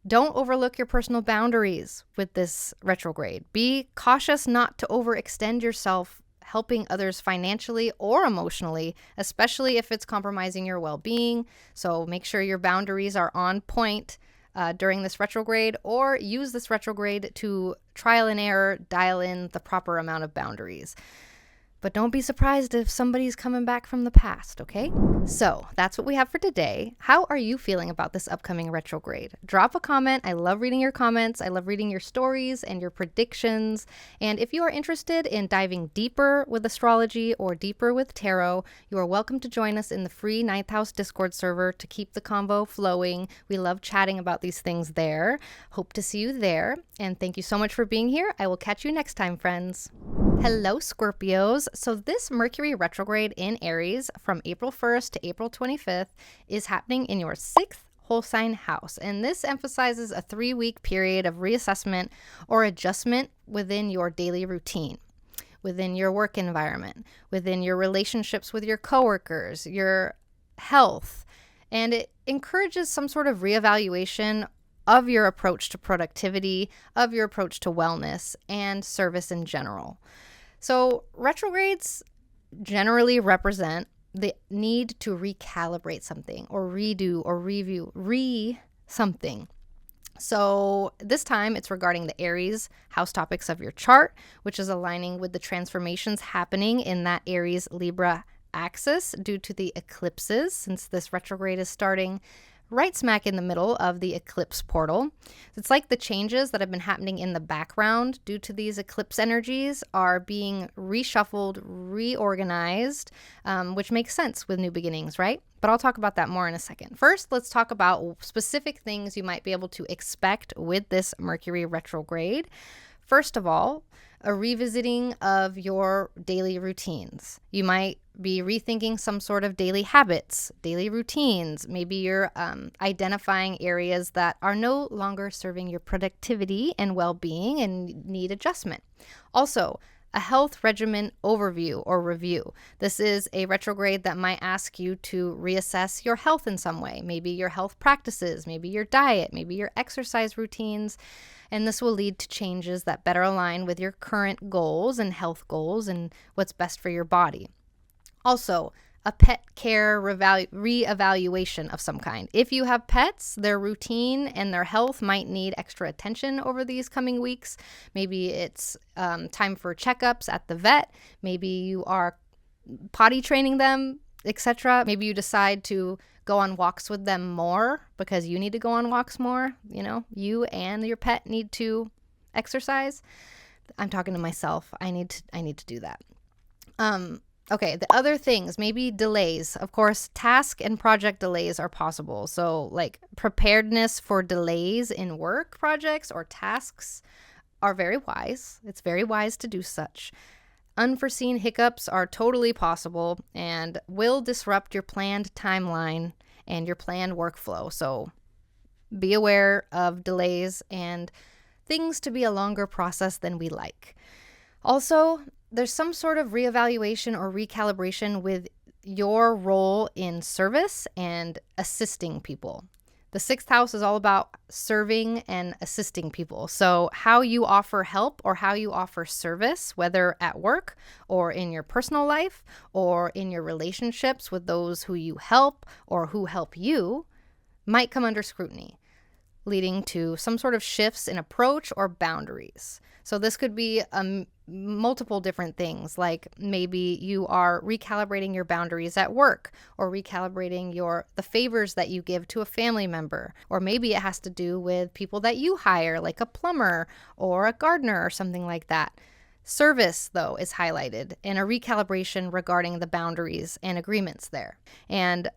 don't overlook your personal boundaries with this retrograde. Be cautious not to overextend yourself helping others financially or emotionally, especially if it's compromising your well-being. So make sure your boundaries are on point during this retrograde, or use this retrograde to trial and error, dial in the proper amount of boundaries. But don't be surprised if somebody's coming back from the past, okay? So that's what we have for today. How are you feeling about this upcoming retrograde? Drop a comment. I love reading your comments. I love reading your stories and your predictions. And if you are interested in diving deeper with astrology or deeper with tarot, you are welcome to join us in the free 9th House Discord server to keep the convo flowing. We love chatting about these things there. Hope to see you there. And thank you so much for being here. I will catch you next time, friends. Hello, Scorpios. So this Mercury retrograde in Aries from April 1st to April 25th is happening in your 6th whole sign house. And this emphasizes a 3-week period of reassessment or adjustment within your daily routine, within your work environment, within your relationships with your coworkers, your health. And it encourages some sort of reevaluation of your approach to productivity, of your approach to wellness and service in general. So retrogrades generally represent the need to recalibrate something or redo or review something. So this time it's regarding the Aries house topics of your chart, which is aligning with the transformations happening in that Aries Libra axis due to the eclipses, since this retrograde is starting right smack in the middle of the eclipse portal. It's like the changes that have been happening in the background due to these eclipse energies are being reshuffled, reorganized, which makes sense with new beginnings, right? But I'll talk about that more in a second. First, let's talk about specific things you might be able to expect with this Mercury retrograde. First of all, a revisiting of your daily routines. You might be rethinking some sort of daily habits, daily routines. Maybe you're identifying areas that are no longer serving your productivity and well-being and need adjustment. Also, a health regimen overview or review. This is a retrograde that might ask you to reassess your health in some way. Maybe your health practices, maybe your diet, maybe your exercise routines. And this will lead to changes that better align with your current goals and health goals and what's best for your body. Also, a pet care reevaluation of some kind. If you have pets, their routine and their health might need extra attention over these coming weeks. Maybe it's time for checkups at the vet. Maybe you are potty training them, etc. Maybe you decide to go on walks with them more because you need to go on walks more. You know, you and your pet need to exercise. I'm talking to myself. I need to do that. Okay, the other things, maybe delays. Of course, task and project delays are possible. So like preparedness for delays in work projects or tasks are very wise. It's very wise to do such. Unforeseen hiccups are totally possible and will disrupt your planned timeline and your planned workflow. So be aware of delays and things to be a longer process than we like. Also, there's some sort of reevaluation or recalibration with your role in service and assisting people. The sixth house is all about serving and assisting people. So how you offer help or how you offer service, whether at work or in your personal life or in your relationships with those who you help or who help you, might come under scrutiny, leading to some sort of shifts in approach or boundaries. So this could be multiple different things, like maybe you are recalibrating your boundaries at work or recalibrating the favors that you give to a family member, or maybe it has to do with people that you hire, like a plumber or a gardener or something like that. Service, though, is highlighted in a recalibration regarding the boundaries and agreements there. And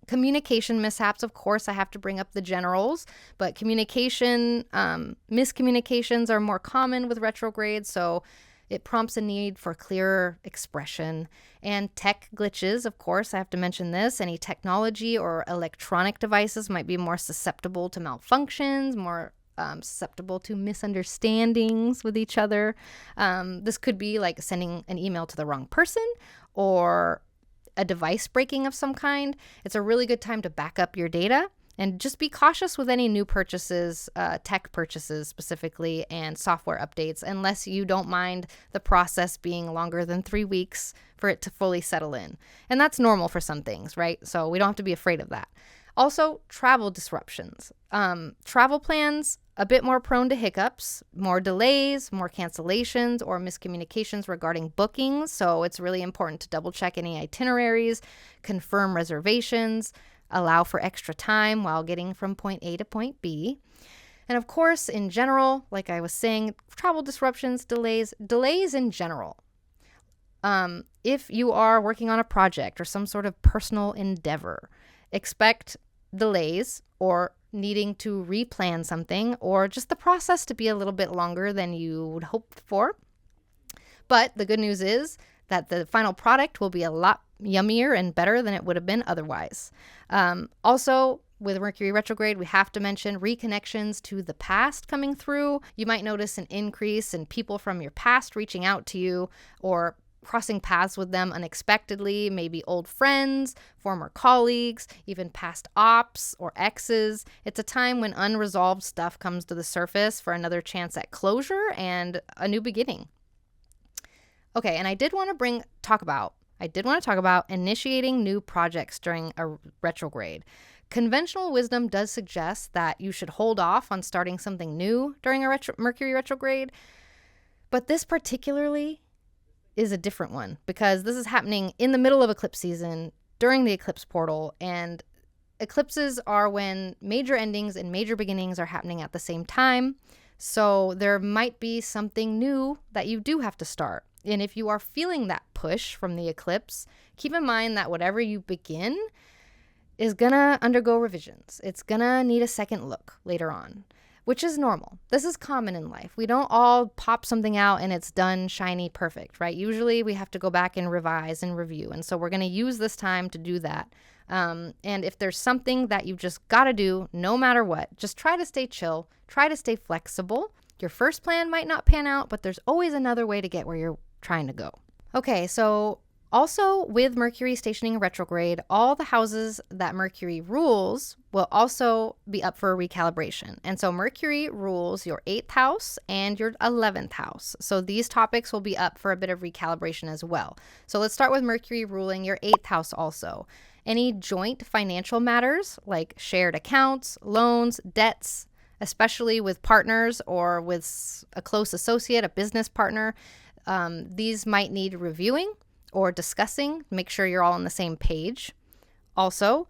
communication mishaps, of course, I have to bring up the generals, but miscommunications are more common with retrograde, so it prompts a need for clearer expression. And tech glitches, of course, I have to mention this. Any technology or electronic devices might be more susceptible to malfunctions, more susceptible to misunderstandings with each other. This could be like sending an email to the wrong person or a device breaking of some kind. It's a really good time to back up your data and just be cautious with any new purchases, tech purchases specifically, and software updates, unless you don't mind the process being longer than 3 weeks for it to fully settle in. And that's normal for some things, right? So we don't have to be afraid of that. Also, travel disruptions. Travel plans, a bit more prone to hiccups, more delays, more cancellations, or miscommunications regarding bookings. So it's really important to double check any itineraries, confirm reservations, allow for extra time while getting from point A to point B. And of course, in general, like I was saying, travel disruptions, delays in general. If you are working on a project or some sort of personal endeavor, expect delays or needing to replan something, or just the process to be a little bit longer than you would hope for. But the good news is that the final product will be a lot yummier and better than it would have been otherwise. Also, with Mercury retrograde, we have to mention reconnections to the past coming through. You might notice an increase in people from your past reaching out to you or crossing paths with them unexpectedly, maybe old friends, former colleagues, even past ops or exes. It's a time when unresolved stuff comes to the surface for another chance at closure and a new beginning. Okay, and I did want to talk about initiating new projects during a retrograde. Conventional wisdom does suggest that you should hold off on starting something new during a Mercury retrograde, but this particularly is a different one because this is happening in the middle of eclipse season during the eclipse portal, and eclipses are when major endings and major beginnings are happening at the same time. So there might be something new that you do have to start. And if you are feeling that push from the eclipse, keep in mind that whatever you begin is gonna undergo revisions. It's gonna need a second look later on, which is normal. This is common in life. We don't all pop something out and it's done, shiny, perfect, right? Usually we have to go back and revise and review. And so we're going to use this time to do that. And if there's something that you just got to do, no matter what, just try to stay chill, try to stay flexible. Your first plan might not pan out, but there's always another way to get where you're trying to go. Okay, so also with Mercury stationing retrograde, all the houses that Mercury rules will also be up for recalibration. And so Mercury rules your 8th house and your 11th house. So these topics will be up for a bit of recalibration as well. So let's start with Mercury ruling your 8th house also. Any joint financial matters like shared accounts, loans, debts, especially with partners or with a close associate, a business partner, these might need reviewing or discussing. Make sure you're all on the same page. Also,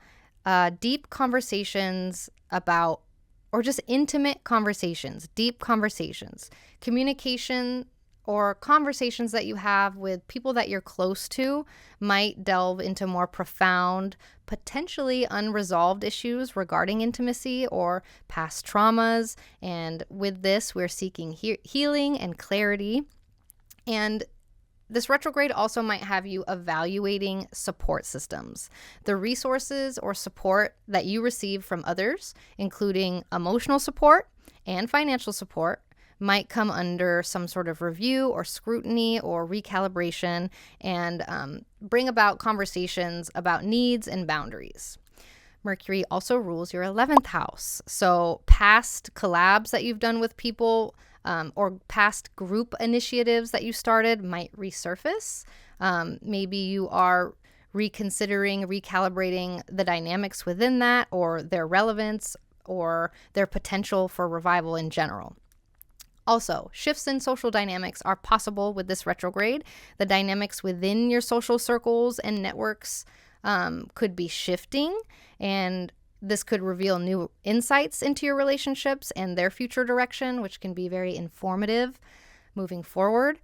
deep conversations about, or just intimate conversations, deep conversations, communication or conversations that you have with people that you're close to might delve into more profound, potentially unresolved issues regarding intimacy or past traumas. And with this, we're seeking healing and clarity. And this retrograde also might have you evaluating support systems. The resources or support that you receive from others, including emotional support and financial support, might come under some sort of review or scrutiny or recalibration and bring about conversations about needs and boundaries. Mercury also rules your 11th house. So past collabs that you've done with people or past group initiatives that you started might resurface. Maybe you are reconsidering, recalibrating the dynamics within that, or their relevance, or their potential for revival in general. Also, shifts in social dynamics are possible with this retrograde. The dynamics within your social circles and networks could be shifting, and this could reveal new insights into your relationships and their future direction, which can be very informative moving forward.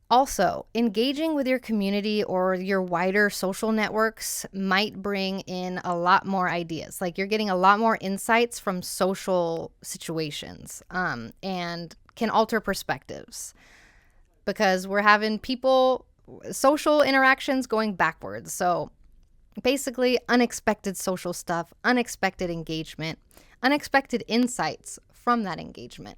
Also, engaging with your community or your wider social networks might bring in a lot more ideas. Like you're getting a lot more insights from social situations and can alter perspectives because we're having social interactions going backwards. So basically, unexpected social stuff, unexpected engagement, unexpected insights from that engagement.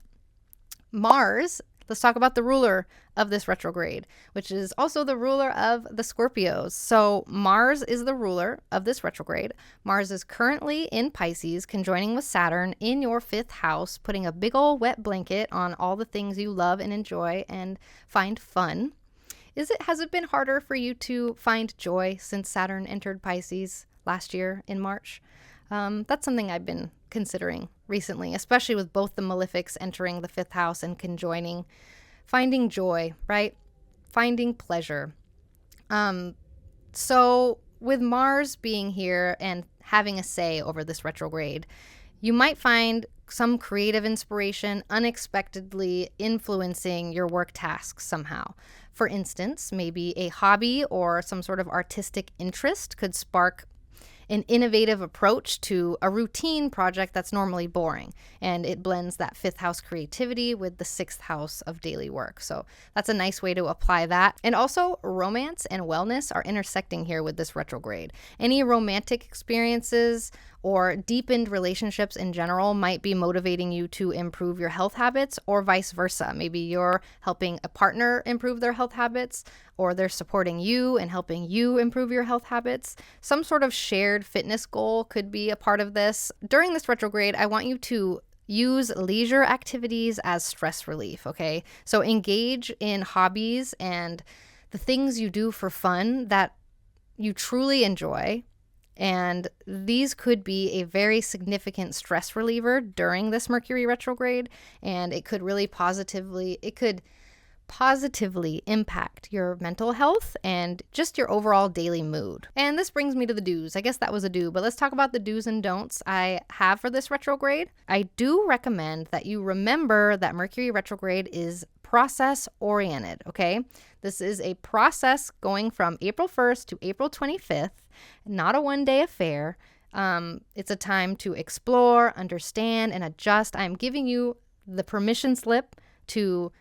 Mars, let's talk about the ruler of this retrograde, which is also the ruler of the Scorpios. So Mars is the ruler of this retrograde. Mars is currently in Pisces, conjoining with Saturn in your 5th house, putting a big old wet blanket on all the things you love and enjoy and find fun. Has it been harder for you to find joy since Saturn entered Pisces last year in March? That's something I've been considering recently, especially with both the malefics entering the 5th house and conjoining. Finding joy, right? Finding pleasure. So with Mars being here and having a say over this retrograde, you might find some creative inspiration unexpectedly influencing your work tasks somehow. For instance, maybe a hobby or some sort of artistic interest could spark an innovative approach to a routine project that's normally boring. And it blends that 5th house creativity with the 6th house of daily work. So that's a nice way to apply that. And also, romance and wellness are intersecting here with this retrograde. Any romantic experiences or deepened relationships in general might be motivating you to improve your health habits, or vice versa. Maybe you're helping a partner improve their health habits, or they're supporting you and helping you improve your health habits. Some sort of shared fitness goal could be a part of this. During this retrograde, I want you to use leisure activities as stress relief, okay? So engage in hobbies and the things you do for fun that you truly enjoy. And these could be a very significant stress reliever during this Mercury retrograde, and it could really positively impact your mental health and just your overall daily mood. And this brings me to the do's. I guess that was a do, but let's talk about the do's and don'ts I have for this retrograde. I do recommend that you remember that Mercury retrograde is process oriented, okay? This is a process going from April 1st to April 25th, not a one-day affair. It's a time to explore, understand, and adjust. I'm giving you the permission slip to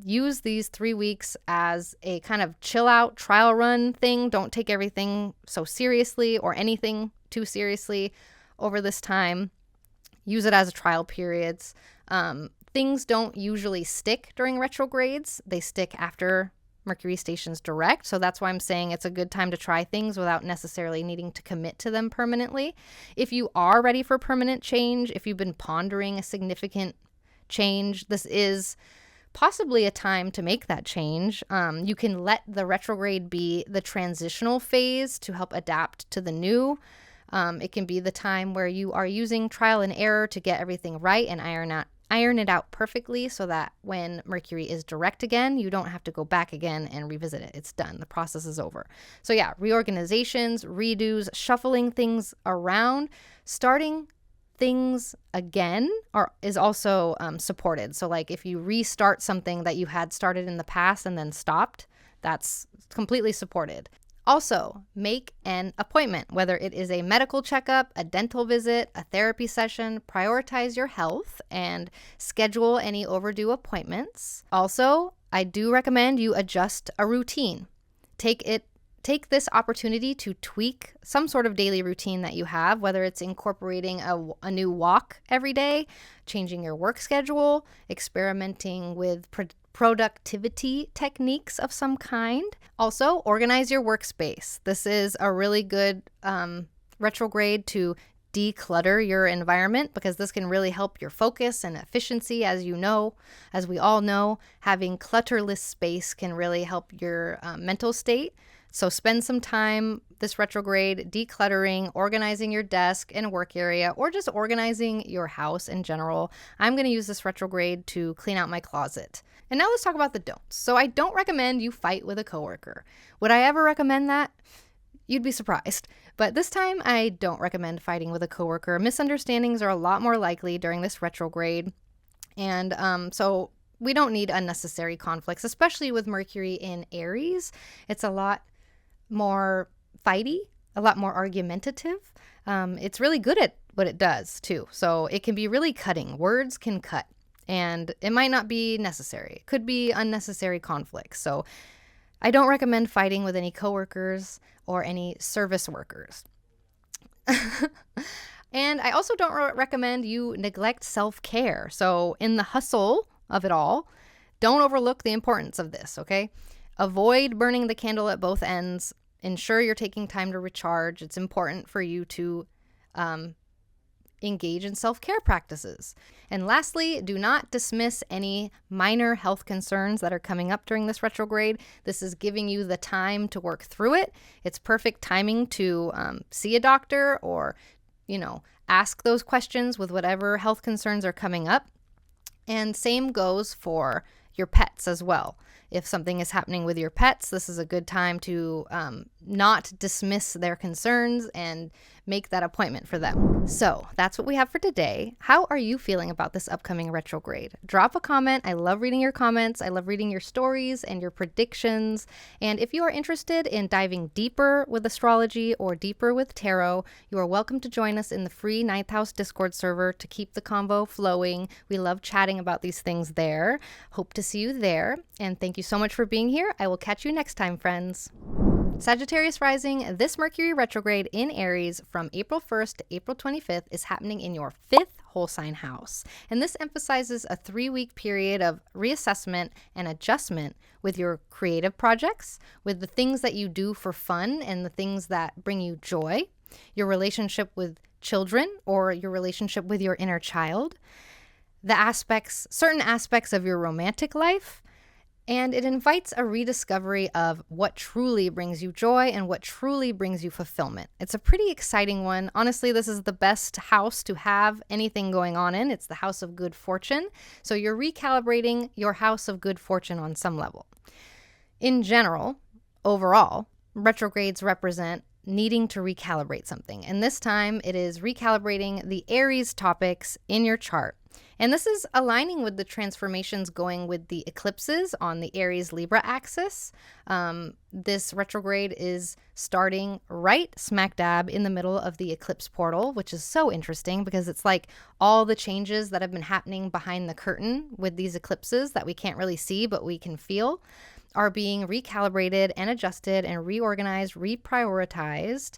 use these 3 weeks as a kind of chill out trial run thing. Don't take everything so seriously or anything too seriously over this time. Use it as trial periods. Things don't usually stick during retrogrades. They stick after Mercury stations direct. So that's why I'm saying it's a good time to try things without necessarily needing to commit to them permanently. If you are ready for permanent change, if you've been pondering a significant change, this is possibly a time to make that change. You can let the retrograde be the transitional phase to help adapt to the new. It can be the time where you are using trial and error to get everything right and iron it out perfectly so that when Mercury is direct again, you don't have to go back again and revisit it. It's done. The process is over. So yeah, reorganizations, redos, shuffling things around, starting things again is also supported. So like if you restart something that you had started in the past and then stopped, that's completely supported. Also, make an appointment, whether it is a medical checkup, a dental visit, a therapy session. Prioritize your health and schedule any overdue appointments. Also, I do recommend you adjust a routine. Take this opportunity to tweak some sort of daily routine that you have, whether it's incorporating a new walk every day, changing your work schedule, experimenting with productivity techniques of some kind. Also, organize your workspace. This is a really good retrograde to declutter your environment, because this can really help your focus and efficiency. As you know, as we all know, having clutterless space can really help your mental state. So spend some time this retrograde decluttering, organizing your desk and work area, or just organizing your house in general. I'm going to use this retrograde to clean out my closet. And now let's talk about the don'ts. So I don't recommend you fight with a coworker. Would I ever recommend that? You'd be surprised. But this time, I don't recommend fighting with a coworker. Misunderstandings are a lot more likely during this retrograde. And so we don't need unnecessary conflicts, especially with Mercury in Aries. It's a lot more fighty, a lot more argumentative. It's really good at what it does, too. So it can be really cutting. Words can cut. And it might not be necessary. It could be unnecessary conflicts. So I don't recommend fighting with any coworkers or any service workers. And I also don't recommend you neglect self-care. So in the hustle of it all, don't overlook the importance of this, okay? Avoid burning the candle at both ends. Ensure you're taking time to recharge. It's important for you to engage in self-care practices. And lastly, do not dismiss any minor health concerns that are coming up during this retrograde. This is giving you the time to work through it. It's perfect timing to see a doctor or, ask those questions with whatever health concerns are coming up. And same goes for your pets as well. If something is happening with your pets, this is a good time to not dismiss their concerns and make that appointment for them. So that's what we have for today. How are you feeling about this upcoming retrograde? Drop a comment. I love reading your comments. I love reading your stories and your predictions. And if you are interested in diving deeper with astrology or deeper with tarot, you are welcome to join us in the free 9th House Discord server to keep the convo flowing. We love chatting about these things there. Hope to see you there. And thank you so much for being here. I will catch you next time, friends. Sagittarius rising, this Mercury retrograde in Aries from April 1st to April 25th is happening in your 5th whole sign house. And this emphasizes a 3-week period of reassessment and adjustment with your creative projects, with the things that you do for fun and the things that bring you joy, your relationship with children or your relationship with your inner child, certain aspects of your romantic life. And it invites a rediscovery of what truly brings you joy and what truly brings you fulfillment. It's a pretty exciting one. Honestly, this is the best house to have anything going on in. It's the house of good fortune. So you're recalibrating your house of good fortune on some level. In general, overall, retrogrades represent needing to recalibrate something. And this time it is recalibrating the Aries topics in your chart. And this is aligning with the transformations going with the eclipses on the Aries-Libra axis. This retrograde is starting right smack dab in the middle of the eclipse portal, which is so interesting because it's like all the changes that have been happening behind the curtain with these eclipses that we can't really see, but we can feel, are being recalibrated and adjusted and reorganized, reprioritized,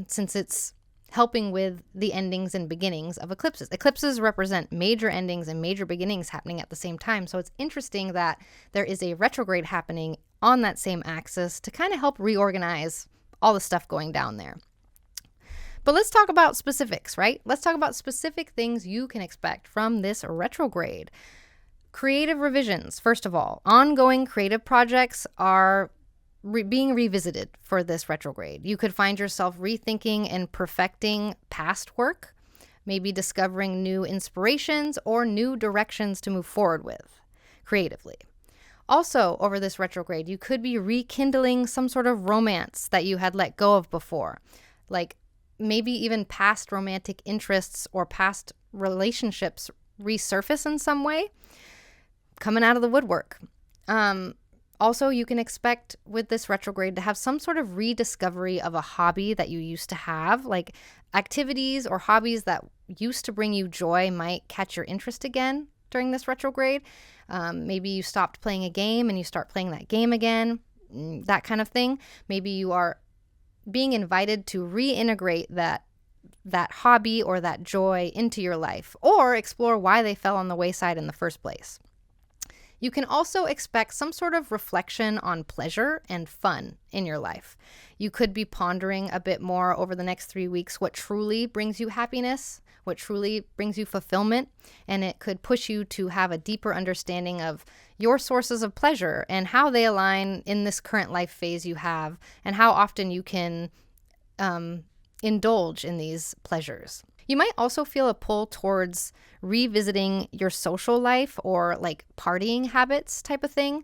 since it's helping with the endings and beginnings of eclipses. Eclipses represent major endings and major beginnings happening at the same time. So it's interesting that there is a retrograde happening on that same axis to kind of help reorganize all the stuff going down there. But let's talk about specifics, right? Let's talk about specific things you can expect from this retrograde. Creative revisions, first of all. Ongoing creative projects are being revisited for this retrograde. You could find yourself rethinking and perfecting past work, maybe discovering new inspirations or new directions to move forward with creatively. Also, over this retrograde, you could be rekindling some sort of romance that you had let go of before, like maybe even past romantic interests or past relationships resurface in some way, coming out of the woodwork. Also, you can expect with this retrograde to have some sort of rediscovery of a hobby that you used to have, like activities or hobbies that used to bring you joy might catch your interest again during this retrograde. Maybe you stopped playing a game and you start playing that game again, that kind of thing. Maybe you are being invited to reintegrate that hobby or that joy into your life, or explore why they fell on the wayside in the first place. You can also expect some sort of reflection on pleasure and fun in your life. You could be pondering a bit more over the next 3 weeks what truly brings you happiness, what truly brings you fulfillment, and it could push you to have a deeper understanding of your sources of pleasure and how they align in this current life phase you have, and how often you can indulge in these pleasures. You might also feel a pull towards revisiting your social life or like partying habits type of thing.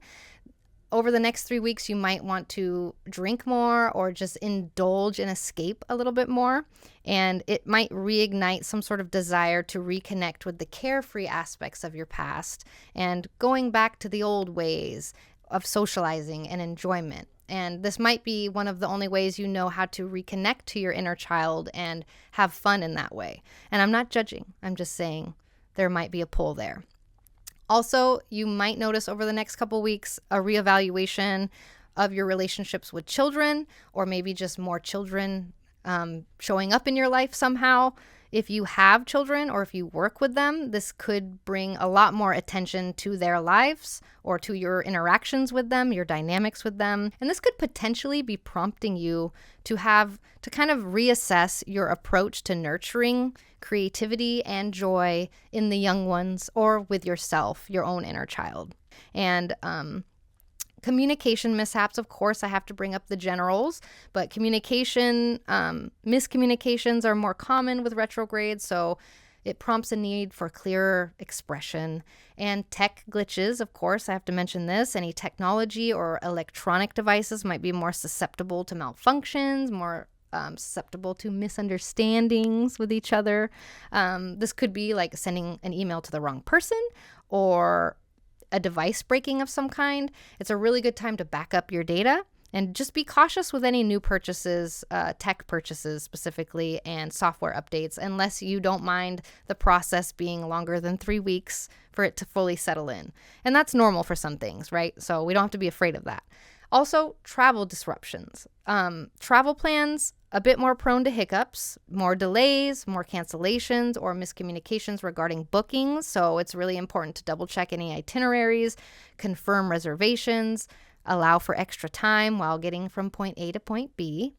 Over the next 3 weeks, you might want to drink more or just indulge and escape a little bit more. And it might reignite some sort of desire to reconnect with the carefree aspects of your past and going back to the old ways of socializing and enjoyment. And this might be one of the only ways you know how to reconnect to your inner child and have fun in that way. And I'm not judging. I'm just saying there might be a pull there. Also, you might notice over the next couple weeks a reevaluation of your relationships with children, or maybe just more children showing up in your life somehow. If you have children or if you work with them, this could bring a lot more attention to their lives or to your interactions with them, your dynamics with them. And this could potentially be prompting you to kind of reassess your approach to nurturing creativity and joy in the young ones or with yourself, your own inner child. And communication mishaps, of course, I have to bring up the generals, but miscommunications are more common with retrograde, so it prompts a need for clearer expression. And tech glitches, of course, I have to mention this. Any technology or electronic devices might be more susceptible to malfunctions, more susceptible to misunderstandings with each other. This could be like sending an email to the wrong person or a device breaking of some kind. It's a really good time to back up your data and just be cautious with any new purchases, tech purchases specifically, and software updates, unless you don't mind the process being longer than 3 weeks for it to fully settle in. And that's normal for some things, right? So we don't have to be afraid of that. Also, travel disruptions. Travel plans, a bit more prone to hiccups, more delays, more cancellations, or miscommunications regarding bookings. So it's really important to double check any itineraries, confirm reservations, allow for extra time while getting from point A to point B.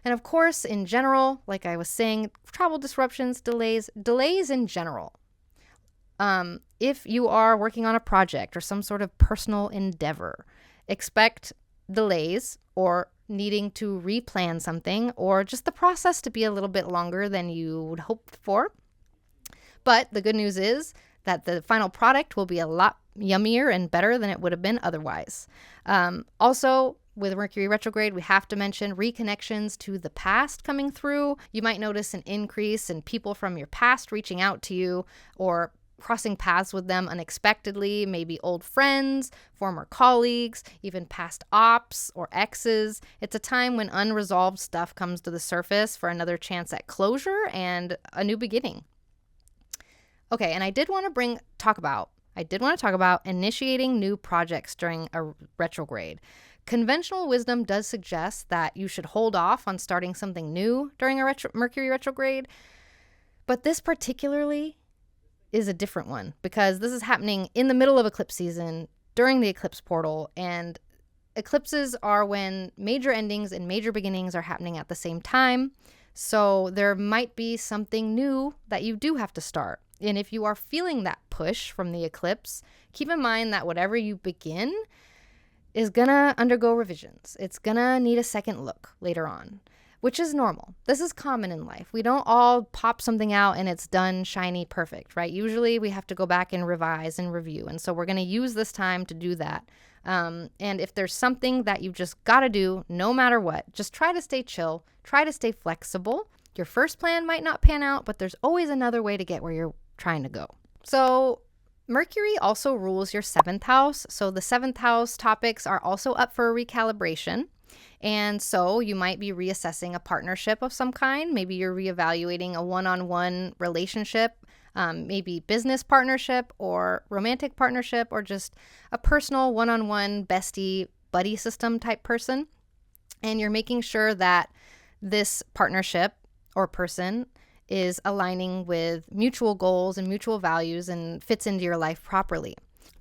And of course, in general, like I was saying, travel disruptions, delays in general. If you are working on a project or some sort of personal endeavor, expect delays or needing to replan something, or just the process to be a little bit longer than you would hope for. But the good news is that the final product will be a lot yummier and better than it would have been otherwise. Also, with Mercury retrograde, we have to mention reconnections to the past coming through. You might notice an increase in people from your past reaching out to you or crossing paths with them unexpectedly, maybe old friends, former colleagues, even past ops or exes. It's a time when unresolved stuff comes to the surface for another chance at closure and a new beginning. Okay, and I did want to talk about initiating new projects during a retrograde. Conventional wisdom does suggest that you should hold off on starting something new during a Mercury retrograde, but this particularly is a different one because this is happening in the middle of eclipse season during the eclipse portal, and eclipses are when major endings and major beginnings are happening at the same time. So there might be something new that you do have to start. And if you are feeling that push from the eclipse, keep in mind that whatever you begin is gonna undergo revisions. It's gonna need a second look later on, which is normal. This is common in life. We don't all pop something out and it's done, shiny, perfect, right? Usually we have to go back and revise and review. And so we're going to use this time to do that. And if there's something that you've just got to do, no matter what, just try to stay chill, try to stay flexible. Your first plan might not pan out, but there's always another way to get where you're trying to go. So Mercury also rules your 7th house. So the 7th house topics are also up for a recalibration. And so you might be reassessing a partnership of some kind. Maybe you're reevaluating a one-on-one relationship, maybe business partnership or romantic partnership, or just a personal one-on-one bestie buddy system type person. And you're making sure that this partnership or person is aligning with mutual goals and mutual values and fits into your life properly.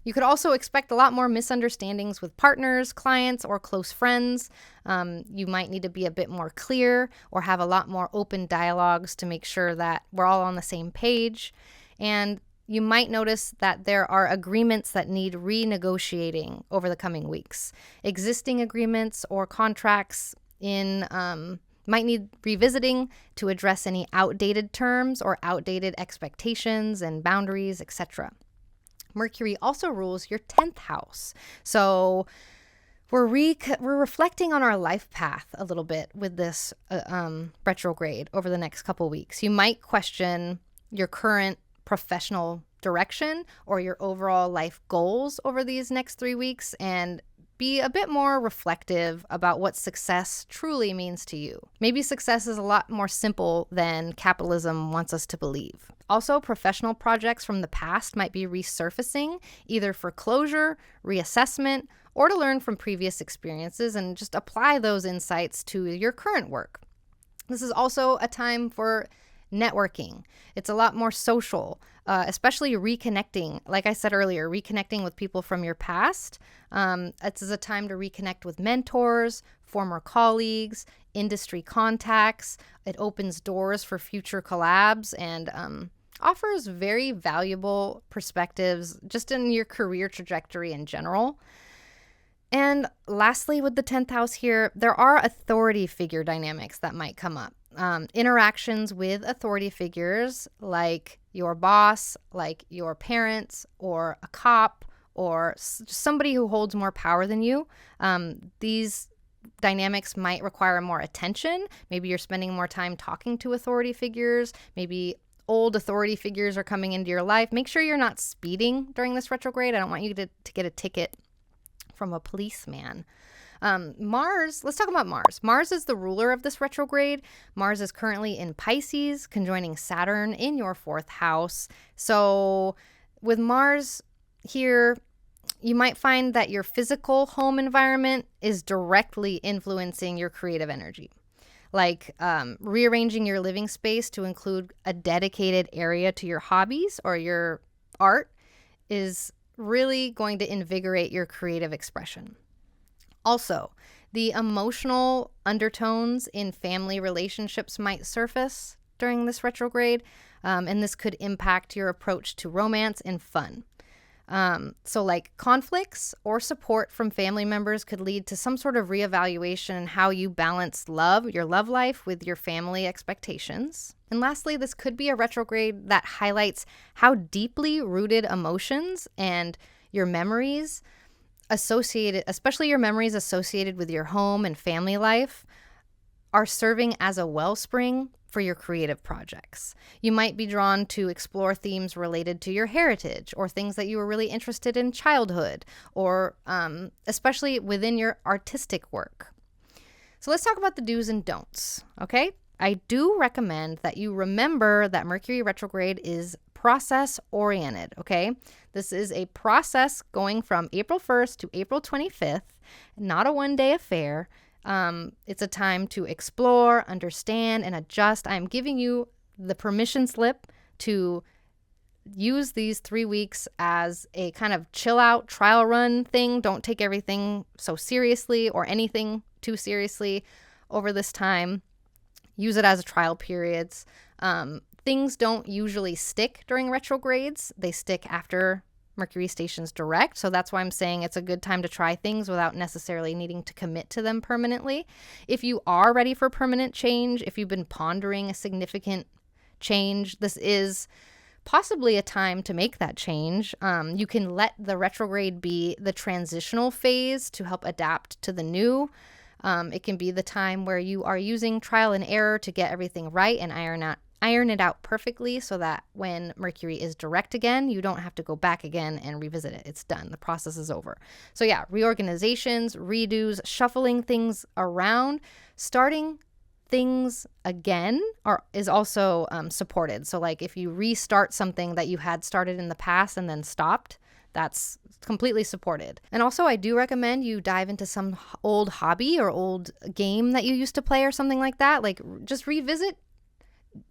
You could also expect a lot more misunderstandings with partners, clients, or close friends. You might need to be a bit more clear or have a lot more open dialogues to make sure that we're all on the same page. And you might notice that there are agreements that need renegotiating over the coming weeks. Existing agreements or contracts might need revisiting to address any outdated terms or outdated expectations and boundaries, etc. Mercury also rules your 10th house. So we're reflecting on our life path a little bit with this retrograde over the next couple weeks. You might question your current professional direction or your overall life goals over these next 3 weeks and be a bit more reflective about what success truly means to you. Maybe success is a lot more simple than capitalism wants us to believe. Also, professional projects from the past might be resurfacing, either for closure, reassessment, or to learn from previous experiences and just apply those insights to your current work. This is also a time for networking. It's a lot more social, especially reconnecting. Like I said earlier, reconnecting with people from your past. This is a time to reconnect with mentors, former colleagues, industry contacts. It opens doors for future collabs and offers very valuable perspectives just in your career trajectory in general. And lastly, with the 10th house here, there are authority figure dynamics that might come up. Interactions with authority figures like your boss, like your parents, or a cop, or somebody who holds more power than you. These dynamics might require more attention. Maybe you're spending more time talking to authority figures. Maybe old authority figures are coming into your life. Make sure you're not speeding during this retrograde. I don't want you to get a ticket from a policeman. Mars, let's talk about Mars. Mars is the ruler of this retrograde. Mars is currently in Pisces, conjoining Saturn in your 4th house. So with Mars here, you might find that your physical home environment is directly influencing your creative energy. Like rearranging your living space to include a dedicated area to your hobbies or your art is really going to invigorate your creative expression. Also, the emotional undertones in family relationships might surface during this retrograde, and this could impact your approach to romance and fun. So like conflicts or support from family members could lead to some sort of reevaluation in how you balance your love life with your family expectations. And lastly, this could be a retrograde that highlights how deeply rooted emotions and your memories especially your memories associated with your home and family life, are serving as a wellspring for your creative projects. You might be drawn to explore themes related to your heritage or things that you were really interested in childhood or especially within your artistic work. So let's talk about the do's and don'ts, okay? I do recommend that you remember that Mercury retrograde is process oriented, okay? This is a process going from April 1st to April 25th, not a one-day affair. It's a time to explore, understand, and adjust. I'm giving you the permission slip to use these 3 weeks as a kind of chill out trial run thing. Don't take everything so seriously or anything too seriously over this time. Use it as a trial periods. Things don't usually stick during retrogrades. They stick after Mercury stations direct. So that's why I'm saying it's a good time to try things without necessarily needing to commit to them permanently. If you are ready for permanent change, if you've been pondering a significant change, this is possibly a time to make that change. You can let the retrograde be the transitional phase to help adapt to the new. It can be the time where you are using trial and error to get everything right and iron it out perfectly so that when Mercury is direct again, you don't have to go back again and revisit it. It's done. The process is over. So yeah, reorganizations, redos, shuffling things around, starting things again is also supported. So like if you restart something that you had started in the past and then stopped, that's completely supported. And also I do recommend you dive into some old hobby or old game that you used to play or something like that. Like just revisit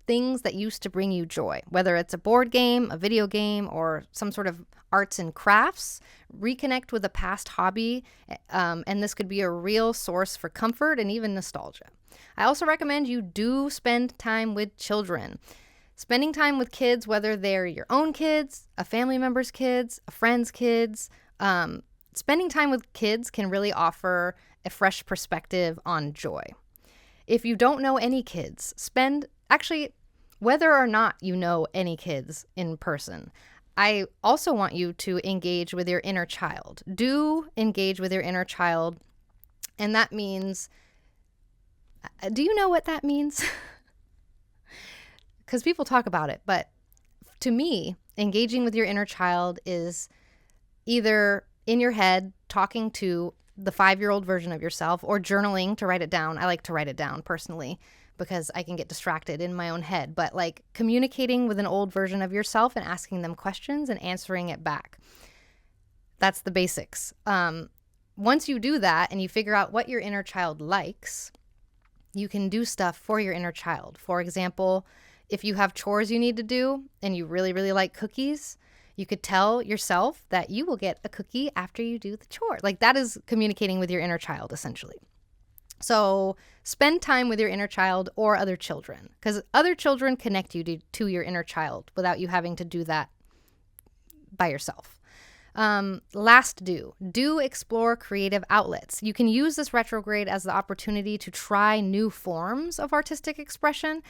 things that used to bring you joy, whether it's a board game, a video game, or some sort of arts and crafts. Reconnect with a past hobby, and this could be a real source for comfort and even nostalgia. I also recommend you do spend time with children. Spending time with kids, whether they're your own kids, a family member's kids, a friend's kids, spending time with kids can really offer a fresh perspective on joy. If you don't know any kids, whether or not you know any kids in person, I also want you to engage with your inner child. Do engage with your inner child. And that means, do you know what that means? Because people talk about it. But to me, engaging with your inner child is either in your head talking to the 5-year-old version of yourself or journaling to write it down. I like to write it down personally because I can get distracted in my own head. But like communicating with an old version of yourself and asking them questions and answering it back. That's the basics. Once you do that and you figure out what your inner child likes, you can do stuff for your inner child. For example, if you have chores you need to do and you really, really like cookies, you could tell yourself that you will get a cookie after you do the chore. Like that is communicating with your inner child, essentially. So spend time with your inner child or other children, because other children connect you to your inner child without you having to do that by yourself. Do explore creative outlets. You can use this retrograde as the opportunity to try new forms of artistic expression.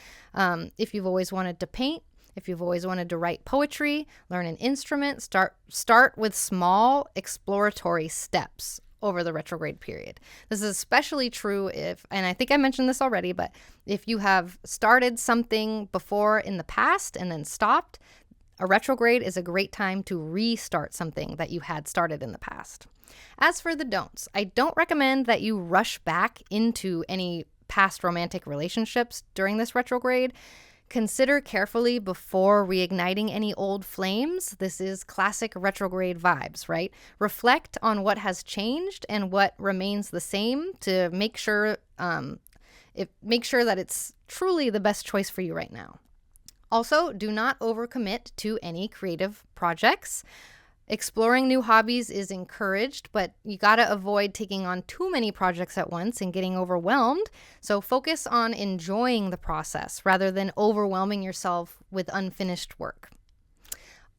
If you've always wanted to paint, if you've always wanted to write poetry, learn an instrument, start with small exploratory steps over the retrograde period. This is especially true and I think I mentioned this already, but if you have started something before in the past and then stopped, a retrograde is a great time to restart something that you had started in the past. As for the don'ts, I don't recommend that you rush back into any past romantic relationships during this retrograde. Consider carefully before reigniting any old flames. This is classic retrograde vibes, right? Reflect on what has changed and what remains the same to make sure that it's truly the best choice for you right now. Also, do not overcommit to any creative projects. Exploring new hobbies is encouraged, but you gotta avoid taking on too many projects at once and getting overwhelmed. So focus on enjoying the process rather than overwhelming yourself with unfinished work.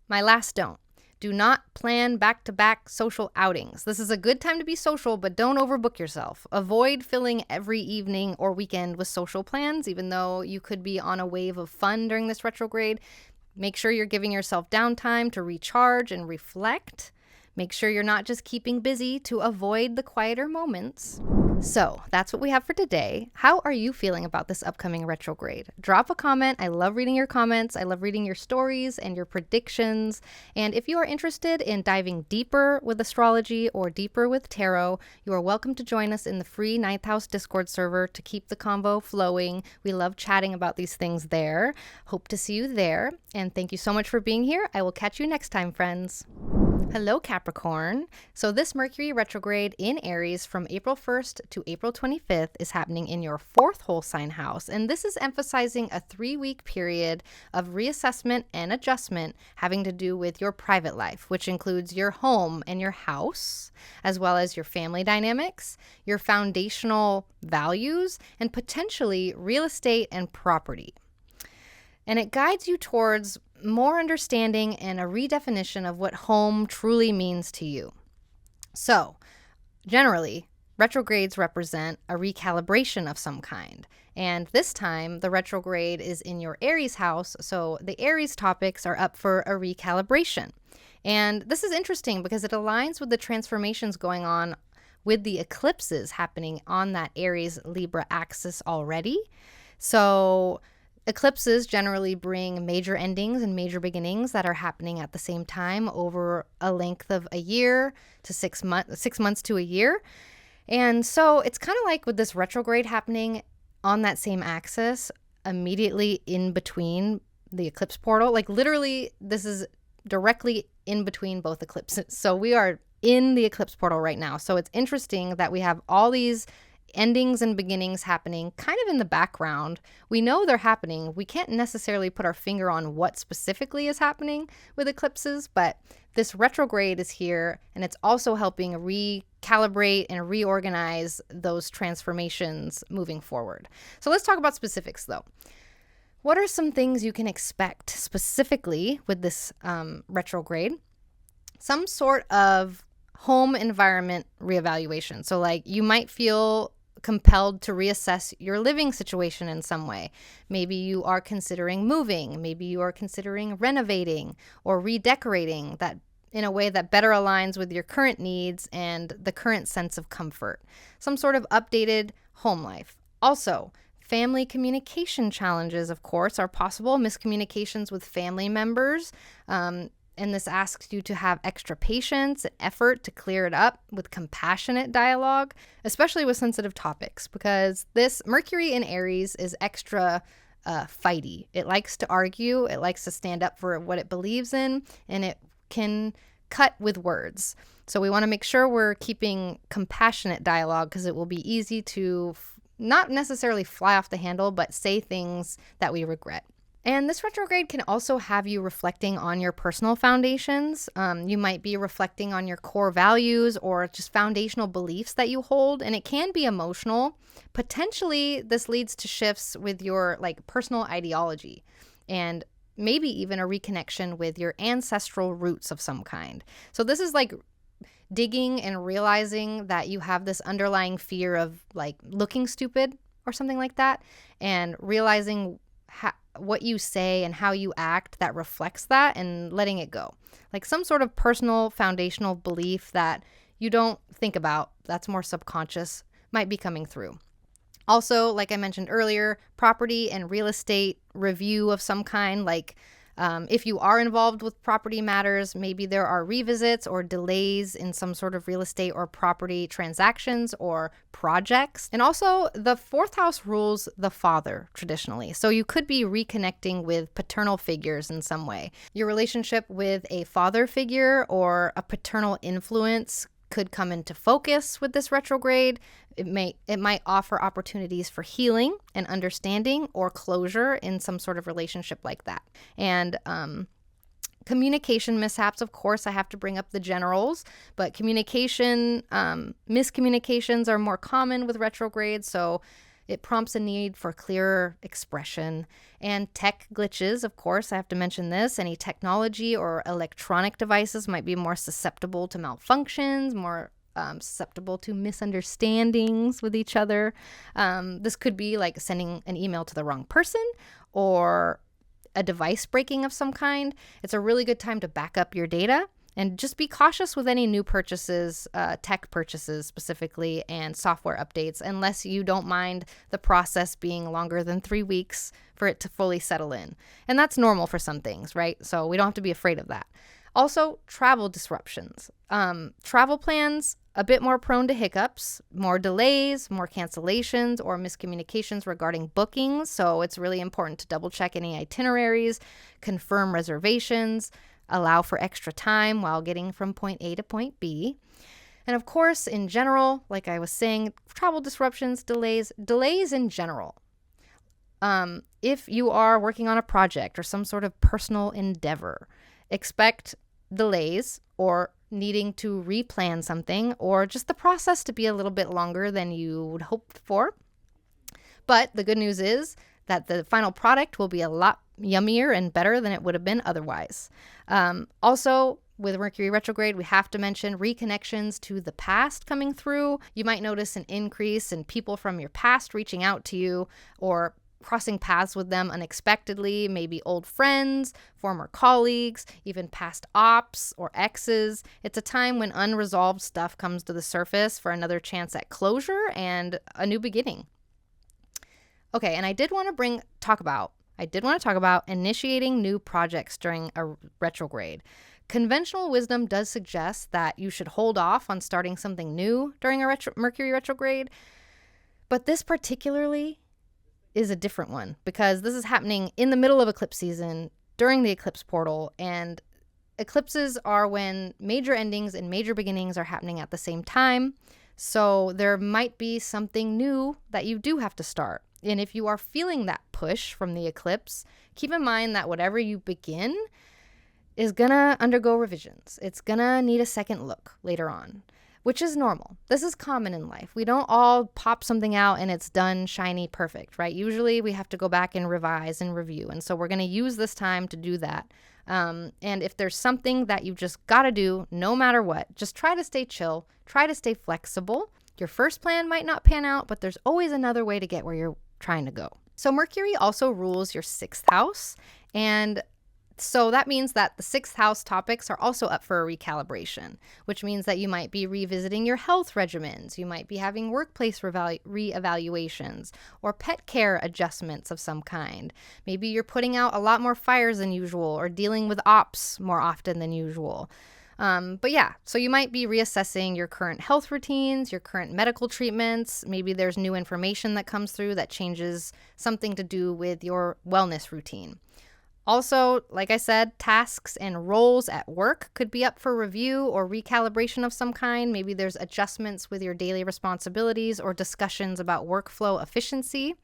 My last don't. Do not plan back-to-back social outings. This is a good time to be social, but don't overbook yourself. Avoid filling every evening or weekend with social plans, even though you could be on a wave of fun during this retrograde. Make sure you're giving yourself downtime to recharge and reflect. Make sure you're not just keeping busy to avoid the quieter moments. So that's what we have for today. How are you feeling about this upcoming retrograde? Drop a comment. I love reading your comments. I love reading your stories and your predictions. And if you are interested in diving deeper with astrology or deeper with tarot, you are welcome to join us in the free 9th House Discord server to keep the convo flowing. We love chatting about these things there. Hope to see you there. And thank you so much for being here. I will catch you next time, friends. Hello, Capricorn. So this Mercury retrograde in Aries from April 1st to April 25th is happening in your 4th whole sign house. And this is emphasizing a 3-week period of reassessment and adjustment having to do with your private life, which includes your home and your house, as well as your family dynamics, your foundational values, and potentially real estate and property. And it guides you towards more understanding and a redefinition of what home truly means to you. So, generally, retrogrades represent a recalibration of some kind. And this time, the retrograde is in your Aries house, so the Aries topics are up for a recalibration. And this is interesting because it aligns with the transformations going on with the eclipses happening on that Aries-Libra axis already. So eclipses generally bring major endings and major beginnings that are happening at the same time over a length of a year to 6 months to a year. And so it's kind of like with this retrograde happening on that same axis immediately in between the eclipse portal. Like literally, this is directly in between both eclipses. So we are in the eclipse portal right now. So it's interesting that we have all these endings and beginnings happening kind of in the background. We know they're happening. We can't necessarily put our finger on what specifically is happening with eclipses, but this retrograde is here, and it's also helping recalibrate and reorganize those transformations moving forward. So let's talk about specifics though. What are some things you can expect specifically with this retrograde? Some sort of home environment reevaluation. So like you might feel compelled to reassess your living situation in some way. Maybe you are considering moving. Maybe you are considering renovating or redecorating that in a way that better aligns with your current needs and the current sense of comfort. Some sort of updated home life. Also, family communication challenges, of course, are possible. Miscommunications with family members. And this asks you to have extra patience and effort to clear it up with compassionate dialogue, especially with sensitive topics, because this Mercury in Aries is extra fighty. It likes to argue. It likes to stand up for what it believes in, and it can cut with words. So we want to make sure we're keeping compassionate dialogue because it will be easy to not necessarily fly off the handle, but say things that we regret. And this retrograde can also have you reflecting on your personal foundations. You might be reflecting on your core values or just foundational beliefs that you hold, and it can be emotional. Potentially, this leads to shifts with your personal ideology and maybe even a reconnection with your ancestral roots of some kind. So this is like digging and realizing that you have this underlying fear of looking stupid or something like that, and realizing what you say and how you act that reflects that and letting it go. Like some sort of personal foundational belief that you don't think about, that's more subconscious, might be coming through. Also, like I mentioned earlier, property and real estate review of some kind, if you are involved with property matters, maybe there are revisits or delays in some sort of real estate or property transactions or projects. And also, the fourth house rules the father traditionally. So you could be reconnecting with paternal figures in some way. Your relationship with a father figure or a paternal influence could come into focus with this retrograde. It might offer opportunities for healing and understanding or closure in some sort of relationship like that. And communication mishaps, of course, I have to bring up the generals, but miscommunications are more common with retrograde, so it prompts a need for clearer expression. And tech glitches, of course, I have to mention this. Any technology or electronic devices might be more susceptible to malfunctions, more susceptible to misunderstandings with each other. This could be like sending an email to the wrong person or a device breaking of some kind. It's a really good time to back up your data. And just be cautious with any new purchases, tech purchases specifically, and software updates, unless you don't mind the process being longer than 3 weeks for it to fully settle in. And that's normal for some things, right? So we don't have to be afraid of that. Also, travel disruptions. Travel plans, a bit more prone to hiccups, more delays, more cancellations, or miscommunications regarding bookings. So it's really important to double check any itineraries, confirm reservations, allow for extra time while getting from point A to point B. And of course, in general, like I was saying, travel disruptions, delays in general. If you are working on a project or some sort of personal endeavor, expect delays or needing to replan something or just the process to be a little bit longer than you would hope for. But the good news is that the final product will be a lot yummier and better than it would have been otherwise. Also, with Mercury retrograde, we have to mention reconnections to the past coming through. You might notice an increase in people from your past reaching out to you or crossing paths with them unexpectedly, maybe old friends, former colleagues, even past ops or exes. It's a time when unresolved stuff comes to the surface for another chance at closure and a new beginning. Okay, and I did want to talk about initiating new projects during a retrograde. Conventional wisdom does suggest that you should hold off on starting something new during a Mercury retrograde, but this particularly is a different one because this is happening in the middle of eclipse season during the eclipse portal, and eclipses are when major endings and major beginnings are happening at the same time. So there might be something new that you do have to start. And if you are feeling that push from the eclipse, keep in mind that whatever you begin is gonna undergo revisions. It's gonna need a second look later on, which is normal. This is common in life. We don't all pop something out and it's done, shiny, perfect, right? Usually we have to go back and revise and review. And so we're gonna use this time to do that. And if there's something that you just gotta do, no matter what, just try to stay chill, try to stay flexible. Your first plan might not pan out, but there's always another way to get where you're trying to go. So Mercury also rules your 6th house, and so that means that the 6th house topics are also up for a recalibration, which means that you might be revisiting your health regimens. You might be having workplace reevaluations or pet care adjustments of some kind. Maybe you're putting out a lot more fires than usual or dealing with ops more often than usual. But yeah, so you might be reassessing your current health routines, your current medical treatments. Maybe there's new information that comes through that changes something to do with your wellness routine. Also, like I said, tasks and roles at work could be up for review or recalibration of some kind. Maybe there's adjustments with your daily responsibilities or discussions about workflow efficiency.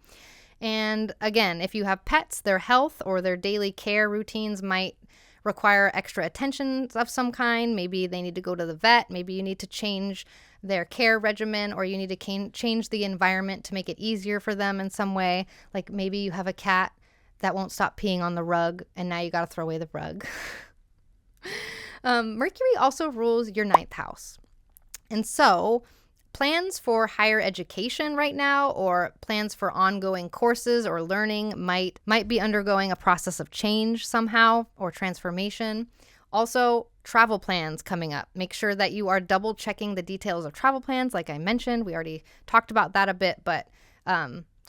And again, if you have pets, their health or their daily care routines might require extra attention of some kind. Maybe they need to go to the vet. Maybe you need to change their care regimen, or you need to change the environment to make it easier for them in some way. Like maybe you have a cat that won't stop peeing on the rug, and now you got to throw away the rug. Mercury also rules your 9th house. And so plans for higher education right now, or plans for ongoing courses or learning might be undergoing a process of change somehow, or transformation. Also, travel plans coming up. Make sure that you are double checking the details of travel plans. Like I mentioned, we already talked about that a bit, but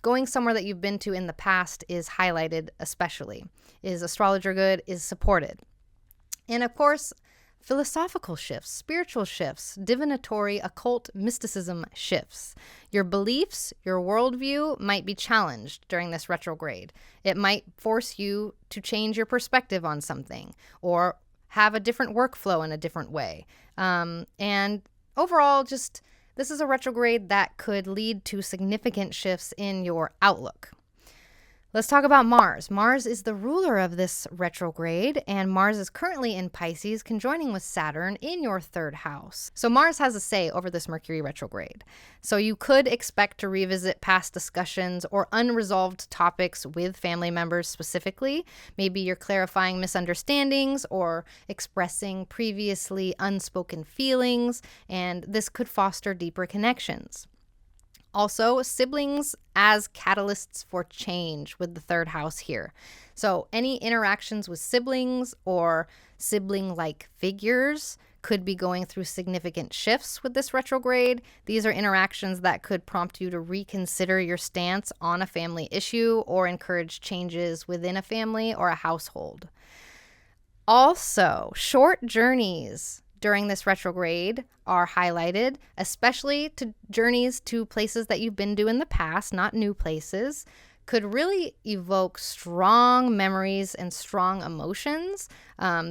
going somewhere that you've been to in the past is highlighted especially. Is astrologer good? Is supported. And of course, philosophical shifts, spiritual shifts, divinatory, occult, mysticism shifts. Your beliefs, your worldview might be challenged during this retrograde. It might force you to change your perspective on something or have a different workflow in a different way. And overall, just this is a retrograde that could lead to significant shifts in your outlook. Let's talk about Mars. Mars is the ruler of this retrograde, and Mars is currently in Pisces, conjoining with Saturn in your 3rd house. So Mars has a say over this Mercury retrograde. So you could expect to revisit past discussions or unresolved topics with family members specifically. Maybe you're clarifying misunderstandings or expressing previously unspoken feelings, and this could foster deeper connections. Also, siblings as catalysts for change with the 3rd house here. So any interactions with siblings or sibling-like figures could be going through significant shifts with this retrograde. These are interactions that could prompt you to reconsider your stance on a family issue or encourage changes within a family or a household. Also, short journeys during this retrograde are highlighted, especially to journeys to places that you've been to in the past, not new places, could really evoke strong memories and strong emotions.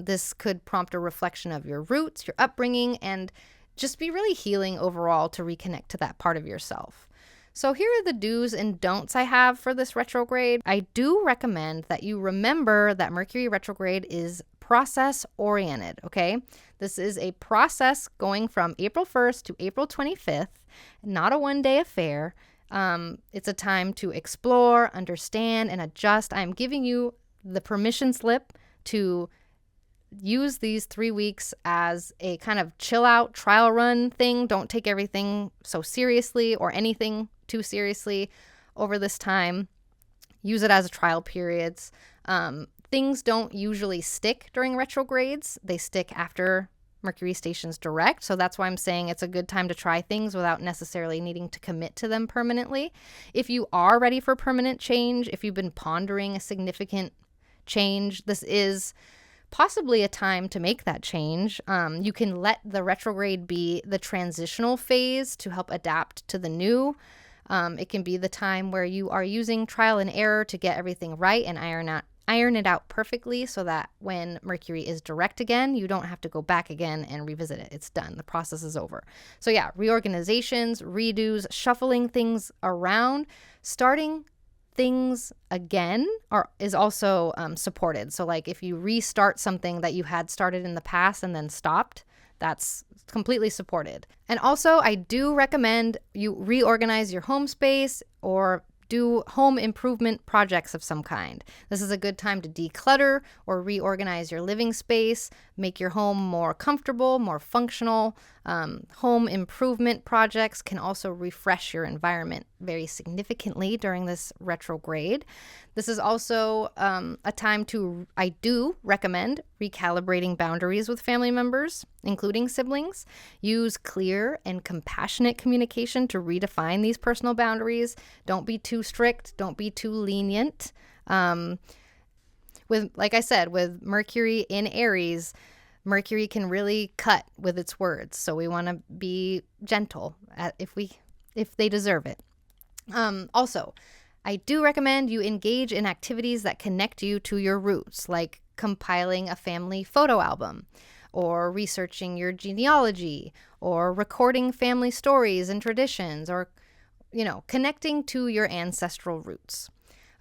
This could prompt a reflection of your roots, your upbringing, and just be really healing overall to reconnect to that part of yourself. So here are the do's and don'ts I have for this retrograde. I do recommend that you remember that Mercury retrograde is process oriented, okay? This is a process going from April 1st to April 25th, not a one-day affair. It's a time to explore, understand, and adjust. I'm giving you the permission slip to use these 3 weeks as a kind of chill out trial run thing. Don't take everything so seriously or anything too seriously over this time. Use it as a trial periods. Things don't usually stick during retrogrades. They stick after Mercury stations direct. So that's why I'm saying it's a good time to try things without necessarily needing to commit to them permanently. If you are ready for permanent change, if you've been pondering a significant change, this is possibly a time to make that change. You can let the retrograde be the transitional phase to help adapt to the new. It can be the time where you are using trial and error to get everything right and iron it out perfectly so that when Mercury is direct again, you don't have to go back again and revisit it. It's done. The process is over. So yeah, reorganizations, redos, shuffling things around, starting things again is also supported. So like if you restart something that you had started in the past and then stopped, that's completely supported. And also, I do recommend you reorganize your home space or do home improvement projects of some kind. This is a good time to declutter or reorganize your living space, make your home more comfortable, more functional. Home improvement projects can also refresh your environment very significantly during this retrograde. This is also a time I do recommend recalibrating boundaries with family members, including siblings. Use clear and compassionate communication to redefine these personal boundaries. Don't be too strict. Don't be too lenient. Like I said, with Mercury in Aries, Mercury can really cut with its words. So we want to be gentle if they deserve it. Also, I do recommend you engage in activities that connect you to your roots, like compiling a family photo album, or researching your genealogy, or recording family stories and traditions, or, connecting to your ancestral roots.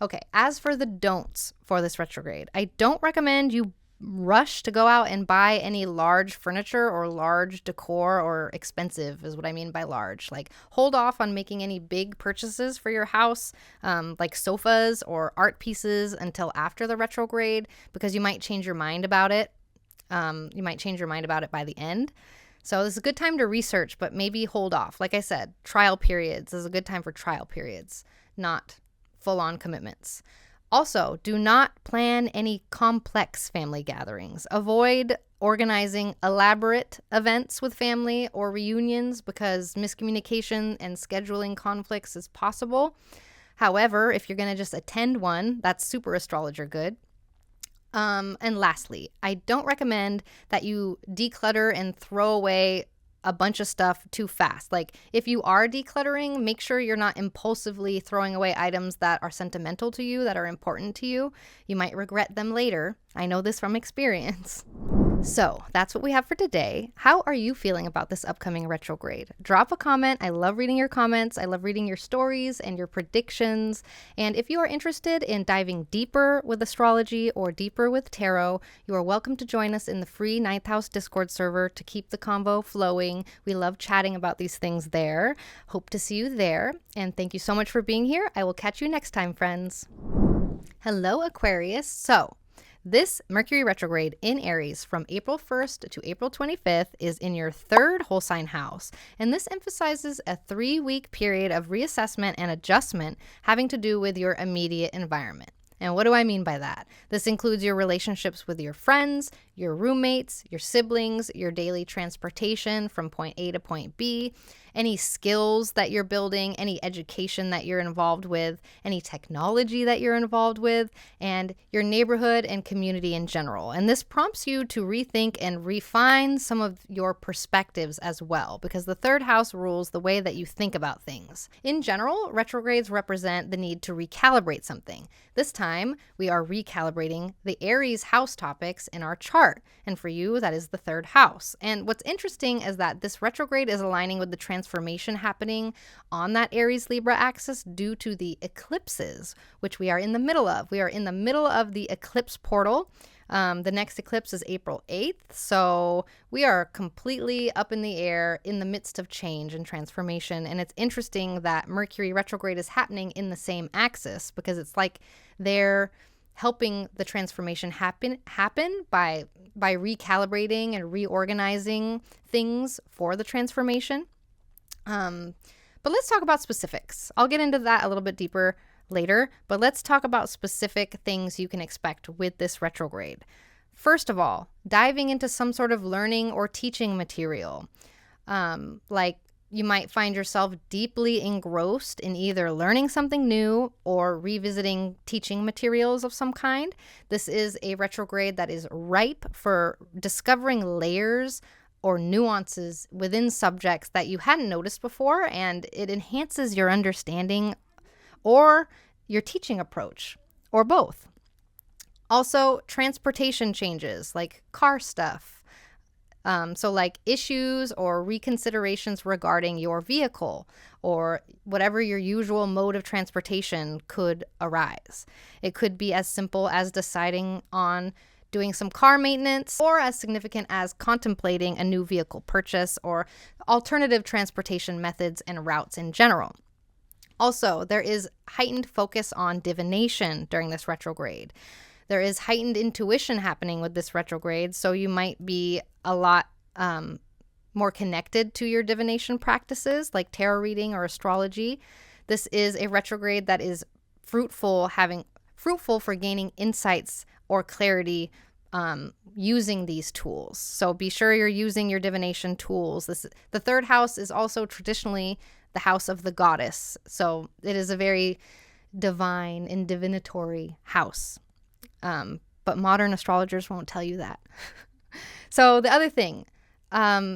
Okay, as for the don'ts for this retrograde, I don't recommend you rush to go out and buy any large furniture or large decor, or expensive is what I mean by large. Like, hold off on making any big purchases for your house, like sofas or art pieces, until after the retrograde, because you might change your mind about it. You might change your mind about it by the end. So this is a good time to research, but maybe hold off. Like I said, trial periods. This is a good time for trial periods, not full-on commitments. Also, do not plan any complex family gatherings. Avoid organizing elaborate events with family or reunions, because miscommunication and scheduling conflicts is possible. However, if you're going to just attend one, that's super astrologer good. And lastly, I don't recommend that you declutter and throw away a bunch of stuff too fast. Like, if you are decluttering, make sure you're not impulsively throwing away items that are sentimental to you, that are important to you. You might regret them later. I know this from experience. So that's what we have for today. How are you feeling about this upcoming retrograde? Drop a comment. I love reading your comments. I love reading your stories and your predictions. And if you are interested in diving deeper with astrology or deeper with tarot, you are welcome to join us in the free 9th House Discord server to keep the convo flowing. We love chatting about these things there. Hope to see you there. And thank you so much for being here. I will catch you next time, friends. Hello, Aquarius. So, this Mercury retrograde in Aries from April 1st to April 25th is in your third whole sign house, and this emphasizes a 3-week period of reassessment and adjustment having to do with your immediate environment. And what do I mean by that? This includes your relationships with your friends, your roommates, your siblings, your daily transportation from point A to point B, any skills that you're building, any education that you're involved with, any technology that you're involved with, and your neighborhood and community in general. And this prompts you to rethink and refine some of your perspectives as well, because the third house rules the way that you think about things. In general, retrogrades represent the need to recalibrate something. This time, we are recalibrating the Aries house topics in our chart. And for you, that is the third house. And what's interesting is that this retrograde is aligning with the transformation happening on that Aries Libra axis due to the eclipses, which we are in the middle of. We are in the middle of the eclipse portal. The next eclipse is April 8th. So we are completely up in the air in the midst of change and transformation. And it's interesting that Mercury retrograde is happening in the same axis, because it's like they're helping the transformation happen by recalibrating and reorganizing things for the transformation. But let's talk about specifics. I'll get into that a little bit deeper later, but let's talk about specific things you can expect with this retrograde. First of all, diving into some sort of learning or teaching material. Like, you might find yourself deeply engrossed in either learning something new or revisiting teaching materials of some kind. This is a retrograde that is ripe for discovering layers or nuances within subjects that you hadn't noticed before, and it enhances your understanding or your teaching approach, or both. Also, transportation changes like car stuff. So like issues or reconsiderations regarding your vehicle or whatever your usual mode of transportation could arise. It could be as simple as deciding on doing some car maintenance, or as significant as contemplating a new vehicle purchase or alternative transportation methods and routes in general. Also, there is heightened focus on divination during this retrograde. There is heightened intuition happening with this retrograde, so you might be a lot more connected to your divination practices like tarot reading or astrology. This is a retrograde that is fruitful for gaining insights or clarity using these tools. So be sure you're using your divination tools. The third house is also traditionally the house of the goddess. So it is a very divine and divinatory house. But modern astrologers won't tell you that. So the other thing,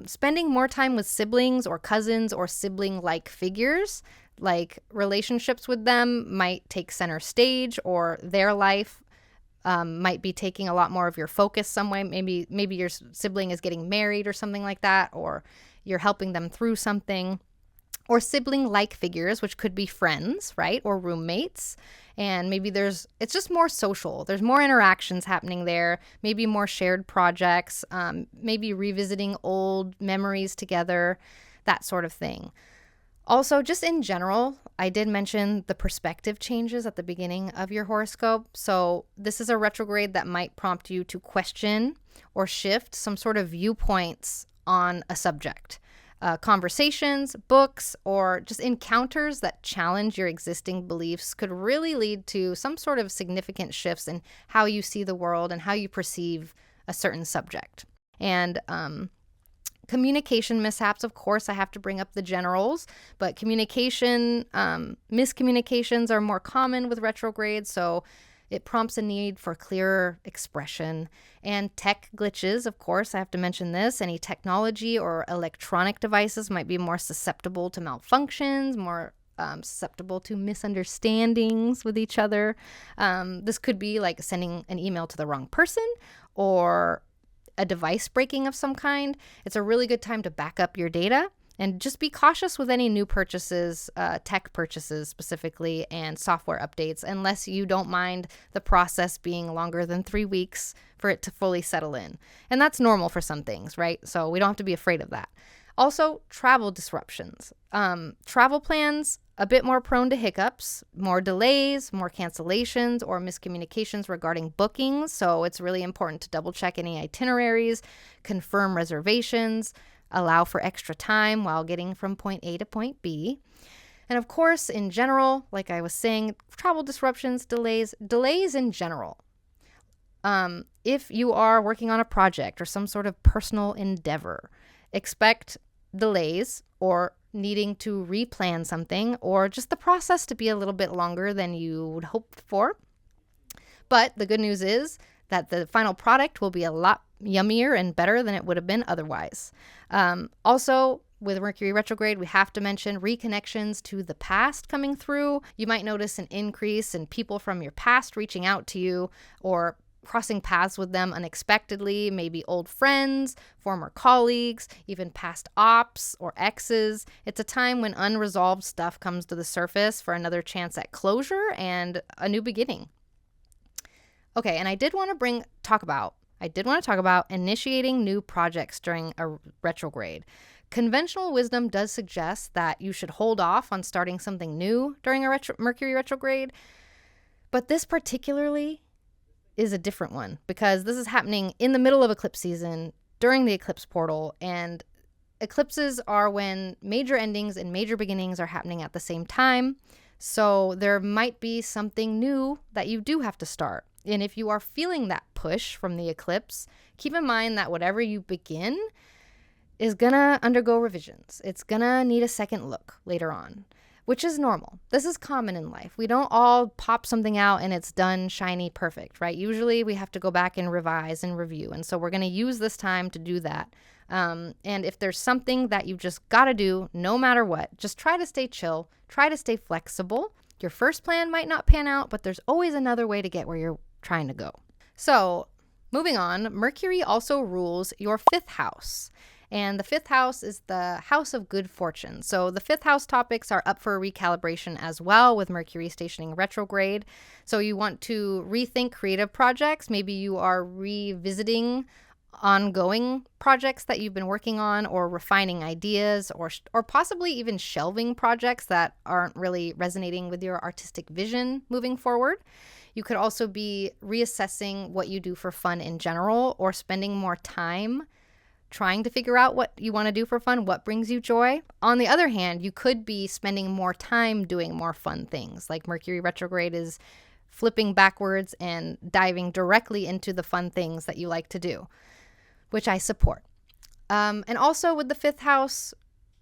spending more time with siblings or cousins or sibling-like figures, like relationships with them might take center stage, or their life might be taking a lot more of your focus some way. Maybe your sibling is getting married or something like that, or you're helping them through something. Or sibling-like figures, which could be friends, right? Or roommates. And maybe it's just more social. There's more interactions happening there, maybe more shared projects, maybe revisiting old memories together, that sort of thing. Also, just in general, I did mention the perspective changes at the beginning of your horoscope. So this is a retrograde that might prompt you to question or shift some sort of viewpoints on a subject. Conversations, books, or just encounters that challenge your existing beliefs could really lead to some sort of significant shifts in how you see the world and how you perceive a certain subject. And communication mishaps, of course, I have to bring up the generals, but miscommunications are more common with retrograde, so it prompts a need for clearer expression. And tech glitches, of course, I have to mention this. Any technology or electronic devices might be more susceptible to malfunctions, more susceptible to misunderstandings with each other. This could be like sending an email to the wrong person or a device breaking of some kind. It's a really good time to back up your data. And just be cautious with any new purchases, tech purchases specifically, and software updates, unless you don't mind the process being longer than 3 weeks for it to fully settle in. And that's normal for some things, right? So we don't have to be afraid of that. Also, travel disruptions. Travel plans, a bit more prone to hiccups, more delays, more cancellations, or miscommunications regarding bookings. So it's really important to double check any itineraries, confirm reservations, allow for extra time while getting from point A to point B. And of course, in general, like I was saying, travel disruptions, delays in general. If you are working on a project or some sort of personal endeavor, expect delays or needing to replan something, or just the process to be a little bit longer than you would hope for. But the good news is that the final product will be a lot yummier and better than it would have been otherwise. Also, with Mercury retrograde, we have to mention reconnections to the past coming through. You might notice an increase in people from your past reaching out to you or crossing paths with them unexpectedly, maybe old friends, former colleagues, even past ops or exes. It's a time when unresolved stuff comes to the surface for another chance at closure and a new beginning. Okay, and I did want to talk about initiating new projects during a retrograde. Conventional wisdom does suggest that you should hold off on starting something new during a Mercury retrograde, but this particularly is a different one because this is happening in the middle of eclipse season during the eclipse portal, and eclipses are when major endings and major beginnings are happening at the same time. So there might be something new that you do have to start. And if you are feeling that push from the eclipse, keep in mind that whatever you begin is gonna undergo revisions. It's gonna need a second look later on, which is normal. This is common in life. We don't all pop something out and it's done, shiny, perfect, right? Usually we have to go back and revise and review. And so we're gonna use this time to do that. And if there's something that you just gotta do, no matter what, just try to stay chill, try to stay flexible. Your first plan might not pan out, but there's always another way to get where you're trying to go. So, moving on, Mercury also rules your 5th house. And the 5th house is the house of good fortune. So the 5th house topics are up for recalibration as well with Mercury stationing retrograde. So you want to rethink creative projects. Maybe you are revisiting ongoing projects that you've been working on, or refining ideas, or possibly even shelving projects that aren't really resonating with your artistic vision moving forward. You could also be reassessing what you do for fun in general, or spending more time trying to figure out what you want to do for fun, what brings you joy. On the other hand, you could be spending more time doing more fun things, like Mercury retrograde is flipping backwards and diving directly into the fun things that you like to do, which I support. And also with the 5th house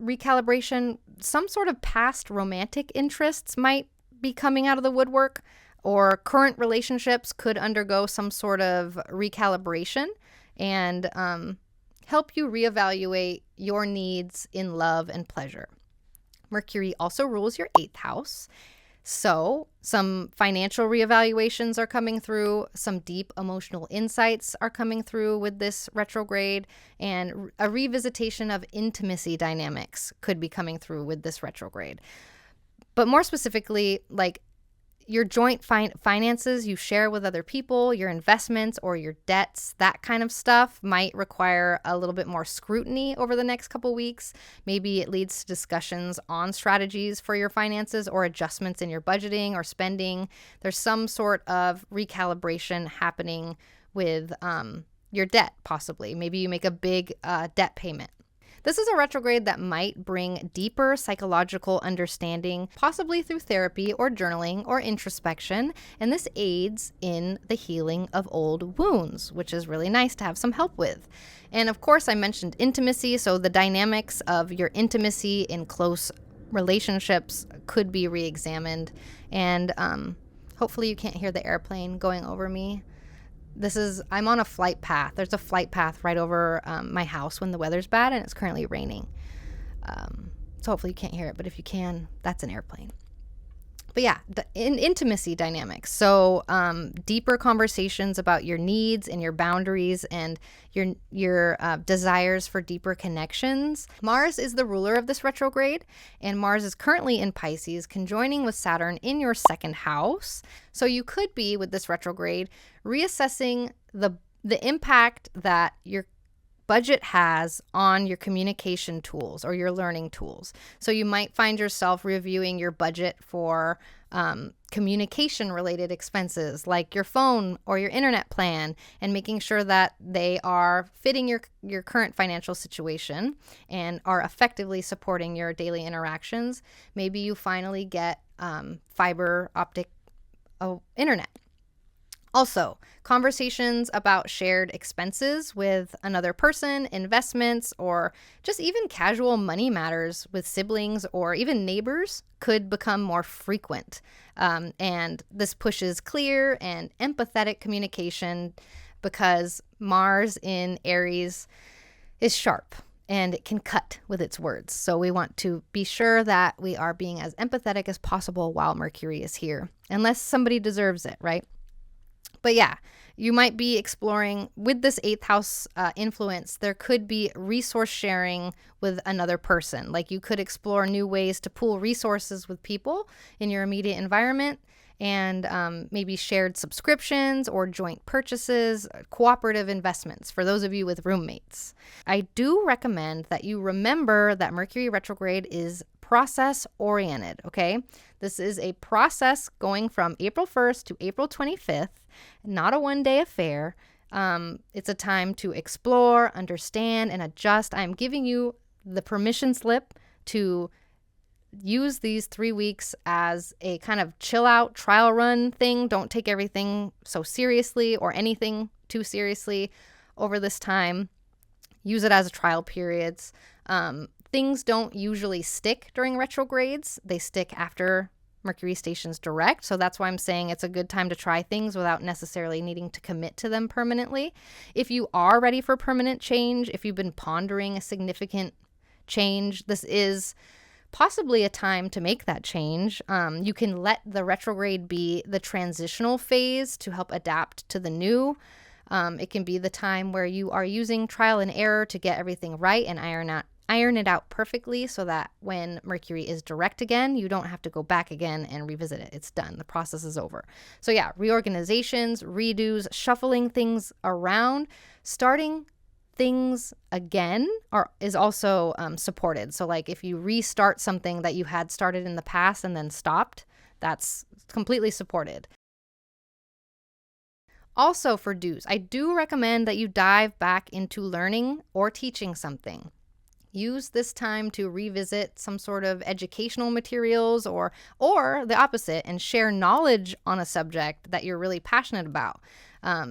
recalibration, some sort of past romantic interests might be coming out of the woodwork, or current relationships could undergo some sort of recalibration and help you reevaluate your needs in love and pleasure. Mercury also rules your 8th house. So some financial reevaluations are coming through, some deep emotional insights are coming through with this retrograde, and a revisitation of intimacy dynamics could be coming through with this retrograde. But more specifically, like your joint finances you share with other people, your investments or your debts, that kind of stuff might require a little bit more scrutiny over the next couple weeks. Maybe it leads to discussions on strategies for your finances, or adjustments in your budgeting or spending. There's some sort of recalibration happening with your debt, possibly. Maybe you make a big debt payment. This is a retrograde that might bring deeper psychological understanding, possibly through therapy or journaling or introspection, and this aids in the healing of old wounds, which is really nice to have some help with. And of course, I mentioned intimacy, so the dynamics of your intimacy in close relationships could be re-examined, and hopefully you can't hear the airplane going over me. I'm on a flight path. There's a flight path right over my house when the weather's bad, and it's currently raining. So hopefully you can't hear it, but if you can, that's an airplane. But yeah, in intimacy dynamics. So deeper conversations about your needs and your boundaries and your desires for deeper connections. Mars is the ruler of this retrograde, and Mars is currently in Pisces, conjoining with Saturn in your 2nd house. So you could be, with this retrograde, reassessing the impact that your budget has on your communication tools or your learning tools. So you might find yourself reviewing your budget for communication related expenses, like your phone or your internet plan, and making sure that they are fitting your current financial situation and are effectively supporting your daily interactions. Maybe you finally get fiber optic internet. Also, conversations about shared expenses with another person, investments, or just even casual money matters with siblings or even neighbors could become more frequent. And this pushes clear and empathetic communication, because Mars in Aries is sharp and it can cut with its words. So we want to be sure that we are being as empathetic as possible while Mercury is here, unless somebody deserves it, right? But yeah, you might be exploring with this 8th house influence. There could be resource sharing with another person. Like you could explore new ways to pool resources with people in your immediate environment, and maybe shared subscriptions or joint purchases, cooperative investments for those of you with roommates. I do recommend that you remember that Mercury retrograde is process oriented, okay? This is a process going from April 1st to April 25th, not a one-day affair. It's a time to explore, understand, and adjust. I'm giving you the permission slip to use these 3 weeks as a kind of chill out trial run thing. Don't take everything so seriously or anything too seriously over this time. Use it as a trial periods. Things don't usually stick during retrogrades. They stick after Mercury stations direct. So that's why I'm saying it's a good time to try things without necessarily needing to commit to them permanently. If you are ready for permanent change, if you've been pondering a significant change, this is possibly a time to make that change. You can let the retrograde be the transitional phase to help adapt to the new. It can be the time where you are using trial and error to get everything right and iron it out perfectly so that when Mercury is direct again, you don't have to go back again and revisit it. It's done. The process is over. So yeah, reorganizations, redos, shuffling things around, starting things again is also supported. So like if you restart something that you had started in the past and then stopped, that's completely supported. Also for do's, I do recommend that you dive back into learning or teaching something. Use this time to revisit some sort of educational materials or the opposite and share knowledge on a subject that you're really passionate about.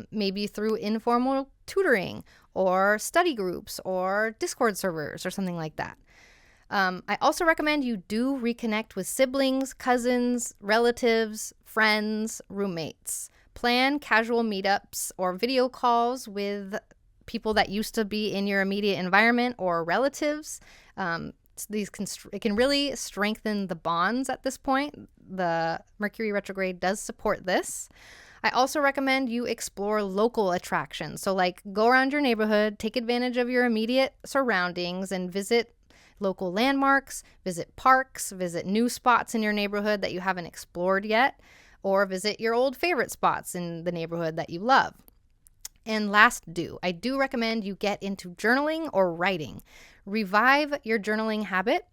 Maybe through informal tutoring or study groups or Discord servers or something like that. I also recommend you do reconnect with siblings, cousins, relatives, friends, roommates. Plan casual meetups or video calls with people that used to be in your immediate environment or relatives. It can really strengthen the bonds at this point. The Mercury retrograde does support this. I also recommend you explore local attractions. So like go around your neighborhood, take advantage of your immediate surroundings and visit local landmarks, visit parks, visit new spots in your neighborhood that you haven't explored yet, or visit your old favorite spots in the neighborhood that you love. And last I do recommend you get into journaling or writing. Revive your journaling habit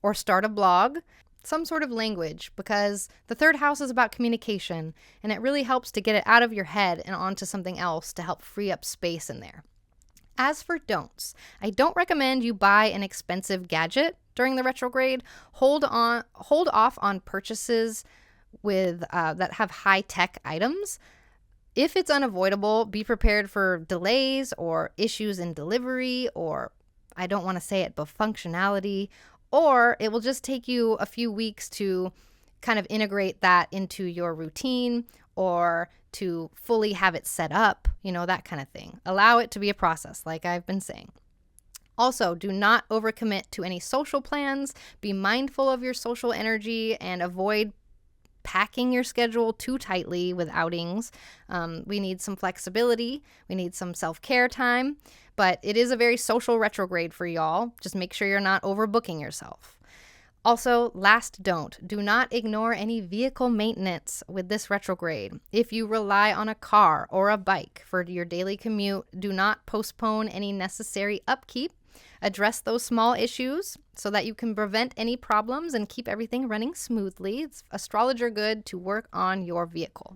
or start a blog, some sort of language, because the third house is about communication and it really helps to get it out of your head and onto something else to help free up space in there. As for don'ts, I don't recommend you buy an expensive gadget during the retrograde. Hold off on purchases with that have high-tech items. If it's unavoidable, be prepared for delays or issues in delivery, or I don't want to say it, but functionality, or it will just take you a few weeks to kind of integrate that into your routine or to fully have it set up, that kind of thing. Allow it to be a process, like I've been saying. Also, do not overcommit to any social plans. Be mindful of your social energy and avoid packing your schedule too tightly with outings. We need some flexibility. We need some self-care time, but it is a very social retrograde for y'all. Just make sure you're not overbooking yourself. Also, do not ignore any vehicle maintenance with this retrograde. If you rely on a car or a bike for your daily commute, do not postpone any necessary upkeep. Address those small issues so that you can prevent any problems and keep everything running smoothly. It's astrologer good to work on your vehicle.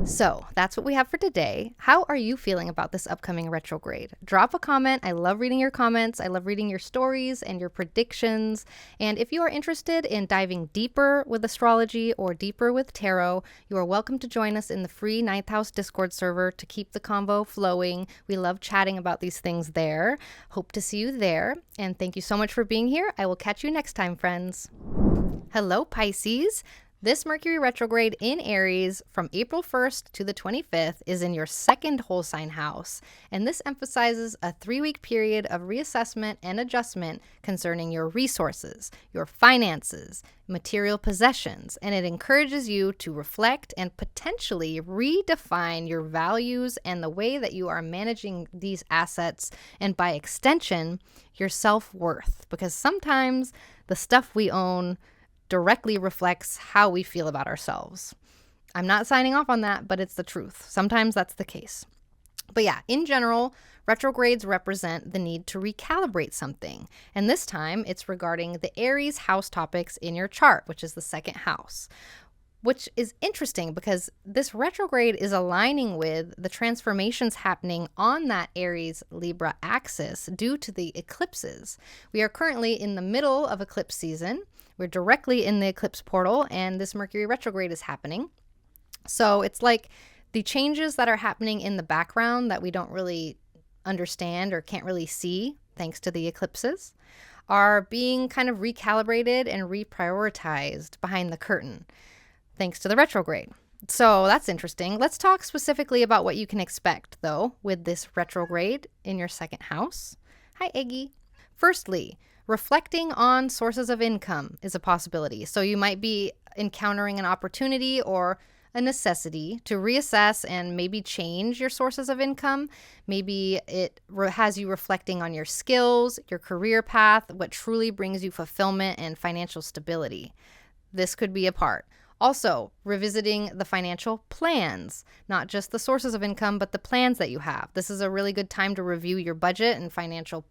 So that's what we have for today. How are you feeling about this upcoming retrograde? Drop a comment. I love reading your comments. I love reading your stories and your predictions. And if you are interested in diving deeper with astrology or deeper with tarot, you are welcome to join us in the free 9th House Discord server to keep the convo flowing. We love chatting about these things there. Hope to see you there. And thank you so much for being here. I will catch you next time, friends. Hello, Pisces. This Mercury retrograde in Aries from April 1st to the 25th is in your second whole sign house, and this emphasizes a 3-week period of reassessment and adjustment concerning your resources, your finances, material possessions, and it encourages you to reflect and potentially redefine your values and the way that you are managing these assets, and by extension, your self-worth, because sometimes the stuff we own directly reflects how we feel about ourselves. I'm not signing off on that, but it's the truth. Sometimes that's the case. But yeah, in general, retrogrades represent the need to recalibrate something. And this time it's regarding the Aries house topics in your chart, which is the second house, which is interesting because this retrograde is aligning with the transformations happening on that Aries-Libra axis due to the eclipses. We are currently in the middle of eclipse season. We're directly in the eclipse portal, and this Mercury retrograde is happening. So it's like the changes that are happening in the background that we don't really understand or can't really see, thanks to the eclipses, are being kind of recalibrated and reprioritized behind the curtain, thanks to the retrograde. So that's interesting. Let's talk specifically about what you can expect, though, with this retrograde in your second house. Hi, Eggy. Firstly, Reflecting on sources of income is a possibility. So you might be encountering an opportunity or a necessity to reassess and maybe change your sources of income. Maybe it has you reflecting on your skills, your career path, what truly brings you fulfillment and financial stability. This could be a part. Also, revisiting the financial plans, not just the sources of income, but the plans that you have. This is a really good time to review your budget and financial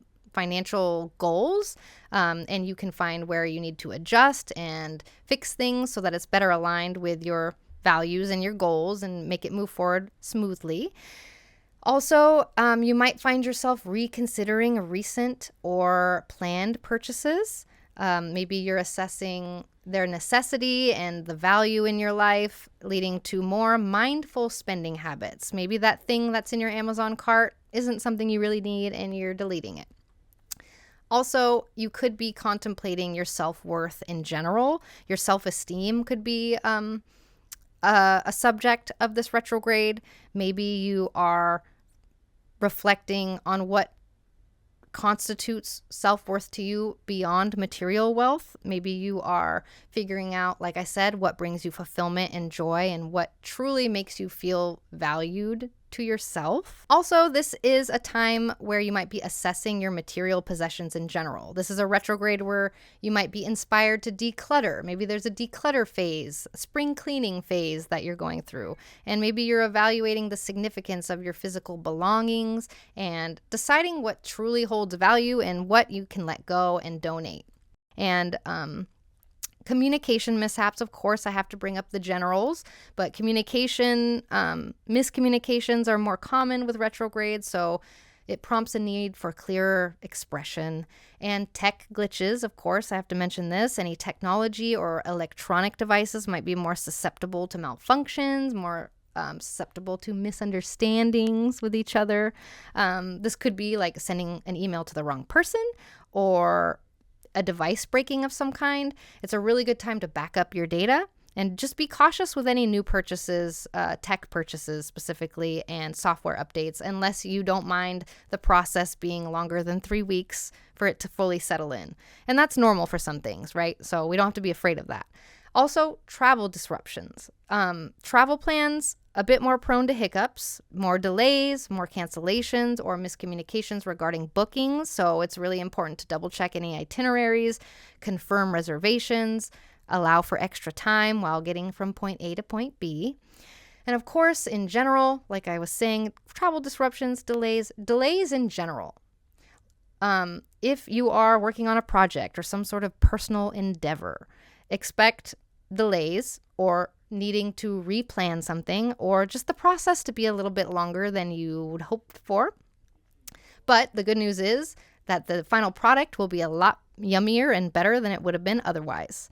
goals, and you can find where you need to adjust and fix things so that it's better aligned with your values and your goals and make it move forward smoothly. Also, you might find yourself reconsidering recent or planned purchases. Maybe you're assessing their necessity and the value in your life, leading to more mindful spending habits. Maybe that thing that's in your Amazon cart isn't something you really need and you're deleting it. Also, you could be contemplating your self-worth in general. Your self-esteem could be a subject of this retrograde. Maybe you are reflecting on what constitutes self-worth to you beyond material wealth. Maybe you are figuring out, like I said, what brings you fulfillment and joy and what truly makes you feel valued to yourself. Also, this is a time where you might be assessing your material possessions in general. This is a retrograde where you might be inspired to declutter. Maybe there's a declutter phase, a spring cleaning phase that you're going through. And maybe you're evaluating the significance of your physical belongings and deciding what truly holds value and what you can let go and donate. And communication mishaps, of course, I have to bring up the generals, but miscommunications are more common with retrograde, so it prompts a need for clearer expression. And tech glitches, of course, I have to mention this. Any technology or electronic devices might be more susceptible to malfunctions, more susceptible to misunderstandings with each other. This could be like sending an email to the wrong person or a device breaking of some kind. It's a really good time to back up your data and just be cautious with any new purchases, tech purchases specifically, and software updates, unless you don't mind the process being longer than 3 weeks for it to fully settle in. And that's normal for some things, right? So we don't have to be afraid of that. Also, travel disruptions. Travel plans, a bit more prone to hiccups, more delays, more cancellations, or miscommunications regarding bookings. So it's really important to double check any itineraries, confirm reservations, allow for extra time while getting from point A to point B. And of course, in general, like I was saying, travel disruptions, delays in general. If you are working on a project or some sort of personal endeavor, expect delays or needing to replan something, or just the process to be a little bit longer than you would hope for. But the good news is that the final product will be a lot yummier and better than it would have been otherwise.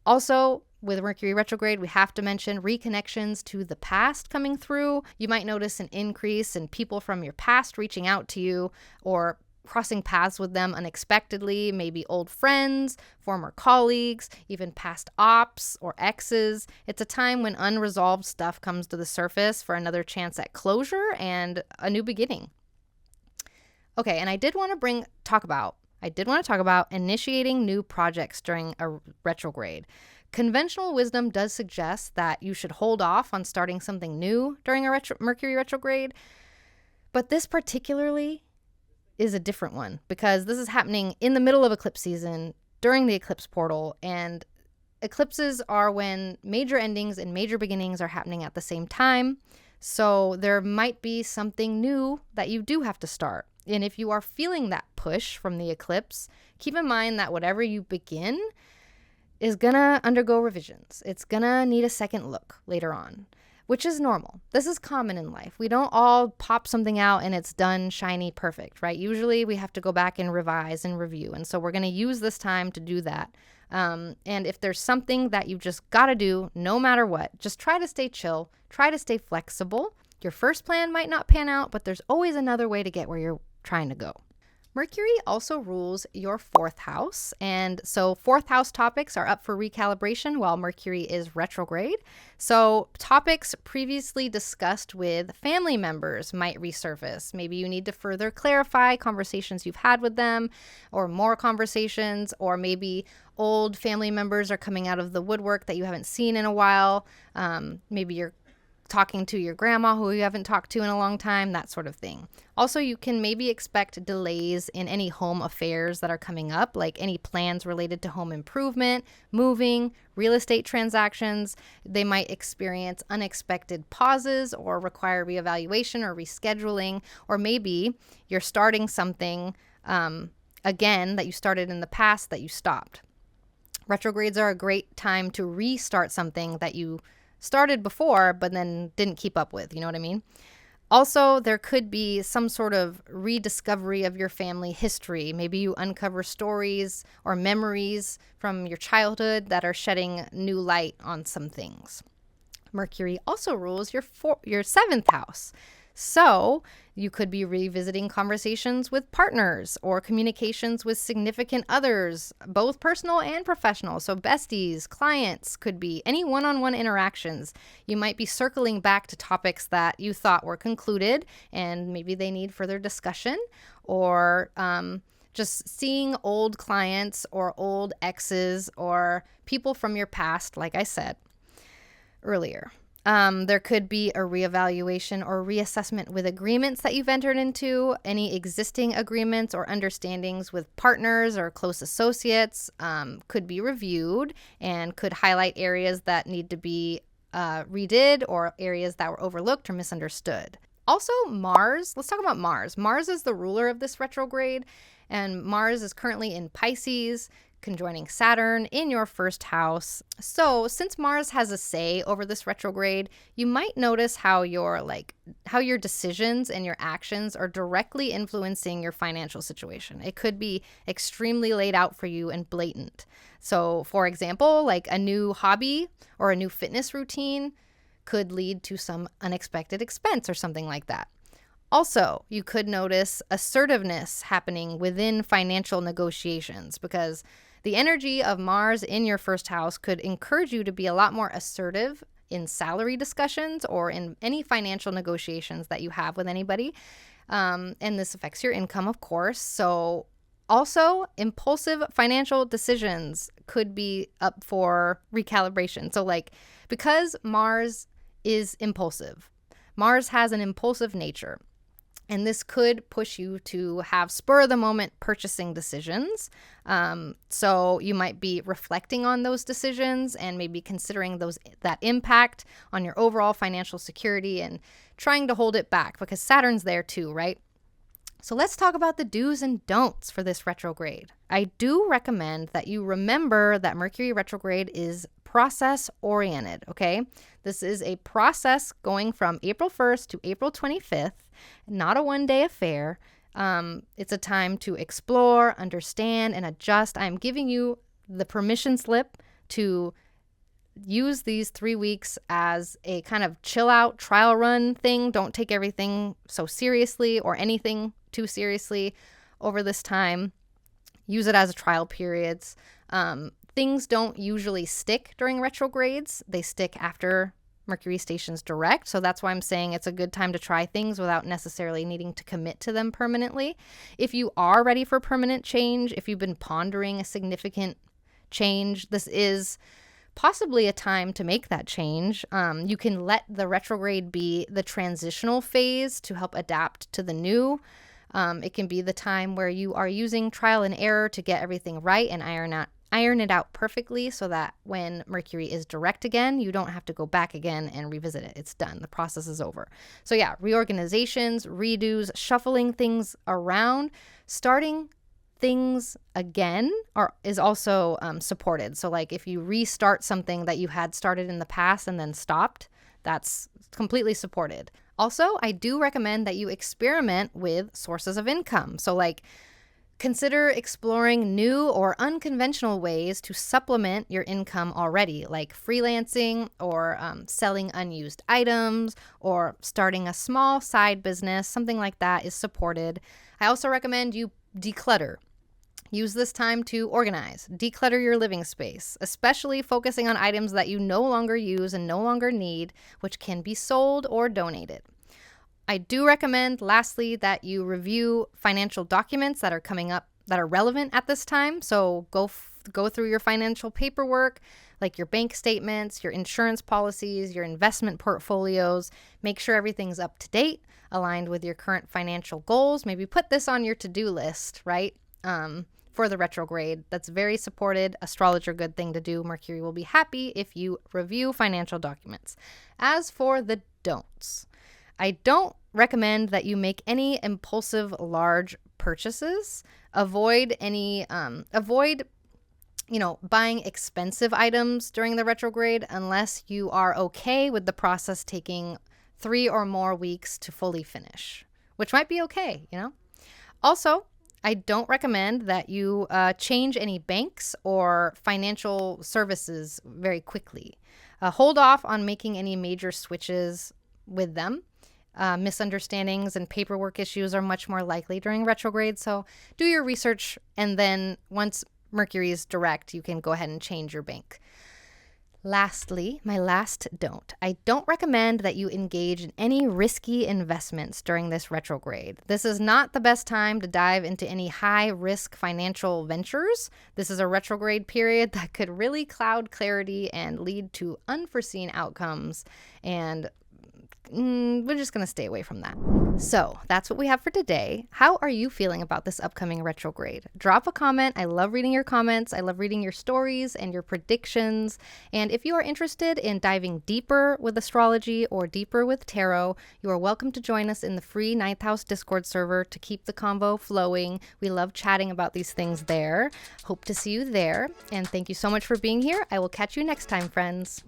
Also, with Mercury retrograde, we have to mention reconnections to the past coming through. You might notice an increase in people from your past reaching out to you or crossing paths with them unexpectedly, maybe old friends, former colleagues, even past ops or exes. It's a time when unresolved stuff comes to the surface for another chance at closure and a new beginning. Okay, and I did want to talk about initiating new projects during a retrograde. Conventional wisdom does suggest that you should hold off on starting something new during a Mercury retrograde, but this particularly is a different one because this is happening in the middle of eclipse season during the eclipse portal, and eclipses are when major endings and major beginnings are happening at the same time. So there might be something new that you do have to start. And if you are feeling that push from the eclipse, keep in mind that whatever you begin is gonna undergo revisions. It's gonna need a second look later on, which is normal. This is common in life. We don't all pop something out and it's done, shiny, perfect, right? Usually we have to go back and revise and review. And so we're going to use this time to do that. And if there's something that you've just got to do, no matter what, just try to stay chill, try to stay flexible. Your first plan might not pan out, but there's always another way to get where you're trying to go. Mercury also rules your fourth house. And so fourth house topics are up for recalibration while Mercury is retrograde. So topics previously discussed with family members might resurface. Maybe you need to further clarify conversations you've had with them or more conversations, or maybe old family members are coming out of the woodwork that you haven't seen in a while. Maybe you're talking to your grandma who you haven't talked to in a long time, that sort of thing. Also, you can maybe expect delays in any home affairs that are coming up, like any plans related to home improvement, moving, real estate transactions. They might experience unexpected pauses or require reevaluation or rescheduling, or maybe you're starting something again that you started in the past that you stopped. Retrogrades are a great time to restart something that you started before but then didn't keep up with, you know what I mean? Also, there could be some sort of rediscovery of your family history. Maybe you uncover stories or memories from your childhood that are shedding new light on some things. Mercury also rules your seventh house. So you could be revisiting conversations with partners or communications with significant others, both personal and professional. So besties, clients, could be any one-on-one interactions. You might be circling back to topics that you thought were concluded and maybe they need further discussion, or just seeing old clients or old exes or people from your past, like I said earlier. There could be a reevaluation or reassessment with agreements that you've entered into. Any existing agreements or understandings with partners or close associates could be reviewed and could highlight areas that need to be redid or areas that were overlooked or misunderstood. Also, Mars. Let's talk about Mars. Mars is the ruler of this retrograde, and Mars is currently in Pisces, conjoining Saturn in your first house. So since Mars has a say over this retrograde, you might notice how your decisions and your actions are directly influencing your financial situation. It could be extremely laid out for you and blatant. So for example, like a new hobby or a new fitness routine could lead to some unexpected expense or something like that. Also, you could notice assertiveness happening within financial negotiations, because the energy of Mars in your first house could encourage you to be a lot more assertive in salary discussions or in any financial negotiations that you have with anybody. And this affects your income, of course. So also, impulsive financial decisions could be up for recalibration. So because Mars is impulsive, Mars has an impulsive nature. And this could push you to have spur-of-the-moment purchasing decisions. So you might be reflecting on those decisions and maybe considering that impact on your overall financial security and trying to hold it back, because Saturn's there too, right? So let's talk about the do's and don'ts for this retrograde. I do recommend that you remember that Mercury retrograde is process-oriented, okay? This is a process going from April 1st to April 25th, not a one-day affair. It's a time to explore, understand, and adjust. I'm giving you the permission slip to use these 3 weeks as a kind of chill out trial run thing. Don't take everything so seriously or anything too seriously over this time. Use it as a trial periods. Things don't usually stick during retrogrades. They stick after Mercury stations direct. So that's why I'm saying it's a good time to try things without necessarily needing to commit to them permanently. If you are ready for permanent change, if you've been pondering a significant change, this is possibly a time to make that change. You can let the retrograde be the transitional phase to help adapt to the new. It can be the time where you are using trial and error to get everything right and iron it out perfectly, so that when Mercury is direct again, you don't have to go back again and revisit it. It's done. The process is over. So yeah, reorganizations, redos, shuffling things around, starting things again is also supported. So if you restart something that you had started in the past and then stopped, that's completely supported. Also, I do recommend that you experiment with sources of income. So consider exploring new or unconventional ways to supplement your income already, like freelancing or selling unused items or starting a small side business. Something like that is supported. I also recommend you declutter. Use this time to organize, declutter your living space, especially focusing on items that you no longer use and no longer need, which can be sold or donated. I do recommend, lastly, that you review financial documents that are coming up that are relevant at this time. So go through your financial paperwork, like your bank statements, your insurance policies, your investment portfolios. Make sure everything's up to date, aligned with your current financial goals. Maybe put this on your to-do list, right? For the retrograde. That's very supported. Astrologer good thing to do. Mercury will be happy if you review financial documents. As for the don'ts, I don't recommend that you make any impulsive large purchases. Avoid buying expensive items during the retrograde unless you are okay with the process taking 3 or more weeks to fully finish, which might be okay, Also, I don't recommend that you change any banks or financial services very quickly. Hold off on making any major switches with them. Misunderstandings and paperwork issues are much more likely during retrograde, so do your research, and then once Mercury is direct, you can go ahead and change your bank. Lastly, my last don't. I don't recommend that you engage in any risky investments during this retrograde. This is not the best time to dive into any high-risk financial ventures. This is a retrograde period that could really cloud clarity and lead to unforeseen outcomes, and we're just going to stay away from that. So that's what we have for today. How are you feeling about this upcoming retrograde? Drop a comment. I love reading your comments. I love reading your stories and your predictions. And if you are interested in diving deeper with astrology or deeper with tarot, you are welcome to join us in the free 9th House Discord server to keep the convo flowing. We love chatting about these things there. Hope to see you there. And thank you so much for being here. I will catch you next time, friends.